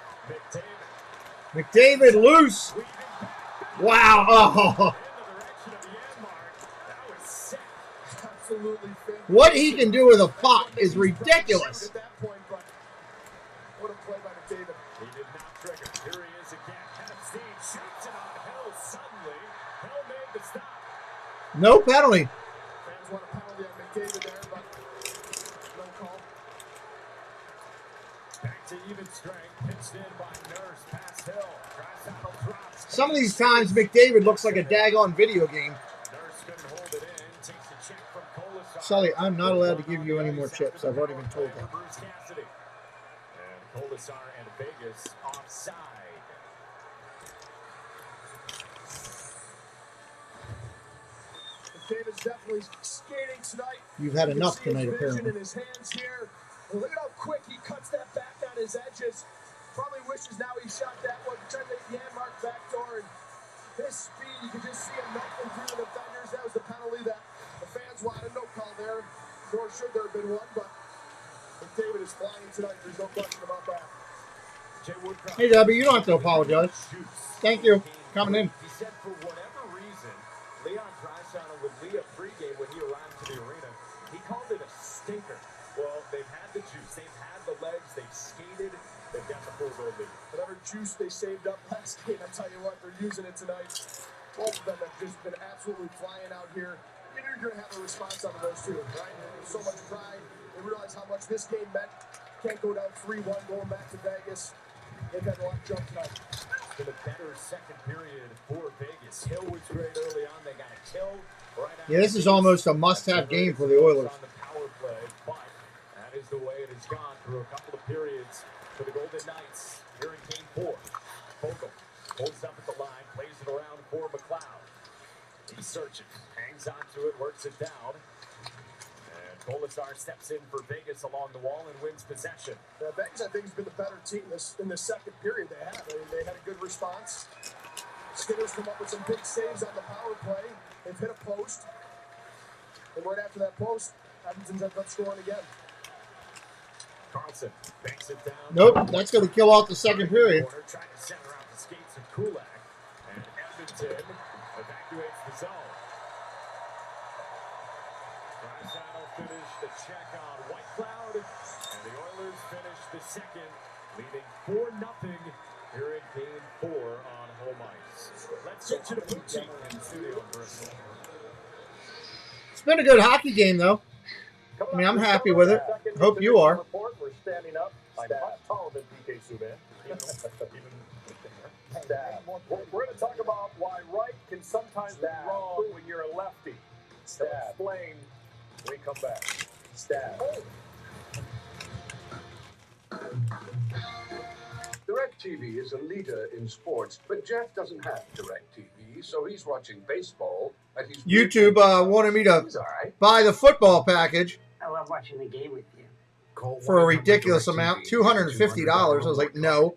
McDavid loose. Wow. Oh. Absolutely fantastic. What he can do with a puck is ridiculous. At that point, but what a play by McDavid. He did not trigger. Here he is again. Epstein shoots it on Hill suddenly. Hill made the stop. No penalty. Fans want a penalty on McDavid there, but no call. Back to even strength. Pitched in by Nurse. Past Hill. Draisaitl drops. Some of these times, McDavid looks like a daggone video game. Nurse couldn't hold it in. Takes a check from Kolasar. Sully, I'm not allowed to give you any more chips. I've already been told that. Bruce Cassidy. And Kolasar and Vegas offside. McDavid's definitely skating tonight. You've had You can enough see his tonight, vision apparently. in his hands here. And look at how quick he cuts that back on his edges. Probably wishes now he shot that one. Tried to hit Janmark backdoor, and his speed, you can just see him knocking through the defenders. That was the penalty that the fans wanted. No call there, nor should there have been one. But McDavid is flying tonight. There's no question about that. Hey, Debbie, you don't have to apologize. Thank you. Coming in. He said for whatever reason, Leon Draisaitl would lead a pregame when he arrived to the arena. He called it a stinker. Well, they've had the juice, they've had the legs, they've skated, they've got the full goal lead. Whatever juice they saved up last game, I tell you what, they're using it tonight. Both of them have just been absolutely flying out here. You knew you're going to have a response out of those two, right? There's so much pride. They realize how much this game meant. Can't go down 3-1 going back to Vegas. They've had a lot of jump tonight. It's been a better second period for Vegas. Hill was great early on. They got a kill right after. Yeah, this is almost a must-have game for the Oilers. On the power play, but that is the way it has gone through a couple of periods for the Golden Knights here in Game 4. Vogel holds up at the line, plays it around for McLeod. He searches, hangs onto it, works it down. And Kolasar steps in for Vegas along the wall and wins possession. Now, Vegas, I think, has been the better team in the second period. They had a good response. Skinner's come up with some big saves on the power play. They've hit a post. And right after that post, Edmonton's ended up scoring again. Carlson banks it down. Nope, that's going to kill off the second period. Trying to center out the skates of Kulak. And Edmonton evacuates the zone. Draisaitl finished the check on Whitecloud. And the Oilers finished the second, leading 4-0 here in Game 4 on home ice. Let's get to the blue team in the studio in Bristol. It's been a good hockey game, though. I mean, I'm happy with it. Hope you are. We're standing up. I'm much taller than PK Subban. We're going to talk about why right can sometimes be wrong when you're a lefty. So explain when we come back. DirecTV is a leader in sports, but Jeff doesn't have DirecTV, so he's watching baseball. YouTube wanted me to buy the football package. I love watching the game with you. For a ridiculous amount, $250. I was like, no.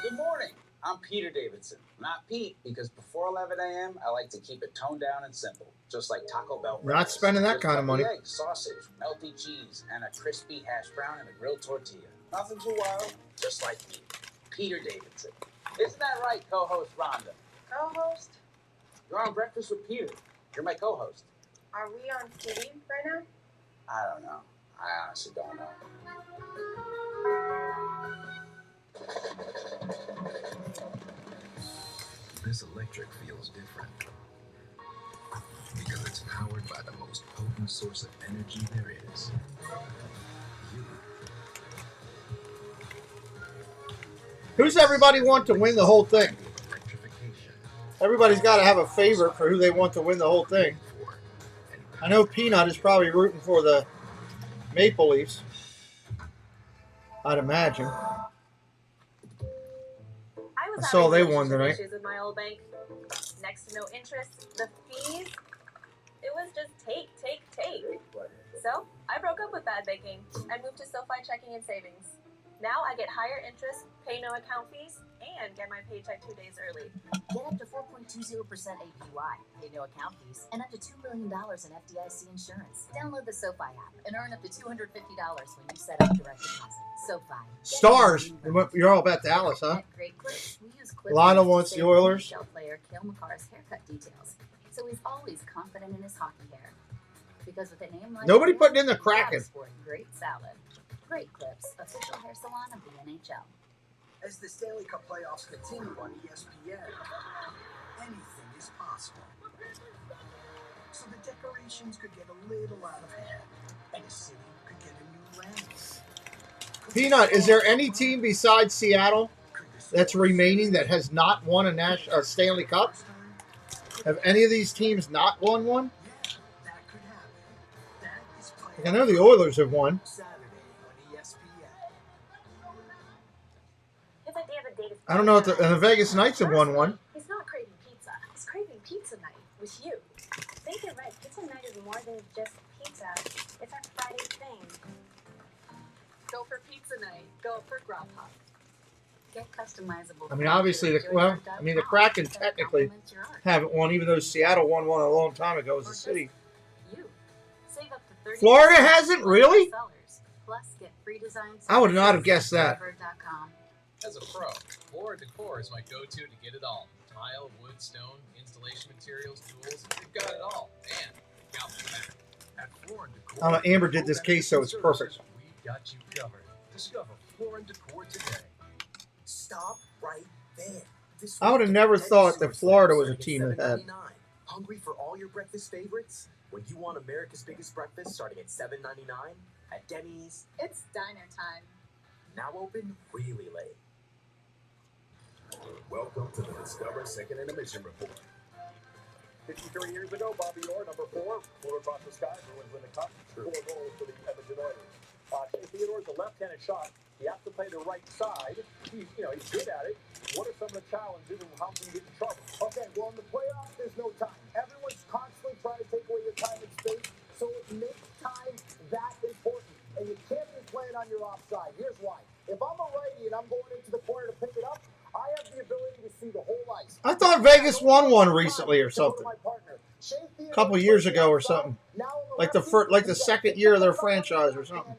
Good morning. I'm Peter Davidson. Not Pete, because before 11 a.m., I like to keep it toned down and simple, just like Taco Bell. Not spending that kind of money. Eggs, sausage, melty cheese, and a crispy hash brown and a grilled tortilla. Nothing too wild, just like me, Peter Davidson. Isn't that right, co-host Rhonda? Co-host? You're on Breakfast with Peter. You're my co-host. Are we on TV right now? I don't know. I honestly don't know. This electric feels different because it's powered by the most potent source of energy there is. You. Who's everybody want to win the whole thing? Everybody's got to have a favorite for who they want to win the whole thing. I know Peanut is probably rooting for the Maple Leafs. I'd imagine. I saw they won tonight. Issues with my old bank. Next to no interest. The fees, it was just take. So I broke up with bad banking. I moved to SoFi Checking and Savings. Now I get higher interest, pay no account fees, and get my paycheck 2 days early. Get up to 4.20% APY, pay no account fees, and up to $2 million in FDIC insurance. Download the SoFi app and earn up to $250 when you set up direct deposit. SoFi. Stars. You're all about Dallas, huh? Great clips. We use clips. Lionel wants the Oilers. Player Cale Makar's haircut details, so he's always confident in his hockey hair. Because with a name like Nobody that, putting in the you Kraken. gotta sport great salad. Great Clips, official hair salon of the NHL. As the Stanley Cup playoffs continue on ESPN, anything is possible. So the decorations could get a little out of hand, and the city could get a new lens. Peanut, is there any team besides Seattle that's remaining that has not won a Stanley Cup? Have any of these teams not won one? I know the Oilers have won. I don't know if the Vegas Knights have won one. He's not craving pizza. He's craving pizza night with you. I think you're right. Pizza night is more than just pizza. It's our Friday thing. Go for pizza night. Go for Grubhub. Get customizable. I mean, obviously, the Kraken technically haven't won, even though Seattle won one a long time ago as a city. Save up to 30% Florida hasn't, really? Plus, get free designs. I would not have guessed that. As a pro, Floor & Decor is my go-to to get it all. Tile, wood, stone, installation materials, tools, you've got it all. And you've got the back. At Floor & Decor, Amber did this case, so it's perfect. We've got you covered. Discover Floor & Decor today. Stop right there. This I would have never thought that Florida was a team that had. Hungry for all your breakfast favorites? When you want America's biggest breakfast starting at $7.99 at Denny's, It's diner time. now open really late. Welcome to the Discover Second Intermission Report. 53 years ago, Bobby Orr, number 4, flew across the sky, Bruins win the cup, 4 goals for the Edmonton Oilers. Shea Theodore's a left-handed shot. He has to play the right side. He's good at it. What are some of the challenges and how can you get in trouble? Okay, well, in the playoffs, there's no time. Everyone's constantly trying to take away your time and space, so it makes time that important. And you can't be playing on your offside. Here's why. If I'm a righty and I'm going into the corner to pick it up, I have the ability to see the whole ice. I thought Vegas won one recently or something. A couple years ago or something. Like the second year of their franchise or something.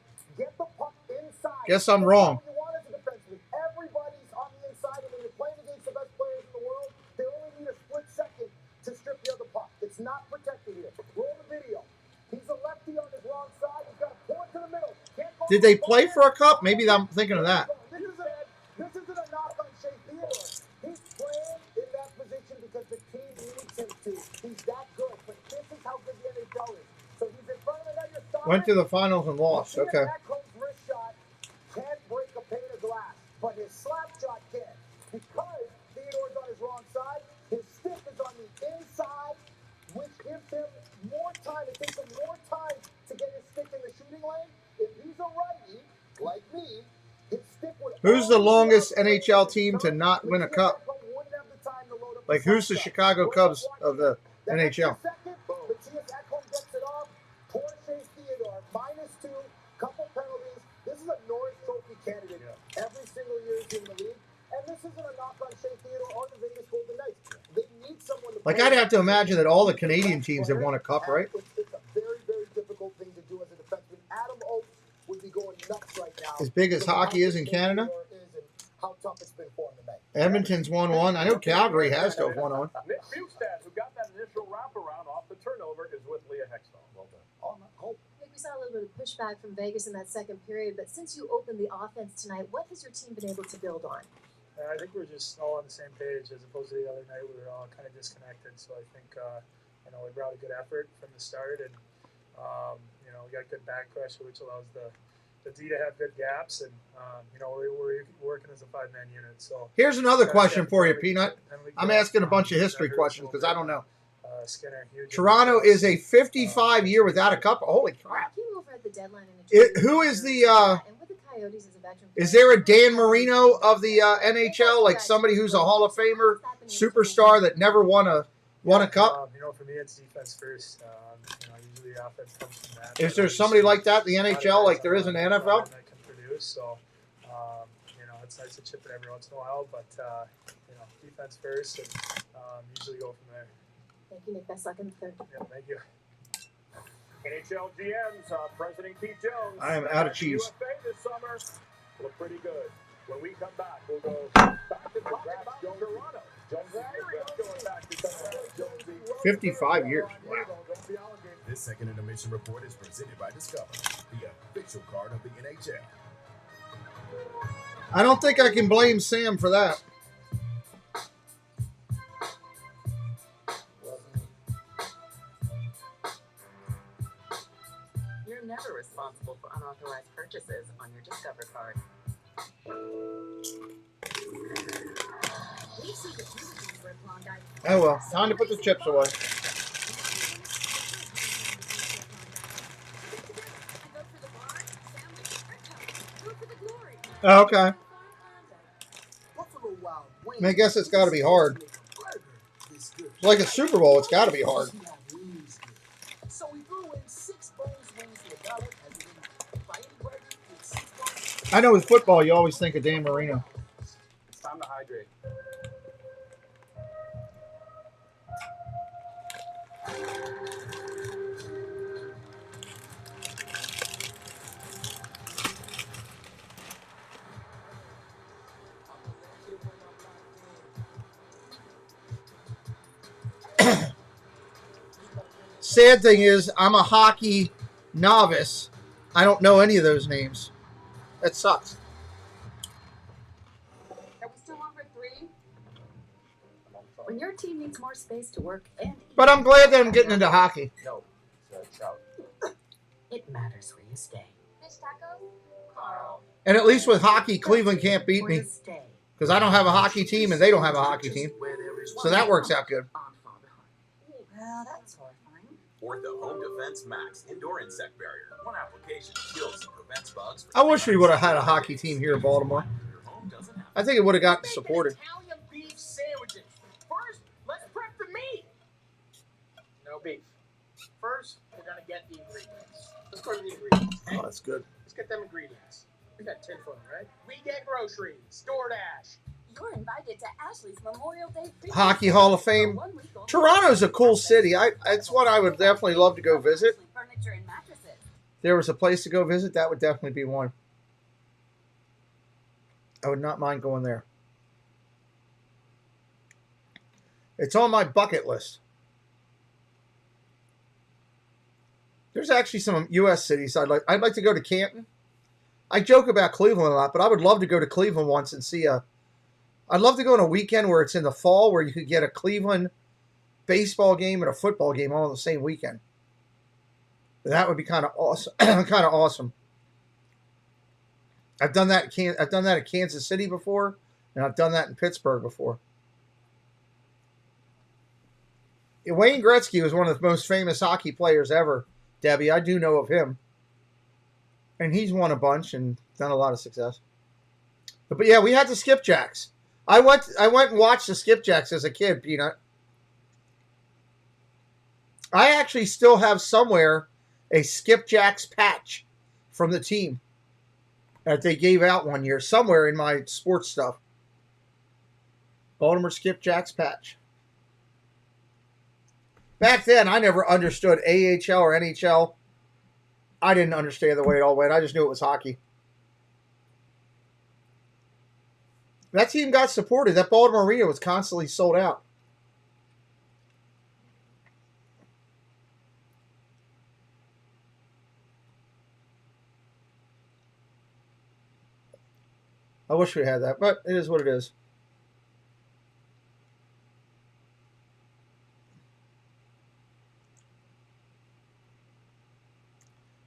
Guess I'm wrong. Everybody's on the inside, and when you're playing against the best players in the world, they only need a split second to strip the other puck. It's not protected here. Roll the video. He's a lefty on his wrong side. He's got to pull it to the middle. Did they play for a cup? Maybe I'm thinking of that. This isn't a knock on Shea Theodore. He's playing in that position because the team needs him to. He's that good, but this is how good the NHL is. So he's in front of the net. Went to the finals and lost. Okay. Wrist shot can't break a pane of glass, but his slap shot can. Because Theodore's on his wrong side, his stick is on the inside, which gives him more time. It takes him more time to get his stick in the shooting lane. If he's a righty, like me, his stick would. Who's the longest NHL team to not win a cup? Like, who's the Chicago Cubs of the NHL? Matthias Ekholm gets it off. Poor Shea Theodore, -2, couple penalties. This is a Norris Trophy candidate every single year he's in the league. And this isn't a knock on Shea Theodore or the Vegas Golden Knights. They need someone to Like, I'd have to imagine that all the Canadian teams have won a cup, right? It's a very, very difficult thing to do as a defenseman. Adam Oates would be going nuts right now. As big as hockey is in Canada? How tough it's been for him tonight. Edmonton's won one. I know Calgary has to have won one. Nick Bukestad, who got that initial wraparound off the turnover, is with Leah Hextall. Well done. Nick, we saw a little bit of pushback from Vegas in that second period, but since you opened the offense tonight, what has your team been able to build on? I think we're just all on the same page as opposed to the other night. We were all kind of disconnected. So I think, we brought a good effort from the start, and we got good back pressure, which allows the D to have good gaps, and we're working as a 5-man unit. So here's another question for you, Peanut. I'm asking a bunch of history questions because I don't know. Skinner, Toronto is a 55-year without a cup. Holy crap! Came over at the deadline in Who is the? and with the Coyotes as a veteran. Is there a Dan Marino of the NHL, like somebody who's a Hall of Famer, superstar that never won a cup? For me, it's defense first. Usually the offense comes from that. Is there somebody like that in the NHL, like there is in the NFL? That can produce. So, it's nice to chip it every once in a while, but defense first, and usually go from there. Thank you, Nick. Best luck in the third. Yeah, thank you. NHL GMs, President Keith Jones. I am out of cheese. UFA this summer look pretty good. When we come back, we'll go back to Toronto. Jonesy going back to Toronto. 55 years. Wow. This second intermission report is presented by Discover, the official card of the NHL. I don't think I can blame Sam for that. You're never responsible for unauthorized purchases on your Discover card. Oh well, time to put the chips away. Oh, okay. I guess it's got to be hard. It's like a Super Bowl. It's got to be hard. I know with football, you always think of Dan Marino. It's time to hydrate. sad thing is I'm a hockey novice. I don't know any of those names. That sucks. Are we still on for 3? When your team needs more space to work and eat, But I'm glad that I'm getting into hockey. No, it matters where you stay. Fish tacos? Carl. And at least with hockey, Cleveland can't beat me. Because I don't have a hockey team and they don't have a hockey team. So that works out good. Well, that's horrifying. Ortho Home Defense Max Indoor Insect Barrier. One application kills and prevents bugs. I wish we would have had a hockey team here in Baltimore. I think it would have gotten supported. Italian beef sandwiches. First, let's prep the meat. No beef. First, we're gonna get the ingredients. Let's go to the ingredients. Okay? Oh, that's good. Let's get them ingredients. We got tinfoil, right? We get groceries. DoorDash. You're invited to Ashley's Memorial Day free Hockey Hall of Fame. Toronto's a cool city. It's one I would definitely love to go visit. furniture and mattresses. If there was a place to go visit, that would definitely be one. I would not mind going there. It's on my bucket list. There's actually some U.S. cities I'd like to go to Canton. I joke about Cleveland a lot, but I would love to go to Cleveland once and see I'd love to go on a weekend where it's in the fall where you could get a Cleveland baseball game and a football game all on the same weekend. That would be kind of awesome. Kind of awesome. I've done that at Kansas City before, and I've done that in Pittsburgh before. Wayne Gretzky was one of the most famous hockey players ever, Debbie. I do know of him. And he's won a bunch and done a lot of success. But yeah, we had the Skipjacks. I went and watched the Skipjacks as a kid, Peanut. I actually still have somewhere a Skipjacks patch from the team that they gave out one year, somewhere in my sports stuff. Baltimore Skipjacks patch. Back then, I never understood AHL or NHL. I didn't understand the way it all went. I just knew it was hockey. That team got supported. That Baltimore arena was constantly sold out. I wish we had that, but it is what it is.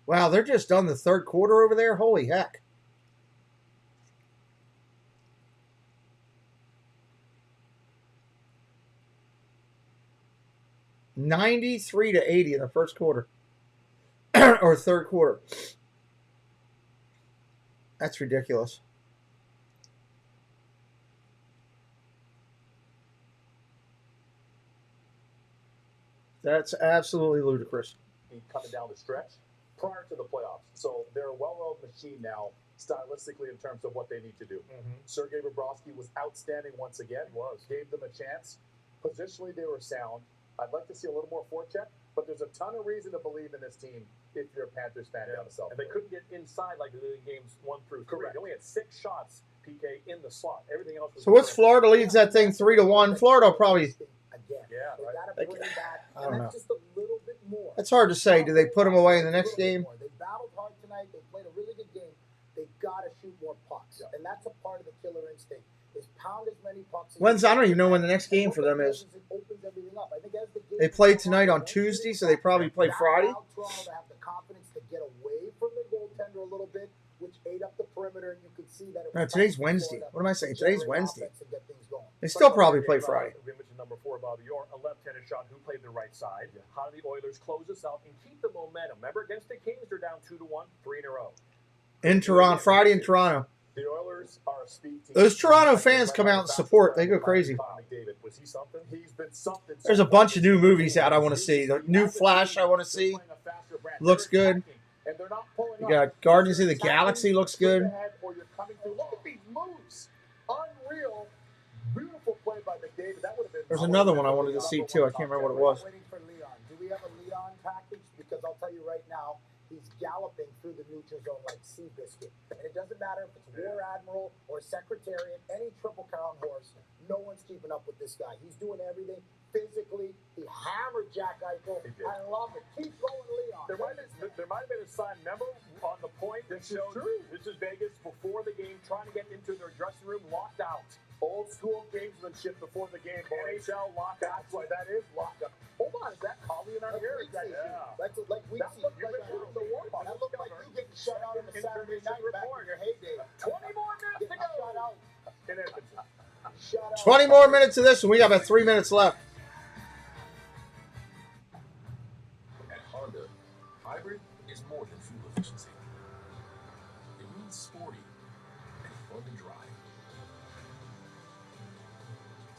Wow, they're just done the third quarter over there? Holy heck. $93-80 in the first quarter. Or third quarter. That's ridiculous. That's absolutely ludicrous. Coming down the stretch prior to the playoffs. So they're a well-oiled machine now, stylistically, in terms of what they need to do. Sergei Bobrovsky was outstanding once again. Gave them a chance. Positionally, they were sound. I'd like to see a little more forecheck, but there's a ton of reason to believe in this team if you're a Panthers fan down the south. And they couldn't get inside like they did in games 1 through 3. Correct. They only had 6 shots, PK, in the slot. Everything else was... So what's Florida leads that thing 3-1? Florida will probably... Yeah, right. I don't know. It's hard to say. Do they put them away in the next game? They battled hard tonight. They played a really good game. They got to shoot more pucks. And that's a part of the killer instinct, is pound as many pucks. When's, I don't even know when the next game for them is. They played tonight on Tuesday, so they probably play Friday. Toronto to have the confidence to get away from the goaltender a little bit, which ate up the perimeter, and you could see that. No, today's Wednesday. What am I saying? Today's Wednesday. They still probably play Friday. We mentioned number 4, Bobby Orr, a left-handed shot who played the right side. How do the Oilers close this out and keep the momentum? Remember, against the Kings, they're down 2-1, 3 in a row. In Toronto, Friday in Toronto. The Oilers are a speed team. Those Toronto fans come out and support. They go crazy. Was he something? He's been something. There's a bunch of new movies out I want to see. The new Flash I want to see. Looks good. You got Guardians of the Galaxy looks good. Look at these moves. Unreal. Beautiful play by McDavid. That would have been... There's another one I wanted to see too. I can't remember what it was. Waiting for Leon. Do we have a Leon package? Because I'll tell you right now, he's galloping through the neutral zone like Seabiscuit. And it doesn't matter if it's War Admiral or Secretariat, any Triple Crown horse, no one's keeping up with this guy. He's doing everything physically. He hammered Jack Eichel. I love it. Keep going, Leon. There might have been a sign, remember, on the point that showed this is Vegas before the game, trying to get into their dressing room, locked out. Old school gamesmanship before the game. NHL lockout. That's why that is locked up. Hold on, is that Holly in our ear? Yeah. That's like we see. The warm-up. That looked like you getting shut out on a Saturday night back in your heyday. 20 more minutes to go. Shut out. In Edmonton. Shut out. 20 more minutes of this, and we got about 3 minutes left. At Honda, hybrid is more than fuel efficiency. It means sporty and fun to drive.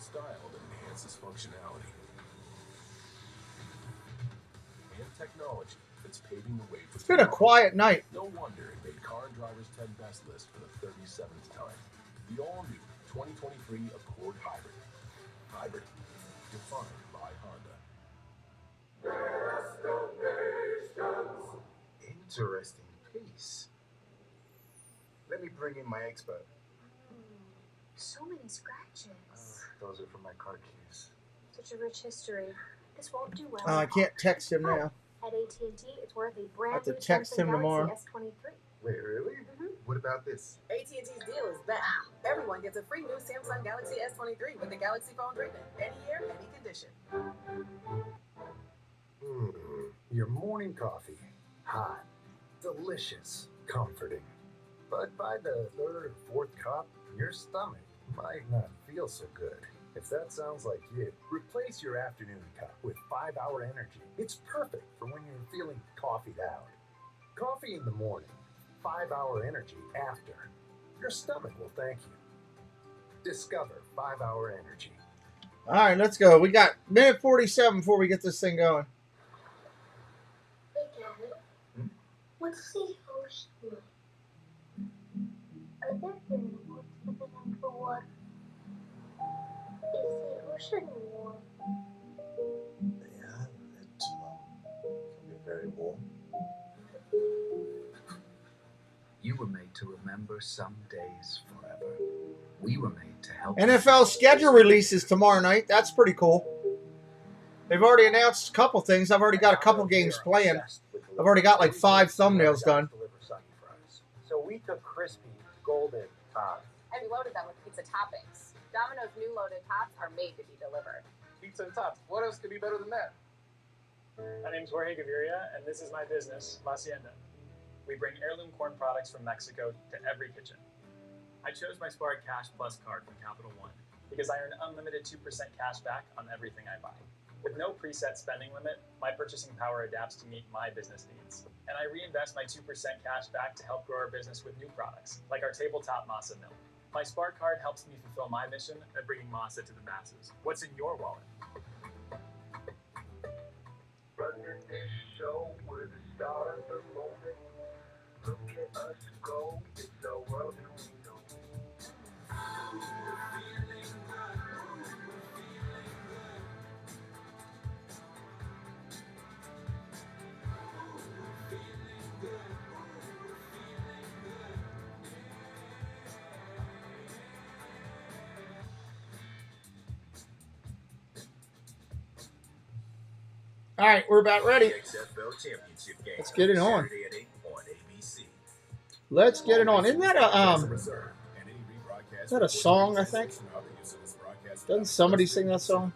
Style that enhances functionality. And technology that's paving the way for... It's been a quiet night. No wonder it made Car and Driver's 10 Best list for the 37th time. The all-new 2023 Accord Hybrid. Hybrid. Defined by Honda. Interesting piece. Let me bring in my expert. So many scratches. Those are from my car keys. Such a rich history. This won't do well. I can't text him now. At AT&T, it's worth a brand I have to new text him Samsung tomorrow. Galaxy S23. Wait, really? What about this? AT&T's deal is back. Everyone gets a free new Samsung Galaxy S23 with the Galaxy Phone treatment. Any year, any condition. Your morning coffee. Hot, delicious, comforting. But by the third or fourth cup, your stomach might not feel so good. If that sounds like you, replace your afternoon cup with 5-Hour Energy. It's perfect for when you're feeling coffeeed out. Coffee in the morning, 5-Hour Energy after. Your stomach will thank you. Discover 5-Hour Energy. All right, let's go. We got minute 47 before we get this thing going. Hey, Gavin. What's the ocean like? Are there animals living underwater? Is the ocean warm? Yeah, it can be very warm. You were made to remember some days forever. We were made to help. NFL schedule releases tomorrow night. That's pretty cool. They've already announced a couple things. I've already got a couple games playing. I've already got like 5 thumbnails done. So we took crispy, golden tots and loaded them with pizza toppings. Domino's new loaded tots are made to be delivered. Pizza and tots. What else could be better than that? My name's VEGvsEDM, and this is my business, La Hacienda. We bring heirloom corn products from Mexico to every kitchen. I chose my Spark Cash Plus card from Capital One because I earn unlimited 2% cash back on everything I buy. With no preset spending limit, my purchasing power adapts to meet my business needs. And I reinvest my 2% cash back to help grow our business with new products, like our tabletop masa mill. My Spark card helps me fulfill my mission of bringing masa to the masses. What's in your wallet? Running this show where the stars are moving. Look at us go, it's the world that we know. All right, we're about ready. XFL Championship game. Let's get it on. Saturday at 8 on ABC. Let's get it on. Isn't that a song, I think? Doesn't somebody sing that song?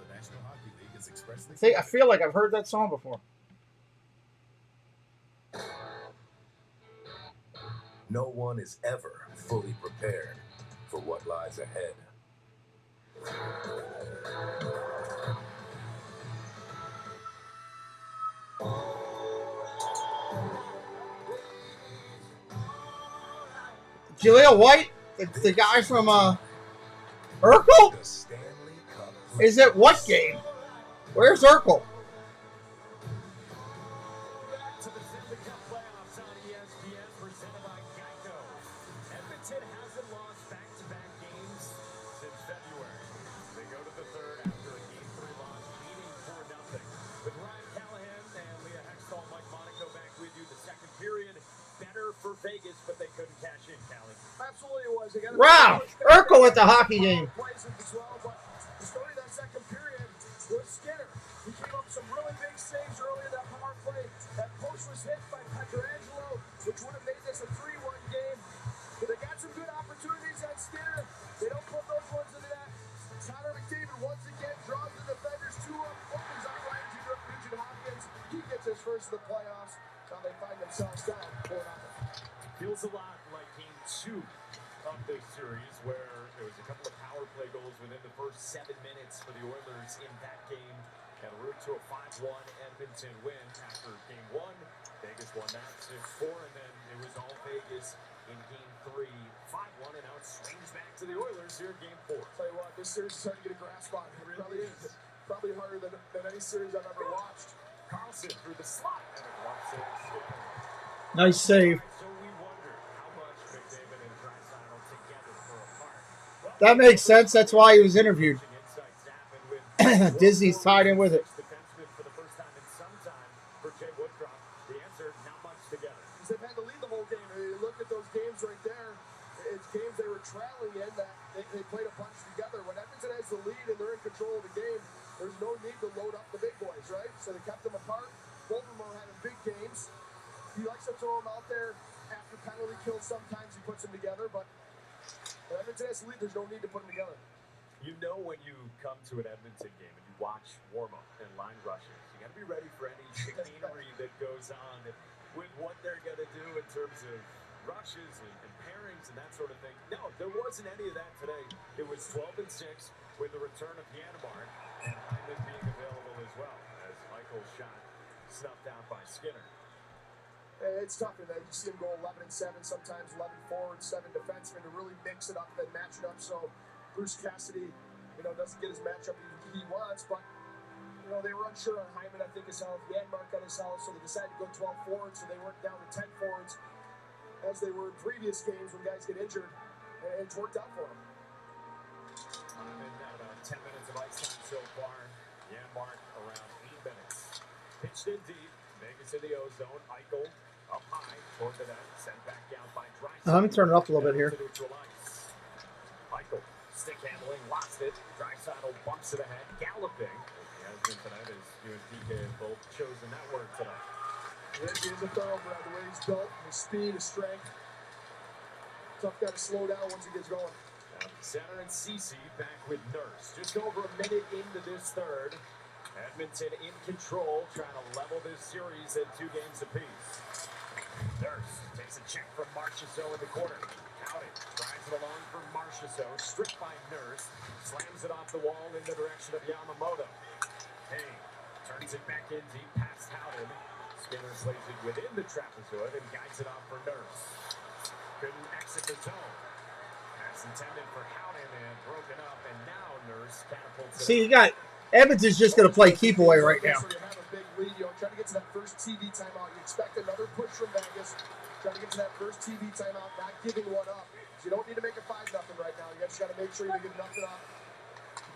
I feel like I've heard that song before. No one is ever fully prepared for what lies ahead. Jaleel White, the guy from Urkel? Is it what game? Where's Urkel? Edmonton hasn't lost back-to-back games since February. They go to the third after a Game 3 loss, leading 4-0. With Ryan Callahan and Leah Hextall, Mike Monaco back with you the second period. Wow, Urkel at the hockey game. The story of that second period was Skinner. He came up with some really big saves early in that power play. That post was hit by Pietrangelo, which would have made this a 3-1 game. But they got some good opportunities on Skinner. They don't put those ones into that. Connor McDavid once again draws the defenders 2 up, opens up Ryan Nugent Hopkins. He gets his first of the playoffs. Now they find themselves down 4-0. Feels a lot like game 2 of this series, where there was a couple of power play goals within the first 7 minutes for the Oilers in that game, and a route to a 5-1 Edmonton win. After game 1, Vegas won that 6-4, and then it was all Vegas in game 3, 5-1, and now it swings back to the Oilers here in game 4. Tell you what, this series is hard to get a grasp on. It really is. Probably harder than any series I've ever watched. Carlson through the slot, and it walks in. Nice save. That makes sense. That's why he was interviewed. Disney's tied in with it. They've had to lead the whole game. You look at those games right there. It's games they were trailing in that they played a bunch together. When Edmonton has the lead and they're in control of the game, there's no need to load up the big boys, right? So they kept them apart. Both of them are having big games. He likes to throw them out there after penalty kills. Sometimes he puts them together, but when Edmonton has the lead, there's no need to put them together. You know when you come to an Edmonton game and you watch warm-up and line rushes, you got to be ready for any chicanery that goes on with what they're going to do in terms of rushes and pairings and that sort of thing. No, there wasn't any of that today. It was 12-6 with the return of Janmark and Hyman being available as well, as Michael's shot snuffed out by Skinner. It's tough in that. You see him go 11-7, sometimes 11 forward, 7 defensemen to really mix it up and match it up. So Bruce Cassidy, doesn't get his matchup he wants, but they were unsure on Hyman, I think, his health. Janmark on his health, so they decided to go 12 forwards, so they weren't down to 10 forwards as they were in previous games when guys get injured, and it's worked out for them. Hyman now about 10 minutes of ice time so far. Janmark around 8 minutes. Pitched in deep. Vegas in the O-zone. Eichel up high toward the net. Sent back down by Drysdale. Let me turn it up a little bit here. Eichel stick handling, lost it. Drysdale bumps it ahead, galloping. He has been tonight, as you and PK have both chosen that word tonight. He is a thoroughbred. The way he's built, his speed, his strength. Tough guy to slow down once he gets going. Center and Ceci back with Nurse. Just over a minute into this third. Edmonton in control, trying to level this series at 2 games apiece. Nurse takes a check from Marchessault in the corner. Howden drives it along for Marchessault, stripped by Nurse, slams it off the wall in the direction of Yamamoto. Kane turns it back in deep past Howden. Skinner slays it within the trapezoid and guides it off for Nurse. Couldn't exit the zone. Pass intended for Howden and broken up, and now Nurse catapults it. See, you got Edmonton's just going to play keep away right now. So you have a big lead. Trying to get to that first TV timeout. You expect another push from Vegas. Trying to get to that first TV timeout, not giving one up. So you don't need to make it 5-0 right now. You just got to make sure you give nothing up.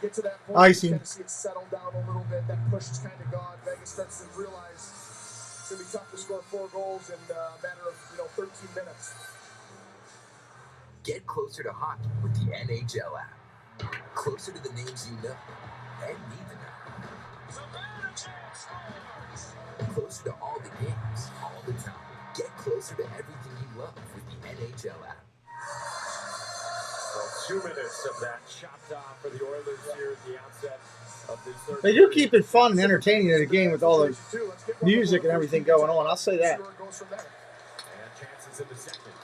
Get to that point. Icing. You kind of see it settle down a little bit. That push is kind of gone. Vegas starts to realize it's going to be tough to score 4 goals in a matter of 13 minutes. Get closer to hockey with the NHL app. Closer to the names you know and need to know. Closer to all the games, all the time. Get closer to everything you love with the NHL app. Well, 2 minutes of that chopped off for the Oilers here at the outset of this third. They do keep it fun and entertaining in a game with all the music and everything going on. I'll say that. And chances in the second.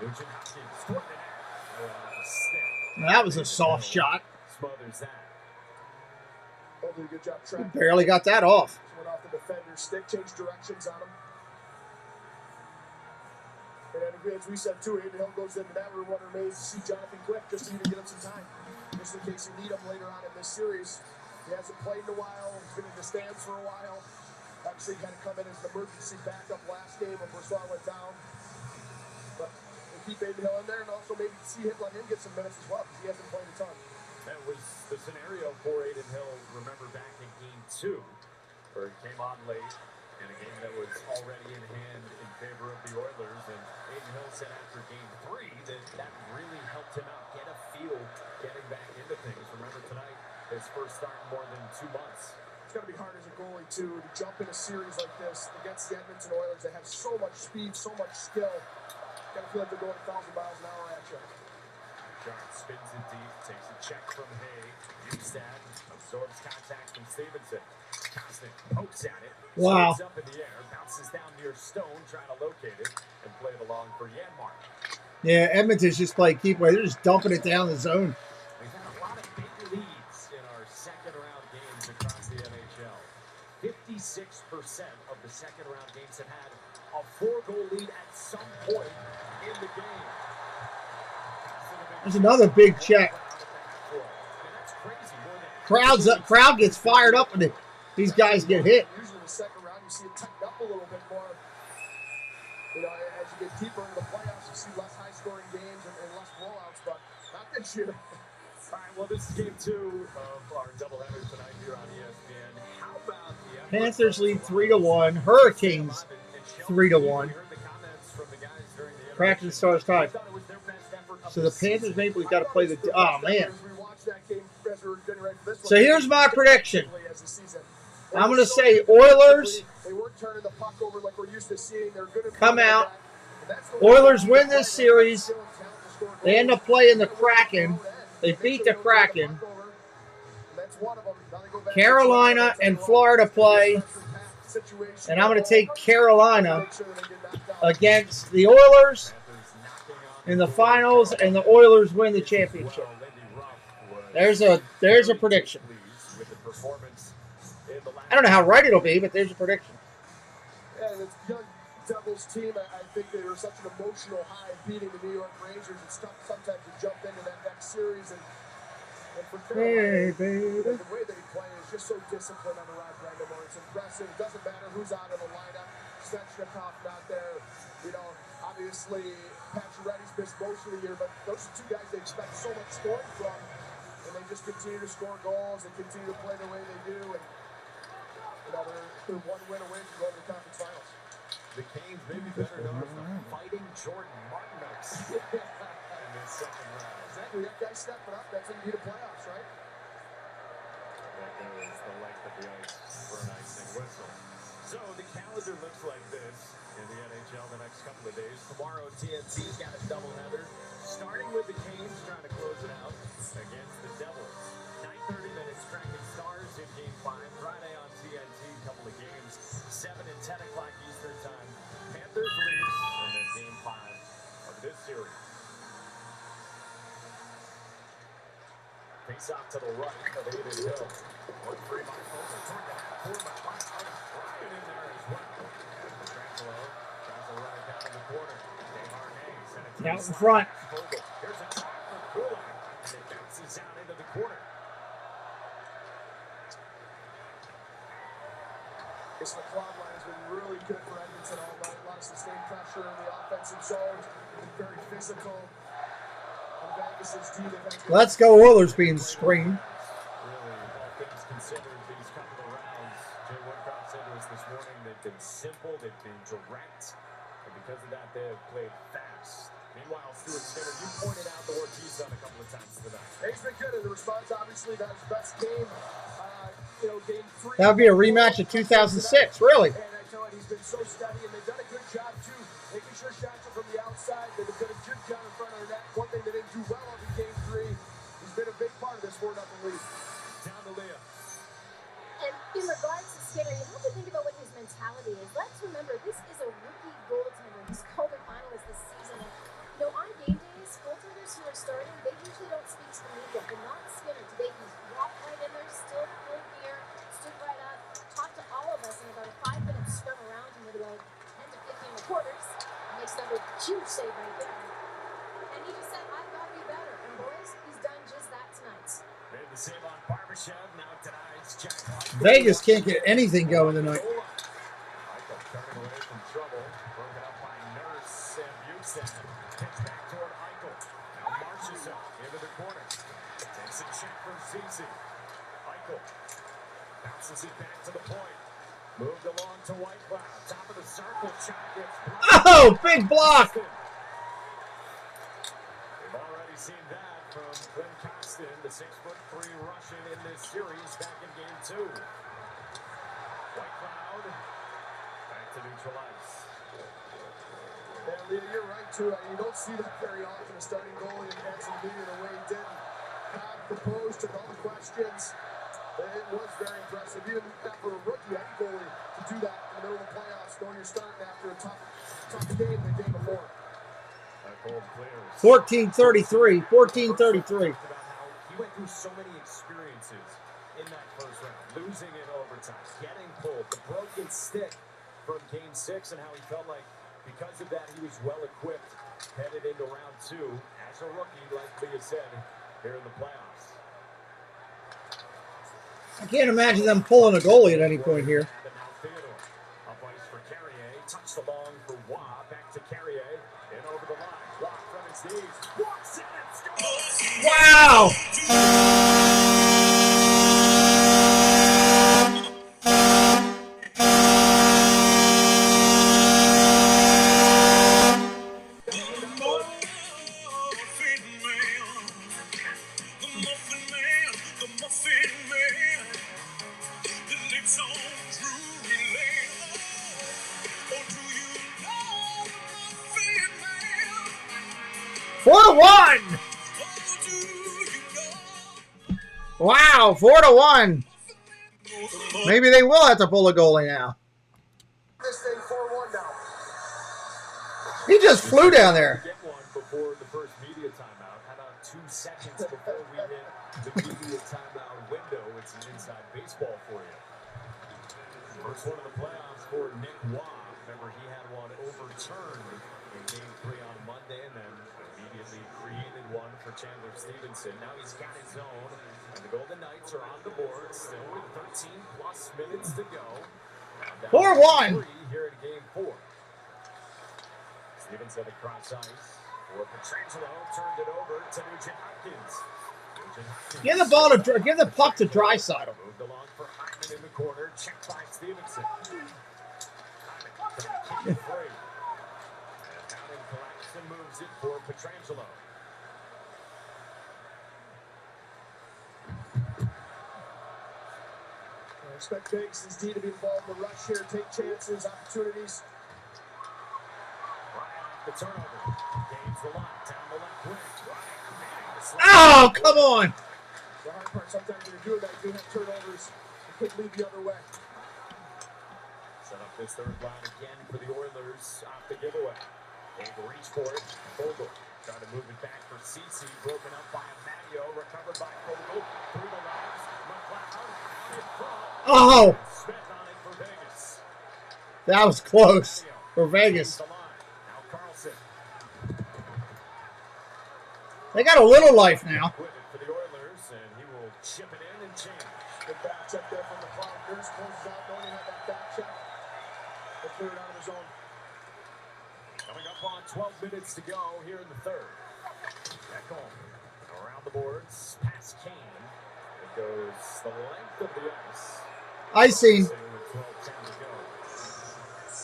Nugent Hopkins toward the net. Stick. That was a soft shot. Smothers that. Did a good job tracking. Barely got that off. Went off the defender's stick, changed directions on him. And then, as we said too, Aiden Hill goes into that. We're wondering maybe to see Jonathan Quick just to even get him some time, just in case you need him later on in this series. He hasn't played in a while. He's been in the stands for a while. Obviously, he had to come in as an emergency backup last game when Brossoit went down. But we'll keep Aiden Hill in there, and also maybe let him get some minutes as well, because he hasn't played a ton. That was the scenario for Aiden Hill, remember, back in Game 2, where it came on late, in a game that was already in hand in favor of the Oilers. And Aiden Hill said after Game 3 that really helped him first start in more than 2 months. It's got to be hard as a goalie, too, to jump in a series like this against the Edmonton Oilers that have so much speed, so much skill. Got to feel like they're going 1,000 miles an hour at you. Sharp spins it deep, takes a check from Hay. Bjugstad absorbs contact from Stevenson. Kostic pokes at it. Wow. Up in the air, bounces down near Stone, trying to locate it and play it along for Janmark. Yeah, Edmonton's just playing keep away. They're just dumping it down the zone. We've had a lot of big leads in our second-round games across the NHL. 56% of the second-round games have had a 4-goal lead at some point in the game. There's another big check. Crowd gets fired up when these guys get hit. Usually in the second round, you see it tighten up a little bit more. You know, as you get deeper into the playoffs, you see less high-scoring games and less blowouts, but not this year. All right, well, this is game 2 of our doubleheader tonight here on ESPN. How about the Panthers lead 3-1. Hurricanes 3-1. Kraken Stars tied. So the Panthers maybe got to play the. Oh man. So here's my prediction. I'm going to say Oilers come out. Oilers win this series. They end up playing the Kraken. They beat the Kraken. Carolina and Florida play. And I'm going to take Carolina against the Oilers in the finals, and the Oilers win the championship. There's a prediction. I don't know how right it'll be, but there's a prediction. Yeah, this young Devils team, I think they were such an emotional high beating the New York Rangers. It's tough sometimes to jump into that next series. And for Carolina, the way they play is just so disciplined on the Rod Brandamore. It's impressive. It doesn't matter who's out of the lineup. Svechnikov not there. You know, obviously, Pacioretty's missed most of the year, but those are two guys they expect so much scoring from. And they just continue to score goals. They continue to play the way they do. And, you know, they're one win away from going to the conference finals. The Canes may be better known for fighting Jordan Martinox in this second round. Exactly. That guy stepping up. That's when you need a playoffs, right? That is the length of the ice for an icing whistle. So the calendar looks like this in the NHL the next couple of days. Tomorrow, TNT's got a doubleheader, starting with the Canes trying to close it out against the Devils. 9:30 minutes, Kraken Stars in Game 5. Friday on TNT, couple of games, 7 and 10 o'clock Eastern Time. Panthers lead, and then Game 5 of this series. Face off to the right of Aiden Hill. 1-3 by Fulton. Toward the half court by Ryan in there as well. And Petrangelo tries to run it down in the corner. Desharnais sent it to Out the in side. front. Vogel. Here's a try for Kulak. And it bounces out into the corner. This McLeod line has been really good for Edmonton all night. A lot of sustained pressure in the offensive zone. Been very physical. And Vegas' D, they've had good. Let's go Oilers being screamed. Really, all things considered, these couple of rounds, Jay Woodcroft said to us this morning, they've been simple, they've been direct, and because of that, they have played fast. Meanwhile, Stuart Skinner, you pointed out the Ortiz on a couple of times tonight. He's been good in the response, obviously, that his best game. Game 3. That would be a rematch of 2006, really. And I tell you, he's been so steady, and they've done a good job, too, making sure shots are from the outside. They've done a good job in front of the net. One thing they didn't do well in Game 3, he's been a big part of this 4-0 lead. Down to Leah. And in regards to Skinner, you have to think about what his mentality is. Let's remember, this is a rookie goaltender. He's Calder finalist this season. And, you know, on game days, goaltenders who are starting, they usually don't speak to the media, but not Skinner. Today, he's walked right in there, still full gear, stood right up, talked to all of us in about a 5-minute scrum around him with about 10 to 15 reporters. Makes another huge save right there. And he just said, I've got to be better. And boys, he's done just that tonight. Made the save on Barbashev, now denies Jack Eichel. Vegas can't get anything going tonight. Eichel turning away from trouble, broken up by Nurse and Bjugstad. Kicks back toward Eichel. Now Marchessault into the corner. Takes a check from Cece. Eichel bounces it back to the point. Moved along to Whitecloud. Top of the circle. Shot gets blocked. Oh, big block. We've already seen that from Clint Costin, the 6'3" Russian in this series back in game 2. White Cloud back to neutral ice. Yeah, Leah, you're right too. You don't see that very often. A starting goalie advancing the media the way he did. Pat proposed, took all the questions. It was very impressive. Even for a rookie, any goalie to do that in the middle of the playoffs, knowing you're starting after a tough game the day before. 14-33. 14-33. He went through so many experiences in that first round, losing in overtime, getting pulled, the broken stick from game 6, and how he felt like because of that he was well equipped headed into round 2 as a rookie, like Leah said, here in the playoffs. I can't imagine them pulling a goalie at any point here. Up ice for Carrier, touched along for Waugh, back to Carrier, and over the line. Waugh from his knees, walks in and scores! Wow! Wow, 4-1. Maybe they will have to pull a goalie now. This thing 4-1 now. He just flew down there. Get one before the first media timeout. How about 2 seconds before we hit the media timeout window? It's an inside baseball for you. First one of the playoffs for Nick Waugh. Remember, he had one overturned in Game 3 on Monday, and then immediately created one for Chandler Stevenson. Now he's got his own, and the Golden Knights are on the board, still with 13+ minutes to go. 4-1. Here in Game 4. Stevenson across ice for Petrangelo, turned it over to Nugent Hopkins. Give the ball to give the puck to Draisaitl. Moved along for Hyman in the corner, checked by Stevenson. Hyman trying to keep it free. And Howden collects and moves it for Petrangelo. I expect Vegas' D to be involved in the rush here, take chances, opportunities. The turnover. Gains the line down the left wing. Oh, come on. The hard part, sometimes when you're doing that, you do have turnovers. You could lead the other way. Set up this third line again for the Oilers off the giveaway. They reach for it. Fogle trying to move it back for Cece. Broken up by Matteo. Recovered by Fogle. Through the lines. McLeod out in front. Oh. Smith on it for Vegas. That was close for Vegas. They got a little life now. For the Oilers, and he will chip it in and change. Good back check there from the cloud. Nurse closes out, knowing he had that back check. They cleared out of his own. Coming up on 12 minutes to go here in the third. Back home. Around the boards. Past Kane. It goes the length of the ice. Icing.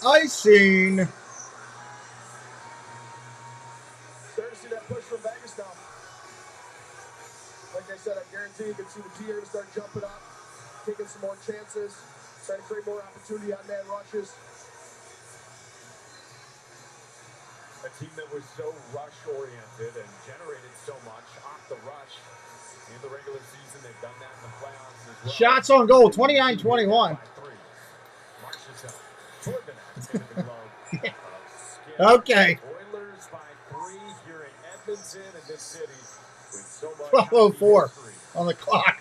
Icing. Starting to see that push from Vegas now. Like I said, I guarantee you can see the T here to start jumping up, taking some more chances, trying to create more opportunity on man rushes. A team that was so rush-oriented and generated so much off the rush in the regular season. They've done that in the playoffs as well. Shots on goal, 29-21. Okay. Oilers by 3 here in Edmonton and this city with so much 12:04 on the clock.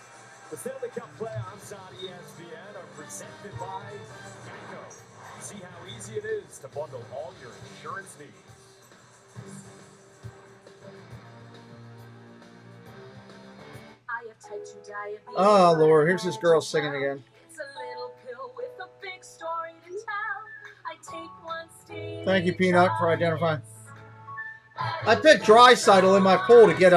The Stanley Cup playoffs on ESPN are presented by Geico. See how easy it is to bundle all your insurance needs. Oh, Lord. Here's this girl singing again. It's a little pill with a big story to tell. I take one stage. Thank you, Peanut, for identifying. I picked Draisaitl in my pool to get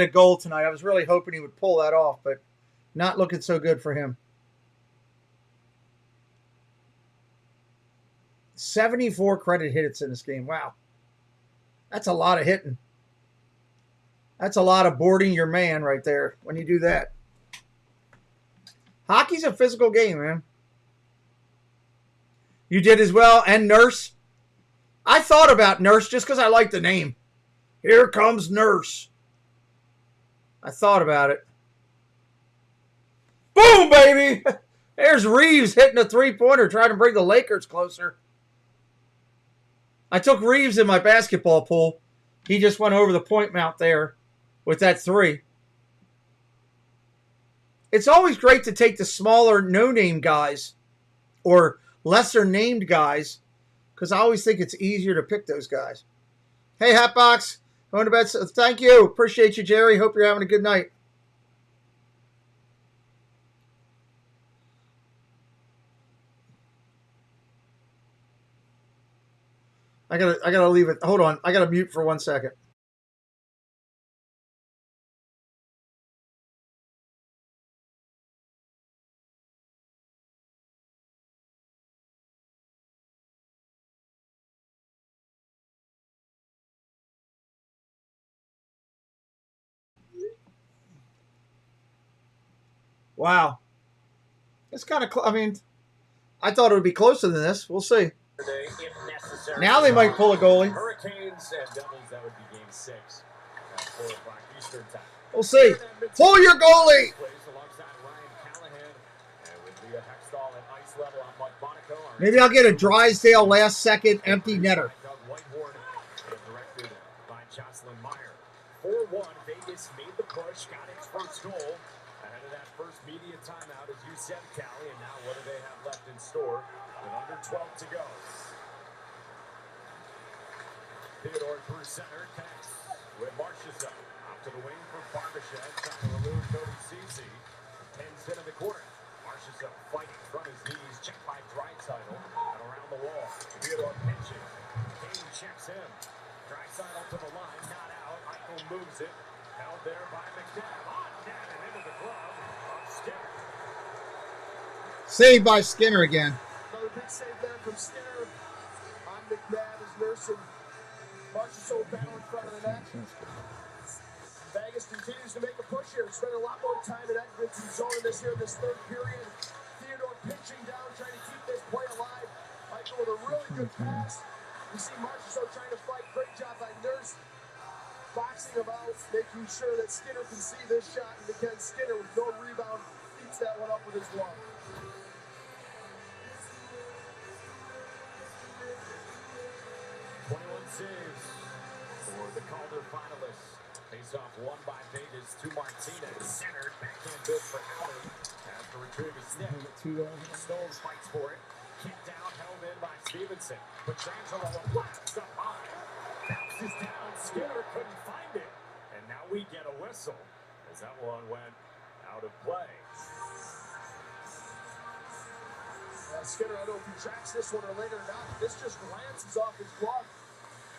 a goal tonight. I was really hoping he would pull that off, but not looking so good for him. 74 credit hits in this game. Wow. That's a lot of hitting. That's a lot of boarding your man right there when you do that. Hockey's a physical game, man. You did as well. And Nurse. I thought about Nurse just because I like the name. Here comes Nurse. I thought about it. Boom, baby! There's Reeves hitting a three-pointer, trying to bring the Lakers closer. I took Reeves in my basketball pool. He just went over the point mount there with that three. It's always great to take the smaller, no-name guys or lesser-named guys because I always think it's easier to pick those guys. Hey, Hatbox. Going to bed. Thank you. Appreciate you, Jerry. Hope you're having a good night. I gotta leave it. Hold on. I gotta mute for 1 second. Wow. It's kind of, I mean, I thought it would be closer than this. We'll see. Now they might pull a goalie. Hurricanes and Devils, that would be game 6 at 4 o'clock Eastern time. We'll see. Pull your goalie. Maybe I'll get a Drysdale last second empty netter. 4-1, Vegas made the push, got its first goal ahead of that first media timeout, as you said, Callie. And now what do they have left in store with under 12 to go? Theodore through center, connects with Marchessault. Out to the wing for Barbashev. Trying to elude Cody Ceci. 10's into the corner. Marchessault fighting from his knees. Checked by Draisaitl. And around the wall. Theodore pinches. Kane checks him. Draisaitl to the line. Not out. Eichel moves it. Held there by McNabb. On net and into the glove of Skinner. Saved by Skinner again. Another big save there from Skinner on McNabb as Nurse and Marchessault battle in front of the net. Vegas continues to make a push here. Spending a lot more time in Edmonton zone in this third period. Theodore pitching down, trying to keep this play alive. Eichel with a really good pass. You see Marchessault trying to fight. Great job by Nurse. Boxing him out, making sure that Skinner can see this shot. And again, Skinner with no rebound keeps that one up with his glove. Saves for the Calder finalists. Face-off won by Vegas to Martinez. Centered, backhand good for Howard. Has to retrieve his stick. Stones fights for it. Kicked down, held in by Stevenson. Petrangelo blocks up high. Bounces down. Skinner couldn't find it. And now we get a whistle as that one went out of play. Skinner, I don't know if he tracks this one or later or not. This just glances off his glove.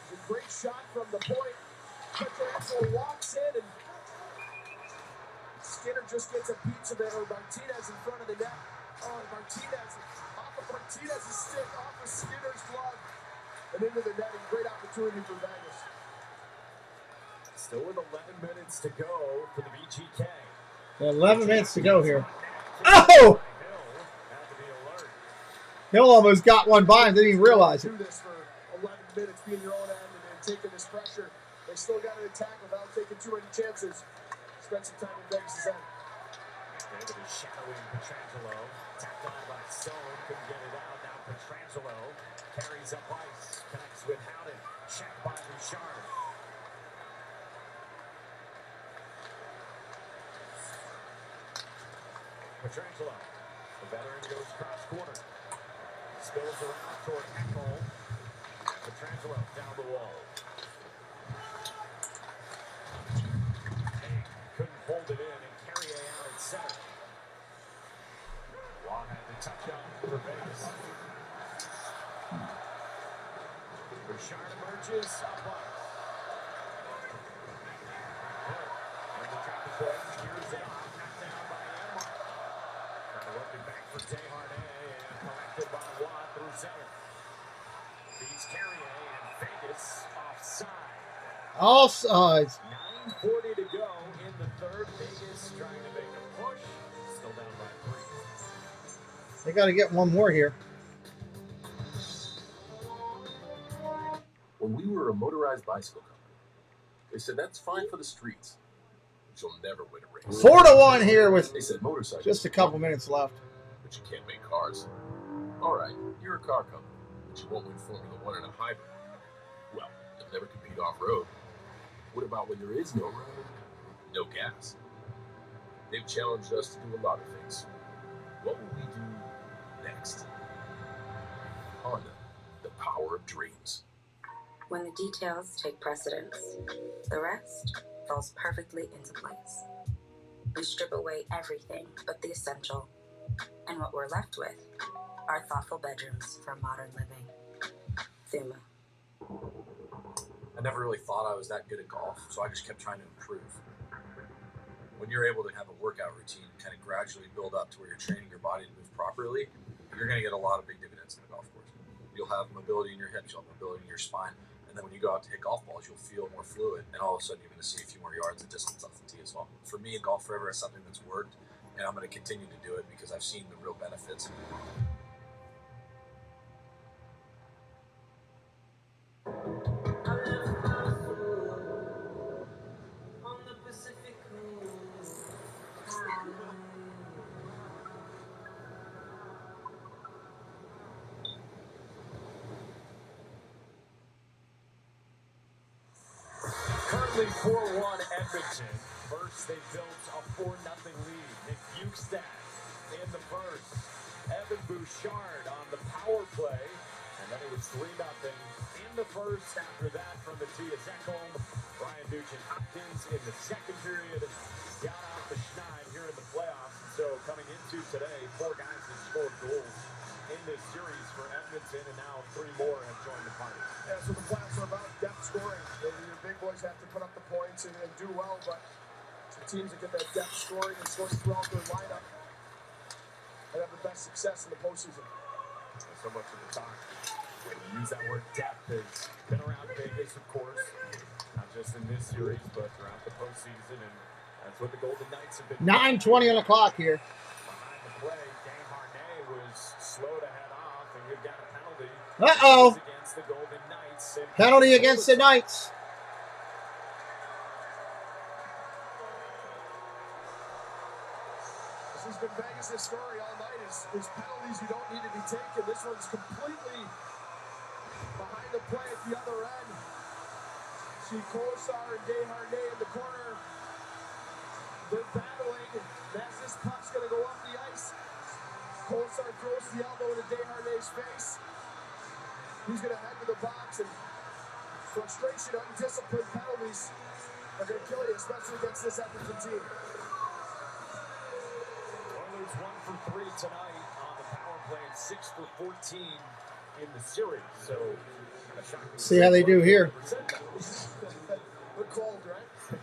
A great shot from the point. Petrangelo walks in and Skinner just gets a piece of it. Or Martinez in front of the net. Oh, Martinez off of Martinez's stick, off of Skinner's glove, and into the net. Great opportunity for Vegas. Still with 11 minutes to go for the VGK. 11 minutes to go here. Oh! Hill almost got one by him, didn't even realize it. Do this for 11 minutes, being your own end and taking this pressure. They still got to attack without taking too many chances. Spend some time in Vegas' end. David is shadowing Petrangelo. Tapped on by Stone, couldn't get it out. Now Petrangelo carries up ice, connects with Howden. Checked by Bouchard. Petrangelo, the veteran, goes cross corner. Spills around toward Ekholm. Petrangelo down the wall. Couldn't hold it in, and Carrier out at center. Waugh had the touch-up for Vegas. Bouchard emerges up ice. And the traffic boy steers it off, knocked down by Emma. Trying to work it back for Desharnais, and collected by Waugh through center. Beats Carrier, and Vegas offside. All sides. 1:40 to go in the third. Vegas trying to make a push. Still down by 3. They got to get one more here. When we were a motorized bicycle company, they said that's fine for the streets, but you'll never win a race. 4-1 here with They said motorcycles, just a couple minutes left. but you can't make cars. All right, you're a car company, but you won't win Formula One in a hybrid. Well, you'll never compete off-road. What about when there is no road? No gas. They've challenged us to do a lot of things. What will we do next? Honda, the power of dreams. When the details take precedence, the rest falls perfectly into place. We strip away everything but the essential, and what we're left with are thoughtful bedrooms for modern living. Thuma. I never really thought I was that good at golf, so I just kept trying to improve. When you're able to have a workout routine and kind of gradually build up to where you're training your body to move properly, you're going to get a lot of big dividends in the golf course. You'll have mobility in your hips, you'll have mobility in your spine, and then when you go out to hit golf balls, you'll feel more fluid, and all of a sudden you're going to see a few more yards of distance off the tee as well. For me, Golf Forever is something that's worked, and I'm going to continue to do it because I've seen the real benefits. Currently 4-1 Edmonton. First, they built a 4-0 lead. VEGvsEDM in the first. Evan Bouchard on the power play. And then it was 3-0 in the first. After that, from the tee of Ekholm, Ryan Nugent-Hopkins in the second period got off the schneid here in the playoffs. And so coming into today, 4 guys have scored goals in this series for Edmonton, and now 3 more have joined the party. Yeah, so the playoffs are about depth scoring. Your big boys have to put up the points and do well, but the teams that get that depth scoring and scoring throughout their lineup and have the best success in the postseason. So much of the talk when you use that word depth has been around Vegas, of course, not just in this series, but throughout the postseason, and that's what the Golden Knights have been. 9:20 on the clock here. Behind the play, Dan Harnett was slow to head off, and you've got a penalty. Uh-oh. Against the Golden Knights. Penalty against the Knights. This has been Vegas' story all night is penalties you don't need to be taken. This one's completely behind the play at the other end. See Kosar and Desharnais in the corner. They're battling. As this puck's going to go off the ice, Kosar throws the elbow into Desharnais' face. He's going to head to the box, and frustration, undisciplined penalties are going to kill you, especially against this Edmonton team. Oilers 1 for 3 tonight on the power play, and 6 for 14 in the series. So, see how they do here. We're cold, right?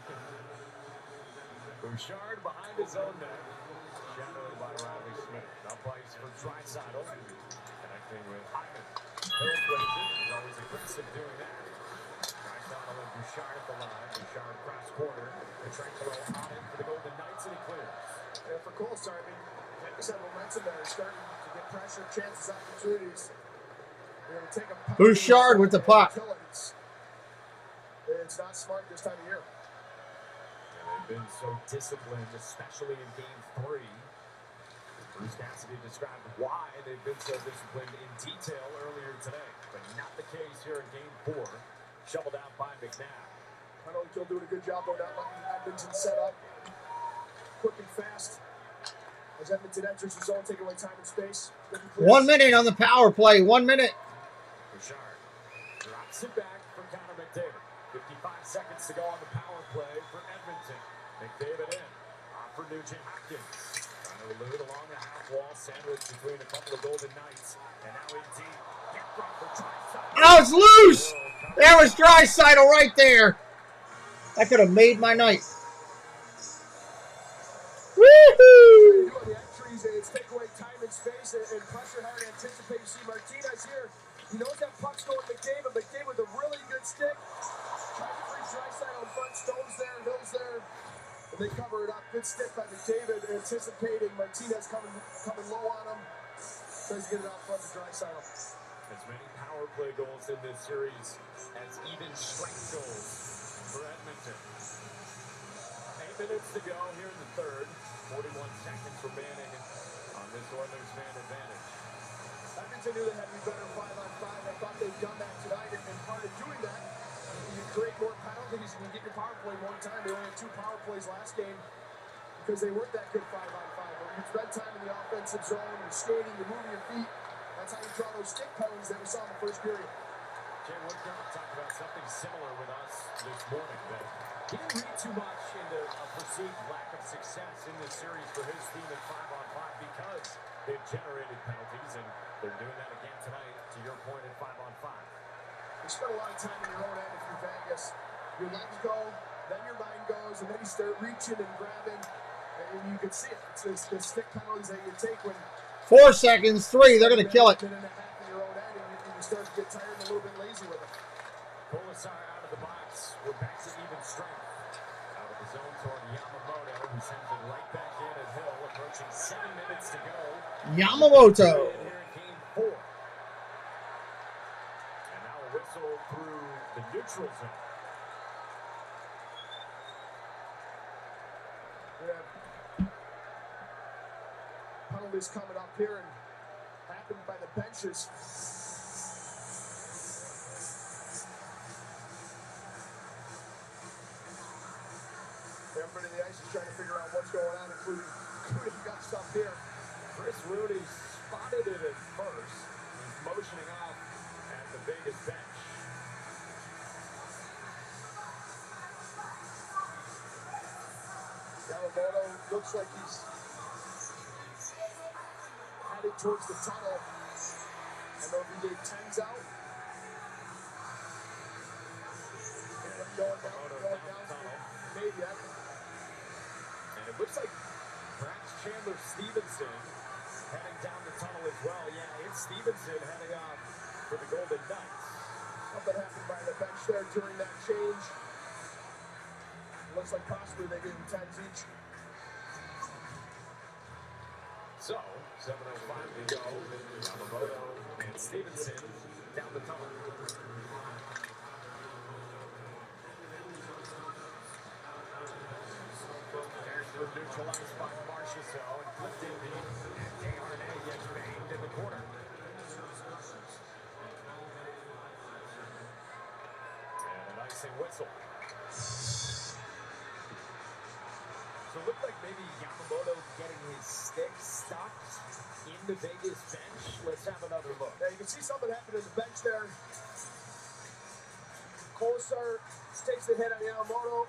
Bouchard behind his own net, shadowed by Riley Smith. Now plays for Draisaitl, connecting with Hyman. Hill plays it. He's always aggressive doing that. Draisaitl and Bouchard at the line. Bouchard cross corner. The track throw on it for the Golden Knights, and he clears. Yeah, for Kosar, I mean, Vegas had momentum there. They're starting to get pressure, chances, opportunities. They're going to take a Bouchard with the puck. It's not smart this time of year. They've been so disciplined, especially in Game 3. Bruce Cassidy described why they've been so disciplined in detail earlier today, but not the case here in Game 4. Shoveled out by McNabb. I know he'll doing a good job though, not letting Edmonton set up quick and fast. As Edmonton enters the zone, taking away time and space. 1 minute on the power play. 1 minute. Bouchard drops it back for Connor McDavid. 55 seconds to go on the power play for Edmonton. McDavid in. Off for Nugent-Hopkins. Trying to elude along the half wall, sandwiched between a couple of Golden Knights. And now in deep. Get brought for Draisaitl. Oh, it's loose. There was Draisaitl right there. That could have made my night. Woohoo! The entries, it's take away time and space and pressure hard. Anticipate. You see Martinez here He knows that puck's going to McDavid. McDavid with a really good stick. Trying to free Draisaitl in front. Stones there, Hill's there. And they cover it up. Good stick by McDavid, anticipating Martinez coming low on him. Tries to get it out front to Draisaitl. As many power play goals in this series as even strength goals for Edmonton. 8 minutes to go here in the third. 41 seconds remaining on this Oilers man advantage. Edmonton knew they had to be better 5-on-5. I thought they'd done that tonight, and part of doing that, you create more penalties and you get your power play more time. They only had 2 power plays last game because they weren't that good 5-on-5. But when you spend time in the offensive zone, you're skating, you're moving your feet. That's how you draw those stick penalties that we saw in the first period. Jay Woodcroft talked about something similar with us this morning, that he didn't read too much into a perceived lack of success in this series for his team at 5-on-5 because they've generated penalties, and they're doing that again tonight, to your point, at 5-on-5. You spend a lot of time in your own end if you're Vegas. Your legs go, then your mind goes, and then you start reaching and grabbing, and you can see it. It's the stick penalties that you take when 4 seconds, 3, they're going to kill it. in your own end, and you start to get tired and a little bit lazy with it. Colasar out of the box. We're back to even strength. Out of the zone toward Yamamoto, who sends it right back in at Hill, approaching 7 minutes to go. Yamamoto. Here in game 4. And now a whistle through the neutral zone. Penalties coming up here and happened by the benches. Everybody in the ice is trying to figure out what's going on, including got stuff here. Chris Rooney spotted it at first. He's motioning off at the Vegas bench. Yamamoto looks like he's headed towards the tunnel. I don't know if he gave 10s out. Going down, maybe. And it looks like perhaps Chandler Stevenson heading down the tunnel as well. Yeah, it's Stevenson heading off for the Golden Knights. Something happened by the bench there during that change. Looks like possibly they gave him 10s each. So, 7:05 to go. Yamamoto and Stevenson down the tunnel. There's the neutralized by Marchessault, and flipped in the Desharnais gets banged in the corner. And an icing whistle. So it looked like maybe Yamamoto getting his stick stuck in the Vegas bench. Let's have another look. Yeah, you can see something happen in the bench there. Colasar takes the hit on Yamamoto.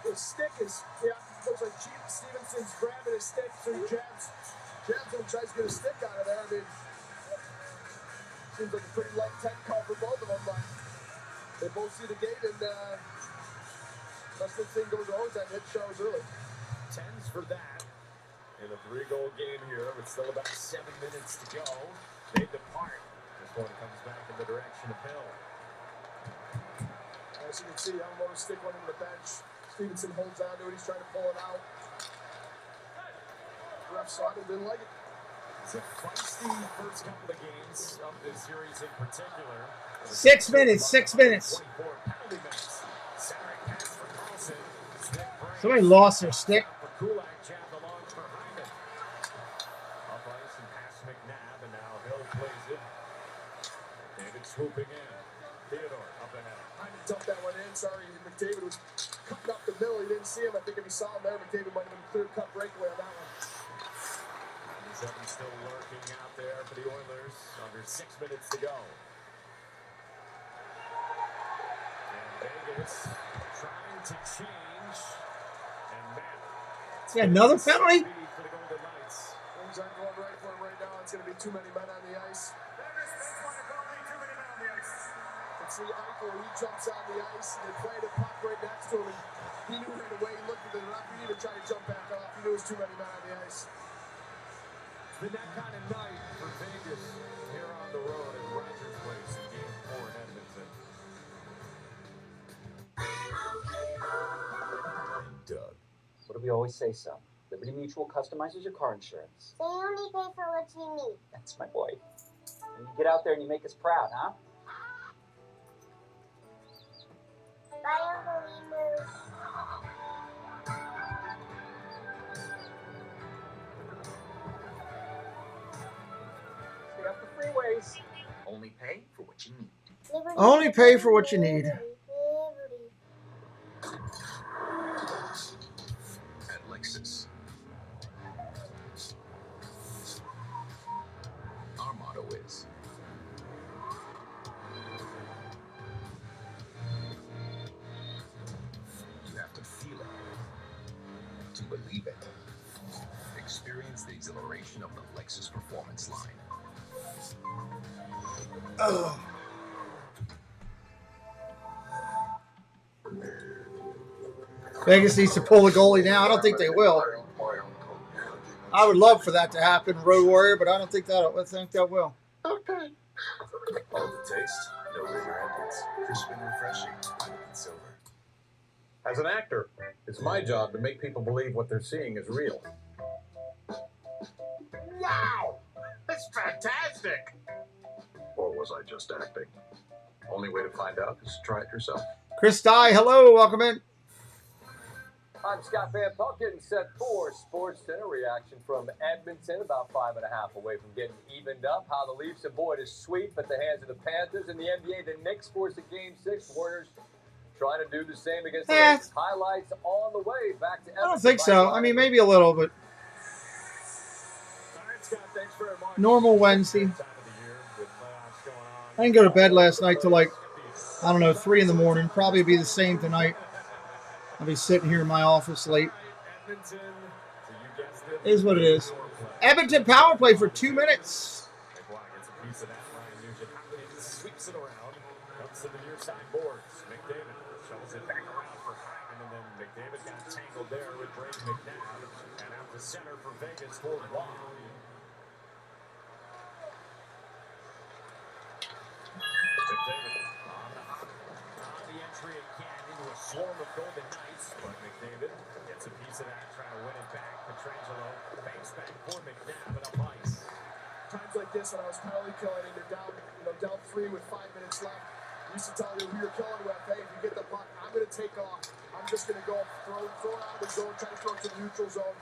His stick is, looks like Stevenson's grabbing his stick, so he jabs him, tries to get a stick out of there. I mean, seems like a pretty light 10 call for both of them, but they both see the gate, and unless this thing goes to overtime, it shows early. 10s for that in a 3-goal game here with still about 7 minutes to go. They depart. This one comes back in the direction of Hill. As you can see, Yamamoto's stick went into the bench. Stevenson holds on to it. He's trying to pull it out. Ref saw it and didn't like it. It's a feisty first couple of games of this series in particular. 6 minutes, 6 minutes. 24 penalty minutes. Centering pass for Carlson. Somebody lost their stick. Kulak jabbed along for Hyman. Up ice and past McNabb, and now Hill plays it. David swooping in. Theodore up ahead. Hyman dumped that one in. Sorry, McDavid was cutting up the middle. He didn't see him. I think if he saw him there, McDavid might have been a clear-cut breakaway on that one. Seven still lurking out there for the Oilers. Under 6 minutes to go. And Vegas trying to change. And Matt. Yeah, another penalty? For the Golden Knights. Things aren't going right for him right now. It's going to be too many men on the ice. You can see Eichel, he jumps on the ice, and they play the puck right next to him. And he knew right away. He looked at the ref. He didn't even try to jump back off. He knew it was too many men on the ice. It's been that kind of night for Vegas here on the road at Rogers Place. do we always say so? Liberty Mutual customizes your car insurance. So you only pay for what you need. That's my boy. And you get out there and you make us proud, huh? Bye, Uncle Emu. Stay off the freeways. Only pay for what you need. Liberty, Only pay for what you need. Liberty. At Lexus, our motto is you have to feel it to believe it. Experience the exhilaration of the Lexus Performance line. Oh. Vegas needs to pull the goalie now. I don't think they will. I would love for that to happen, Road Warrior, but I don't think that will. Okay. All the taste, no bigger endings. Crisp and refreshing. Heineken Silver. As an actor, it's my job to make people believe what they're seeing is real. Wow! That's fantastic! Or was I just acting? Only way to find out is to try it yourself. Chris Dye, hello, welcome in. I'm Scott Van Pumpkin, set for Sports Center. Reaction from Edmonton, about 5.5 away from getting evened up. How the Leafs avoid a sweep at the hands of the Panthers. In the NBA, the Knicks force a Game 6. Warriors trying to do the same against the Lakers. Highlights on the way back to Edmonton. I don't think so. I mean, maybe a little, but normal Wednesday. I didn't go to bed last night till like, I don't know, 3 in the morning. Probably be the same tonight. I'll be sitting here in my office late. It is what it is. Edmonton power play for 2 minutes. Sweeps it around, comes to the near side boards. McDavid shovels it back around for Hyman, and then McDavid got tangled there with Brady McNabb, and out to center for Vegas for Long. McDavid on the entry again into a swarm of Golden Knights, but McDavid gets a piece of that, trying to win it back. Petrangelo banks back for McNabb and up ice. Times like this when I was penalty killing and you're down 3 with 5 minutes left, I used to tell you who you're killing with, hey, if you get the puck, I'm going to take off. I'm just going to go throw it out of the zone, try to throw it to the neutral zone.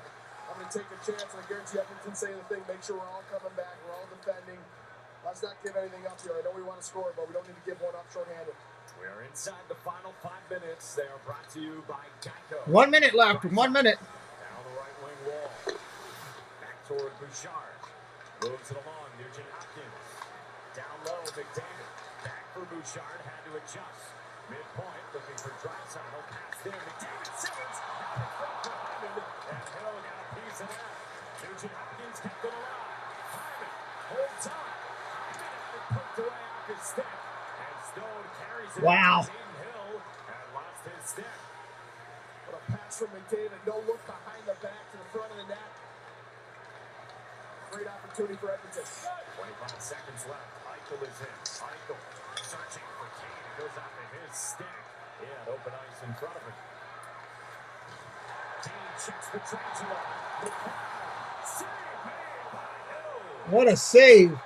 I'm going to take a chance, and I guarantee Edmonton say the thing, make sure we're all coming back, we're all defending. Let's not give anything up here. I know we want to score, but we don't need to give one up shorthanded. We are inside the final 5 minutes. They are brought to you by Geico. 1 minute left. 1 minute. Down the right wing wall. Back toward Bouchard. Moves it along. Nugent Hopkins. Down low. McDavid. Back for Bouchard. Had to adjust. Midpoint. Looking for Draisaitl. Pass there. McDavid saves. Out in front for Hyman. And Hill got a piece of that. Nugent Hopkins kept it alive. Hyman holds on. Hyman had it poked away off his stick. And Stone carries it. Wow. Hill and lost his stick. What a pass from McDavid. No look behind the back to the front of the net. Great opportunity for Edmonton. 25 seconds left. Eichel is in. Eichel searching for Kane. It goes out to his stick. He had open ice in front of him. Kane checks Petrangelo. Save made by Hill. What a save.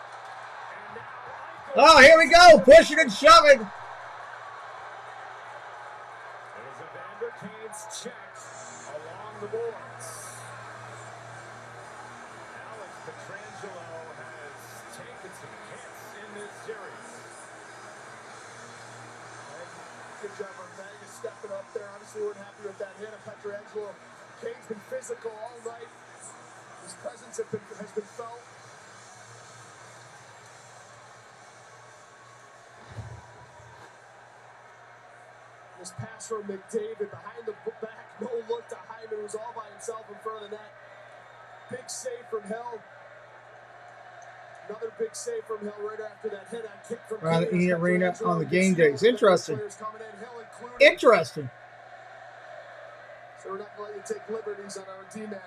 Oh, here we go. Pushing and shoving. There's Evander Kane's check along the boards. Alex Petrangelo has taken some hits in this series. Good job on Vegas stepping up there. Obviously, we weren't happy with that hit of Petrangelo. Kane's been physical all night. His presence has been felt. This pass from McDavid behind the back, no look to Hyman, who was all by himself in front of the net. Big save from Hill. Another big save from Hill right after that hit on kick from Around the E Arena on the game days. Interesting. Interesting. So we're not going to let you take liberties on our D-man.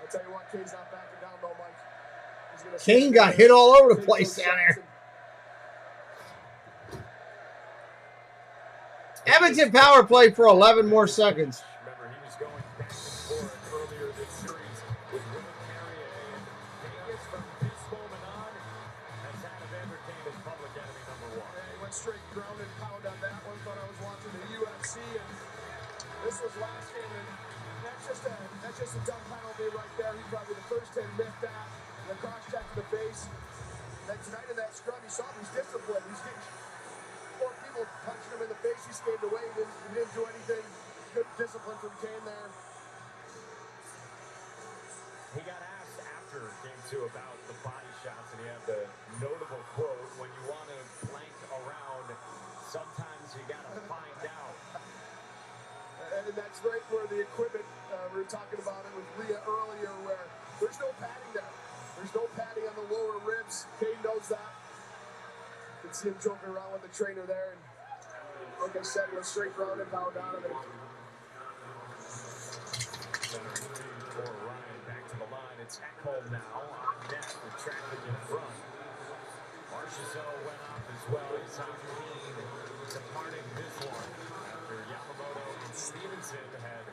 I'll tell you what, Kane's not backing down though, Mike. He's gonna Kane got hit all over the place down there. Edmonton power play for 11 more seconds. Remember, he was going back and forth earlier this series with Will Carrier and Vegas from this moment on has had Evander Kane as public enemy #1. Yeah, he went straight ground and pound on that one. Thought I was watching the UFC, and this was last game, and that's just a dumb penalty right there. He's probably the first to admit that. The cross check to the face. And then tonight in that scrum, he saw him. He's disciplined. He's getting four people punching him in the face. He skated away. He didn't do anything. Good discipline from Kane there. He got asked after game 2 about the body shots, and he had the notable quote, when you want to blank around, sometimes you got to find out. And that's right where the equipment, we were talking about it with Leah earlier, where there's no padding there. There's no padding on the lower ribs. Kane knows that. You can see him joking around with the trainer there. And like I said, he went straight ground and pound out of it. For Ryan, back to the line. It's Ekholm now on net with traffic in front. Marchessault went off as well. He's on Kane departing this one after Yamamoto and Stevenson had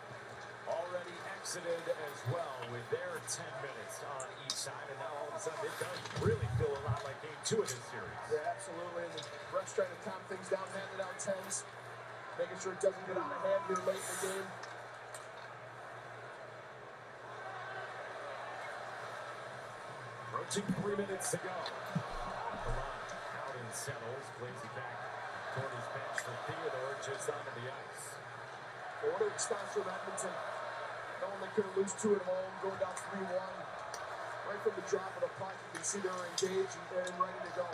already exited as well with their 10 minutes on each side. And now all of a sudden it does really feel a lot like game 2 of this series. Yeah, absolutely. And the ref's trying to calm things down, handing out 10s, making sure it doesn't get out of hand here late in the game. Approaching 3 minutes to go. Off the line, Howden settles, plays it back toward his bench for Theodore, just onto the ice. What a response from Edmonton. Knowing they couldn't lose 2 at home, going down 3-1. Right from the drop of the puck, you can see they're engaged and ready to go.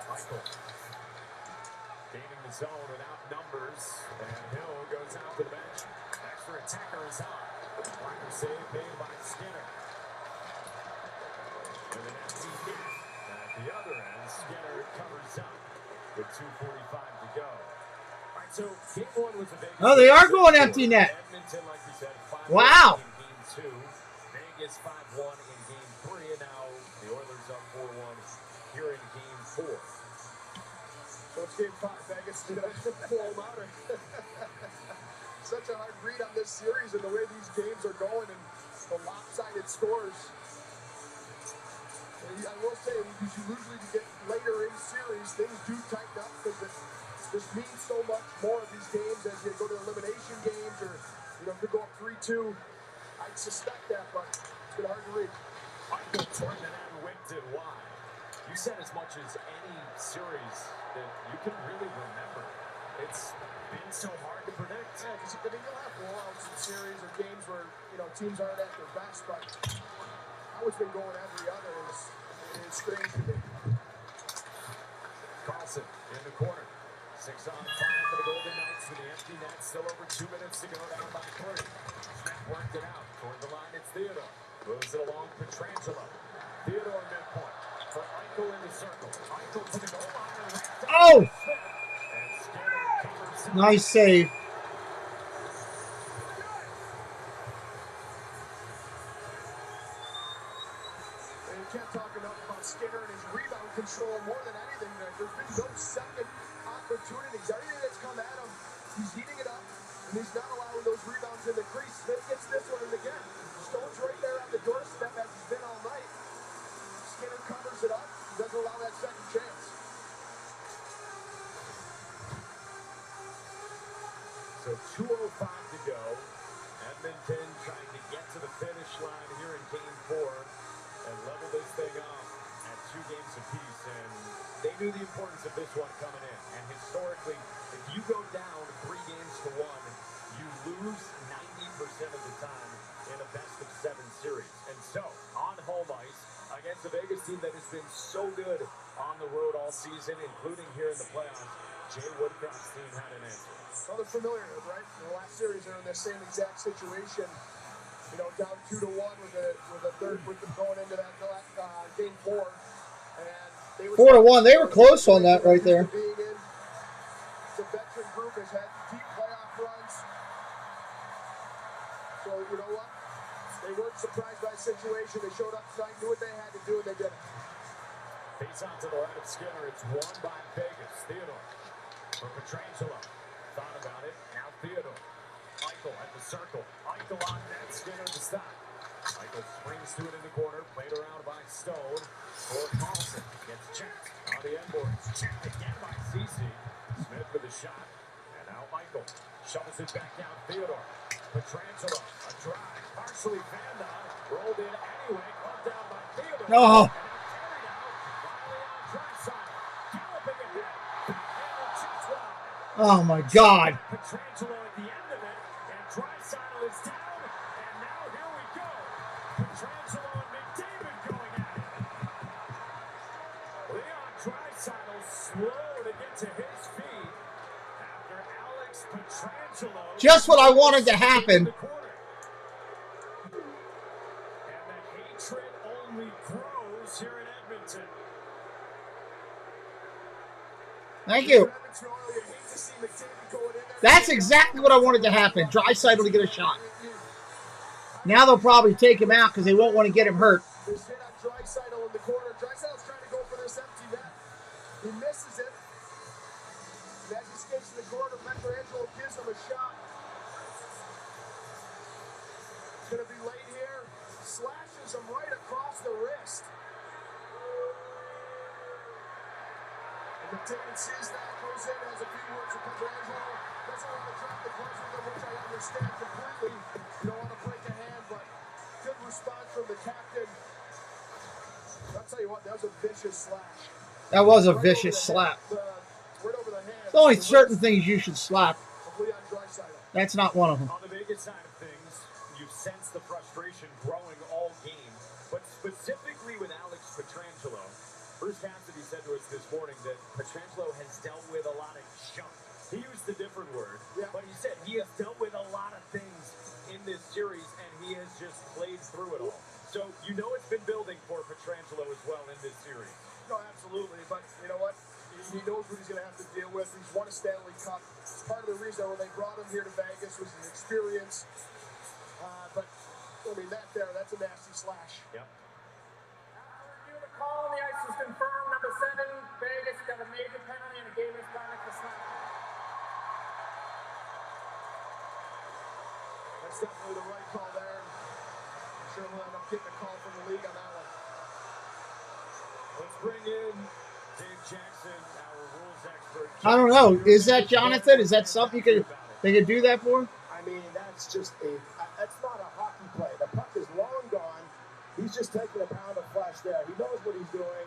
Michael gaining the zone without numbers, and Hill goes out to the bench. Extra attacker is on. Blocker save made by Skinner. And an empty net at the other end. Skinner covers up with 2:45 to go. All right, so game 1 was a big. Oh, they are going empty net. Edmonton, like we said, 5-1 Wow. in game 2. Vegas 5-1 in game 3, and now the Oilers up 4-1 here in game 4. So it's game 5. Vegas did a full outer. Such a hard read on this series and the way these games are going and the lopsided scores. I will say, you usually get later in series, things do tighten up because this means so much more of these games as you go to elimination games or, could go up 3-2. I'd suspect that, but it's been hard to read. Michael Torton and whipped it wide. You said as much as any series that you can really remember. It's been so hard to predict. Yeah, because you'll have blowouts in series or games where, teams aren't at their best, but how it's been going every other is strange to me. Carlson in the corner. 6 on 5 for the Golden Knights with the empty net. Still over 2 minutes to go, down by 3. Smith worked it out. Toward the line, it's Theodore. Moves it along Pietrangelo. Theodore midpoint. For Eichel in the circle. Eichel to the goal line. Oh! And Skinner covers up. Nice save. Can't talk enough about Skinner and his rebound control more than anything. There's been no second opportunities. Everything that's come at him, he's heating it up, and he's not allowing those rebounds in the crease. Smith gets this one, and again, Stone's right there on the doorstep as he's been all night. Skinner covers it up, doesn't allow that second chance. So 2:05 to go. Edmonton trying to get to the finish line here in game 4. And level this thing off at 2 games apiece. And they knew the importance of this one coming in. And historically, if you go down 3 games to 1, you lose 90% of the time in a best-of-7 series. And so, on home ice, against a Vegas team that has been so good on the road all season, including here in the playoffs, Jay Woodcroft's team had an answer. Well, they're familiar, right? In the last series, they're in the same exact situation. Down 2-1 with a third with them going into that game 4, and they were 4-1. They were close on that right there. Being in, the veteran group has had deep playoff runs, so you know what? They weren't surprised by the situation. They showed up tonight, knew what they had to do, and they did it. Face on to the right of Skinner. It's won by Vegas. Theodore for Pietrangelo. Thought Gets to it in the corner, played around by Stone. For Carlson, gets checked on the end boards. Checked again by Cece. Smith with a shot, and now Michael shovels it back down. Theodore, Petrangelo, a drive, partially fanned on, rolled in anyway, caught down by Theodore. Oh. Oh my God. Petrangelo at the end of it, and Draisaitl is down, and now here we go. Petrangelo and McDavid going at it. Leon Draisaitl slow to get to his feet after Alex Petrangelo. Just what I wanted to happen. And the hatred only grows here in Edmonton. Thank you. That's exactly what I wanted to happen. Draisaitl to get a shot. Now they'll probably take him out because they won't want to get him hurt. This hit on Draisaitl in the corner. Draisaitl's trying to go for this empty net. He misses it. And as he skates to the corner, Petrangelo gives him a shot. It's going to be late here. Slashes him right across the wrist. And McDavid sees that, goes in, has a few words with Petrangelo. Doesn't want to drop the gloves with him, which I understand completely. You don't want to break a hand, but good response from the captain. I'll tell you what, that was a vicious slash. That was a vicious slap. Right over the hand. There's only certain things you should slap. Of Leon Draisaitl. That's not one of them. On the Vegas side of things, you've sensed the frustration growing all game, but specifically with Alex Petrangelo. Bruce Cassidy said to us this morning that Petrangelo has dealt with a lot of junk. He used a different word, but he said he has dealt with a lot of things in this series, and he has just played through it all. So you know it's been building for Petrangelo as well in this series. No, absolutely. But you know what? He knows what he's going to have to deal with. He's won a Stanley Cup. It's part of the reason when they brought him here to Vegas was his experience. But, I mean, that's a nasty slash. Yep. Review the call on the ice was confirmed. Number 7, Vegas got a major penalty and a game misconduct for slap. That's definitely the right call there. I'm sure we'll end up getting a call from the league on that one. Let's bring in Dave Jackson, our rules expert. I don't know. Is that Jonathan? Is that something they could do that for? I mean, that's just that's not a hockey play. The puck is long gone. He's just taking a pound of flesh there. He knows what he's doing.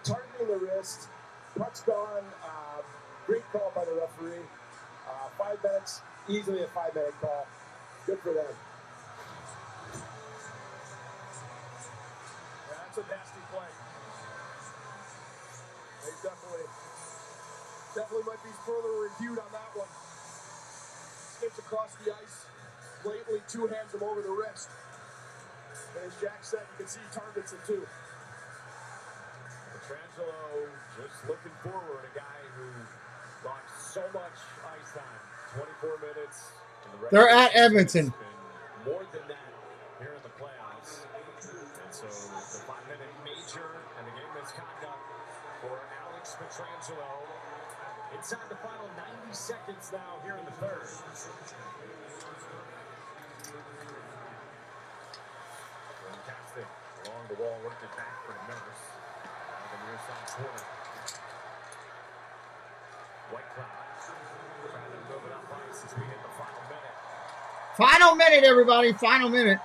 Targeting the wrist. Puck's gone. Great call by the referee. 5 minutes. Easily a 5-minute call. Good for them. Yeah, that's a nasty play. They definitely might be further reviewed on that one. Skips across the ice, blatantly two-hands him over the wrist. And as Jack said, you can see he targets it too. Petrangelo just looking forward, a guy who lost so much ice time, 24 minutes. They're at Edmonton. More than that here in the playoffs. And so the 5-minute major and the game misconduct for Alex Petrangelo. Inside the final 90 seconds now here in the third. Fantastic. Along the wall, worked it back for Nurse. On the near side corner. White Cloud trying to move it up ice as we hit the final minute. Final minute, everybody. Final minute.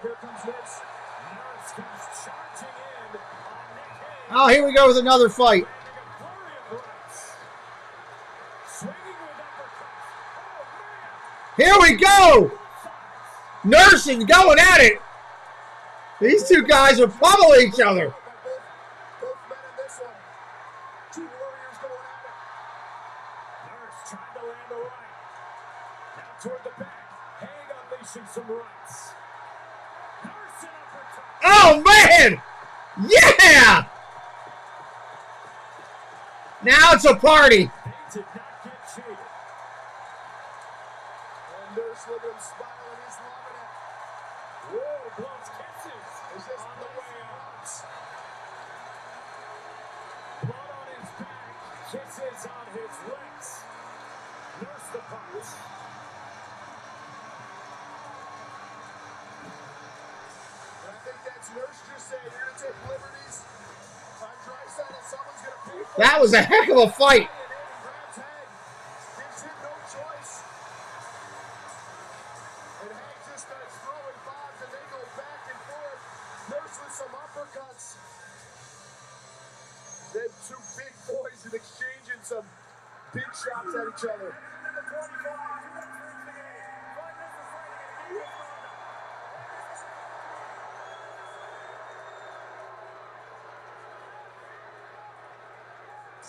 Here comes Nurse. Nurse comes charging in on Nick Hayes. Oh, here we go with another fight. Here we go. Nursing going at it. These two guys are pummeling each other. Both men in this one. 2 Warriors going at it. Nurse trying to land a right. Now toward the back. Haig unleashing some rights. Nurse in uppercut. Oh, man. Yeah. Now it's a party. They did not get cheated. And Nurse look at him smiling. He's loving it. Whoa, blows kisses. Is this on the way out? Blood on his back. Kisses on his lips. Nurse the puck. That was a heck of a fight. They're two big boys and exchanging some big shots at each other.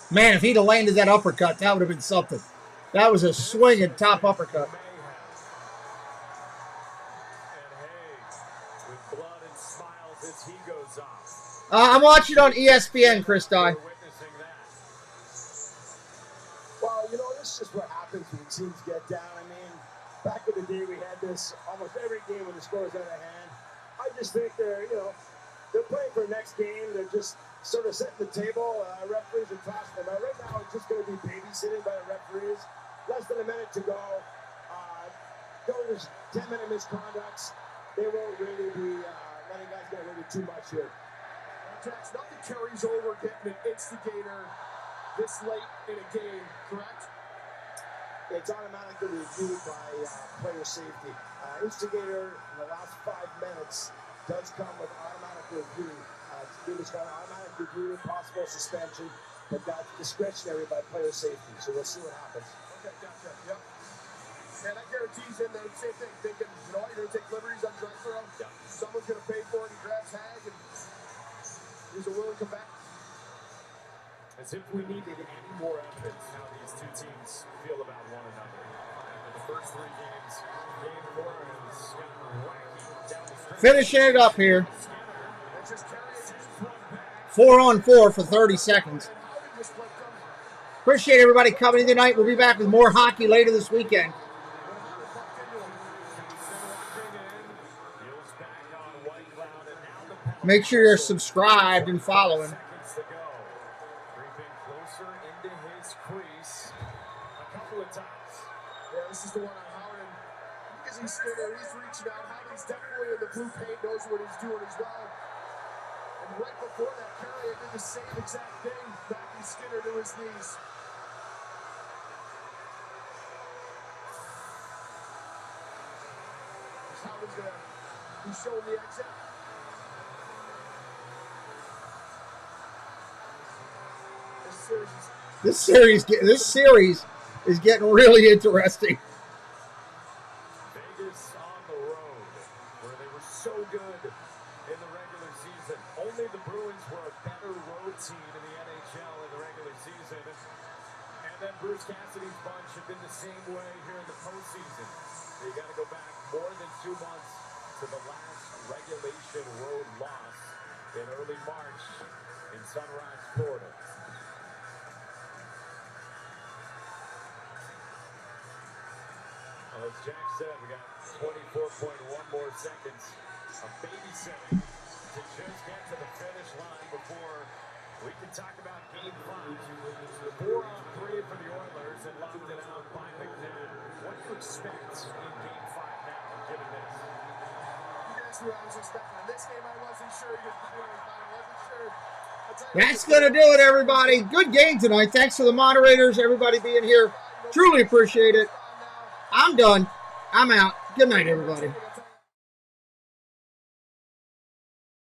Man, if he'd have landed that uppercut, that would have been something. That was a swinging top uppercut. I'm watching on ESPN, Chris Dye. Well, you know, this is just what happens when teams get down. I mean, back in the day, we had this almost every game when the score's out of hand. I just think they're playing for the next game. They're just sort of setting the table. Referees are tossing them out. Right now, it's just going to be babysitting by the referees. Less than a minute to go. There's 10-minute misconducts. They won't really be letting guys get away with too much here. Jax, nothing carries over getting an instigator this late in a game, correct? It's automatically reviewed by player safety. Instigator in the last 5 minutes does come with automatic review. It's got an automatic review, possible suspension, but that's discretionary by player safety. So we'll see what happens. Okay, gotcha. Yep. And that guarantees in there, same thing, thinking, you know what, you're going to take liberties on Drexler. Yeah. Someone's going to pay for it. He grabs Hag, and he's willing to come back. As if we needed any more evidence how these two teams feel about one another. In the first 3 games, game 4 is wacky down the stretch. Finishing it up here. 4-on-4 for 30 seconds. Appreciate everybody coming in tonight. We'll be back with more hockey later this weekend. Make sure you're subscribed and following. This is the one on Howard, and because he's Skinner, he's reaching out. Howard's definitely in the blue paint, knows what he's doing as well. And right before that, Carrier did the same exact thing, backing Skinner to his knees. Howard's going to be showing the exit. This series is getting really interesting. Vegas on the road, where they were so good in the regular season. Only the Bruins were a better road team in the NHL in the regular season. And then Bruce Cassidy's bunch have been the same way here in the postseason. You got to go back more than 2 months to the last regulation road loss in early March in Sunrise, Florida. Well, as Jack said, we got 24.1 more seconds of babysitting to just get to the finish line before we can talk about Game 5. 4-on-3 for the Oilers and locked it out by McNabb. What do you expect in Game 5 now, given this? You guys knew I was expecting. In this game, I wasn't sure. I wasn't sure. That's going to do it, everybody. Good game tonight. Thanks to the moderators, everybody being here. Truly appreciate it. I'm done. I'm out. Good night, everybody.